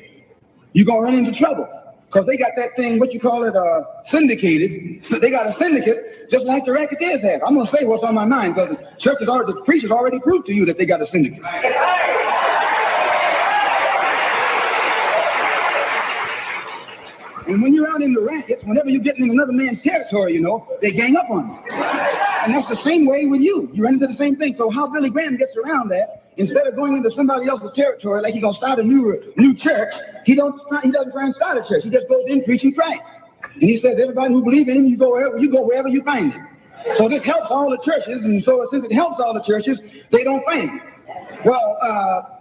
you're going to run into trouble. Because they got that thing, what you call it, syndicated. So they got a syndicate, just like the racketeers have. I'm going to say what's on my mind, because the preachers already proved to you that they got a syndicate. And when you're out in the rackets, whenever you're getting in another man's territory, you know, they gang up on you. And that's the same way with you. You run into the same thing. So how Billy Graham gets around that, instead of going into somebody else's territory like he's going to start a new church, he doesn't try and start a church. He just goes in preaching Christ. And he says, everybody who believes in him, you go wherever you find him. So this helps all the churches, and so since it helps all the churches, they don't fight him. Well,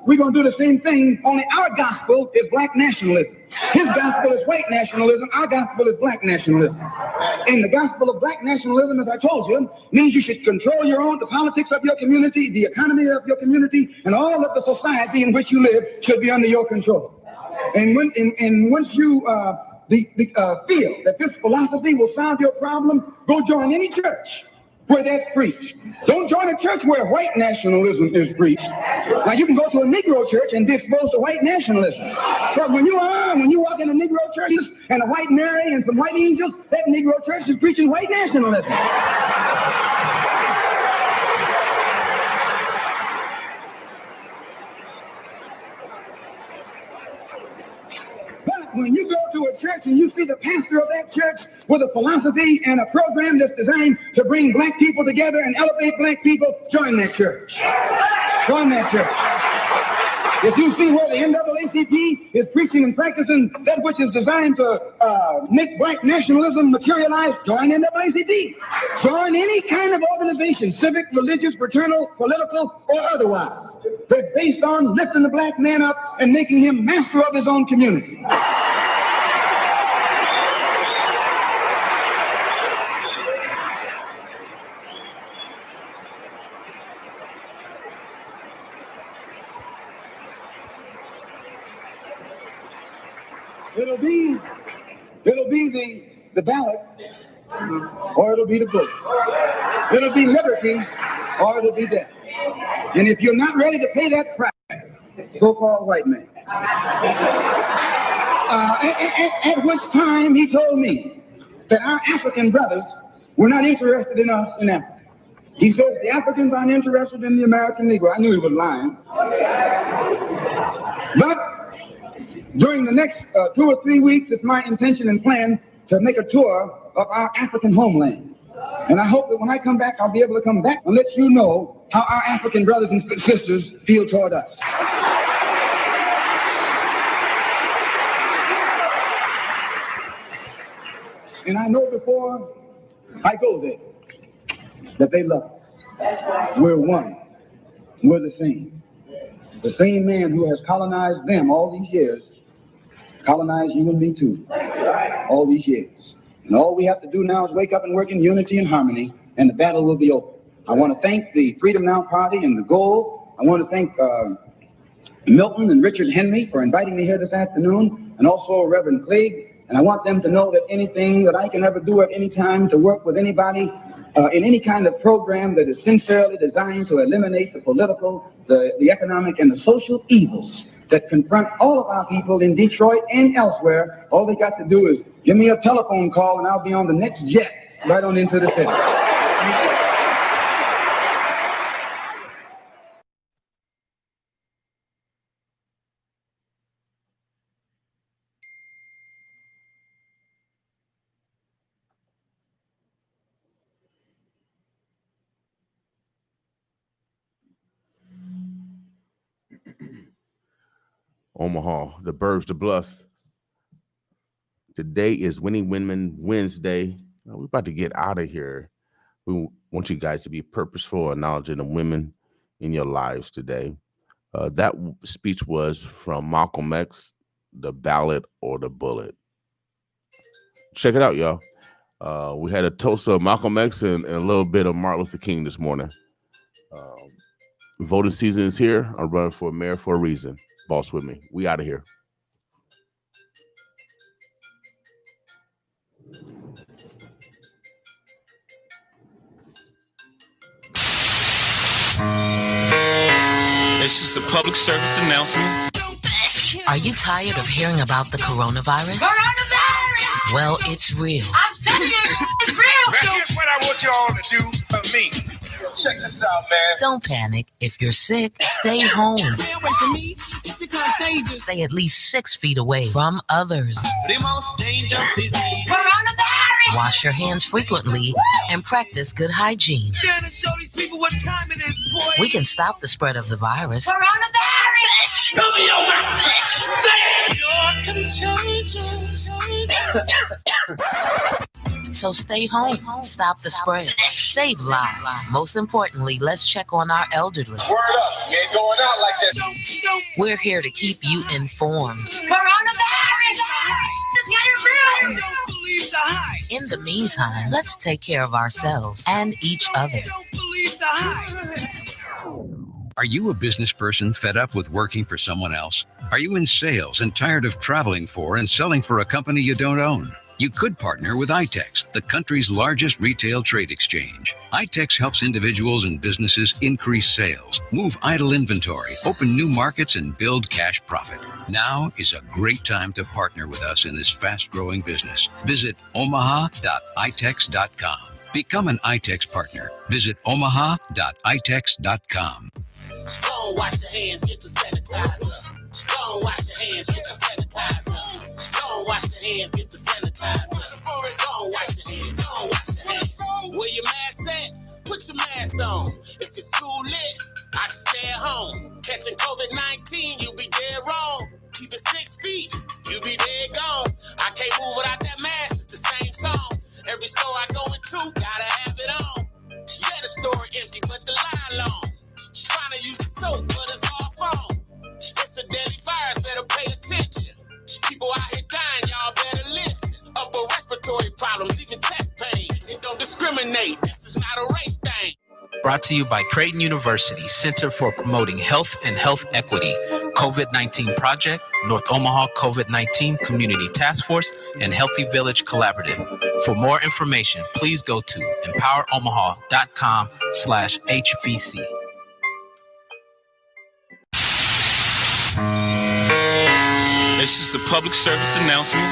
we're going to do the same thing, only our gospel is black nationalism. His gospel is white nationalism. Our gospel is black nationalism. And the gospel of black nationalism, as I told you, means you should control the politics of your community, the economy of your community, and all of the society in which you live should be under your control. And once you feel that this philosophy will solve your problem, go join any church where that's preached. Don't join a church where white nationalism is preached. Now, you can go to a Negro church and be exposed to white nationalism. But when you walk in a Negro church and a white Mary and some white angels, that Negro church is preaching white nationalism. When you go to a church and you see the pastor of that church with a philosophy and a program that's designed to bring black people together and elevate black people, join that church. Join that church. If you see where the NAACP is preaching and practicing that which is designed to make black nationalism materialize, join NAACP. Join any kind of organization, civic, religious, fraternal, political, or otherwise, that's based on lifting the black man up and making him master of his own community. It'll be the ballot, or it'll be the book. It'll be liberty, or it'll be death. And if you're not ready to pay that price, so-called white man. At which time he told me that our African brothers were not interested in us in Africa. He says the Africans aren't interested in the American Negro. I knew he was lying. But during the next 2 or 3 weeks, it's my intention and plan to make a tour of our African homeland. And I hope that when I come back, I'll be able to come back and let you know how our African brothers and sisters feel toward us. And I know before I go there that they love us. We're one. We're the same. The same man who has colonized them all these years colonize you and me too, all these years. And all we have to do now is wake up and work in unity and harmony, and the battle will be over. I want to thank the Freedom Now Party and the Goal. I want to thank Milton and Richard Henry for inviting me here this afternoon, and also Reverend Clegg. And I want them to know that anything that I can ever do at any time to work with anybody in any kind of program that is sincerely designed to eliminate the political, the economic, and the social evils that confront all of our people in Detroit and elsewhere, all they got to do is give me a telephone call and I'll be on the next jet right on into the city. Thank you. Omaha, the Burbs, the Bluffs. Today is Winning Women Wednesday. We're about to get out of here. We want you guys to be purposeful, acknowledging the women in your lives today. That speech was from Malcolm X, The Ballot or the Bullet. Check it out, y'all. We had a toast of Malcolm X and a little bit of Martin Luther King this morning. Voting season is here. I'm running for mayor for a reason. Boss with me. We out of here. It's just a public service announcement. Are you tired of hearing about the coronavirus? Coronavirus! Well, it's real. I'm telling you, it's real. Now here's what I want y'all to do for me. Check this out, man. Don't panic. If you're sick, stay home. Stay away from me. It's contagious. Stay at least 6 feet away from others. The most dangerous disease. Coronavirus! Wash your hands frequently and practice good hygiene. Trying to show these people what time it is, boy. We can stop the spread of the virus. Coronavirus! Cover your mouth. Say it. You're contagious. So stay home, stop the spread, save lives. Most importantly, let's check on our elderly. Word up, you ain't going out like that. We're here to keep you informed. Coronavirus! Just get it real! Don't believe the hype. In the meantime, let's take care of ourselves and each other. Don't believe the hype. Are you a business person fed up with working for someone else? Are you in sales and tired of traveling for and selling for a company you don't own? You could partner with iTex, the country's largest retail trade exchange. iTex helps individuals and businesses increase sales, move idle inventory, open new markets, and build cash profit. Now is a great time to partner with us in this fast-growing business. Visit omaha.itex.com. Become an iTex partner. Visit omaha.itex.com. Go wash your hands, get the sanitizer. Go wash your hands, get the sanitizer. Go wash your hands, get the sanitizer. Go wash your hands, go wash your hands. Where your mask at? Put your mask on. If it's too lit, I can stay at home. Catching COVID-19, you be dead wrong. Keep it 6 feet, you be dead gone. I can't move without that mask, it's the same song. Every store I go into, gotta have it on. Yeah, the store empty, but the line long. Trying to use the soap, but it's all phone. It's a deadly virus, better pay attention. People out here dying, y'all better listen. Upper respiratory problems, even chest pain. It don't discriminate, this is not a race thing. Brought to you by Creighton University Center for Promoting Health and Health Equity, COVID-19 Project, North Omaha COVID-19 Community Task Force, and Healthy Village Collaborative. For more information, please go to empoweromaha.com/HVC. This is a public service announcement.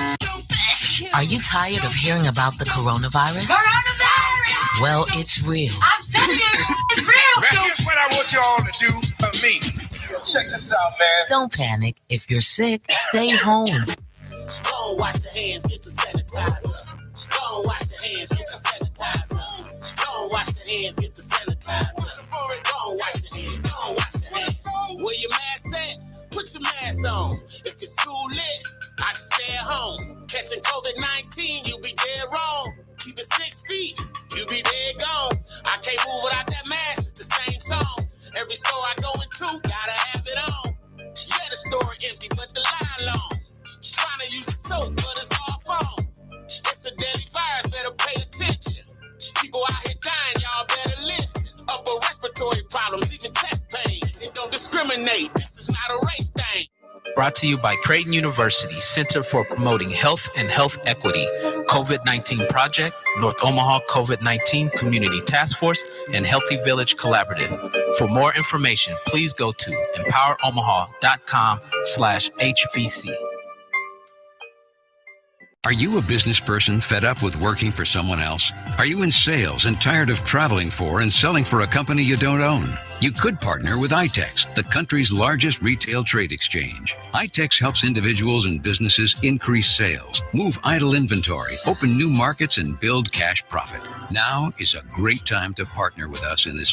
Are you tired of hearing about the coronavirus? Coronavirus! Well, it's real. I'm telling you, it's real! Now here's what I want y'all to do for me. Check this out, man. Don't panic. If you're sick, stay home. Go wash your hands, get the sanitizer. Go wash your hands, get the sanitizer. Go wash your hands, get the sanitizer. Go wash your hands, go wash your hands. Where your mask at? Put your mask on. If it's too lit, I can stay at home. Catching COVID-19, you be dead wrong. Keep it 6 feet, you be dead gone. I can't move without that mask, it's the same song. Every store I go into, gotta have it on. Yeah, the store empty, but the line long. Trying to use the soap, but it's all phone. It's a deadly virus, better pay attention. People out here dying, y'all better listen. Upper respiratory problems, even chest pain. It don't discriminate, this is not a race thing. Brought to you by Creighton University Center for Promoting Health and Health Equity, COVID-19 Project, North Omaha COVID-19 Community Task Force, and Healthy Village Collaborative. For more information, please go to empoweromaha.com/HVC. Are you a business person fed up with working for someone else? Are you in sales and tired of traveling for and selling for a company you don't own? You could partner with iTex, the country's largest retail trade exchange. iTex helps individuals and businesses increase sales, move idle inventory, open new markets, and build cash profit. Now is a great time to partner with us in this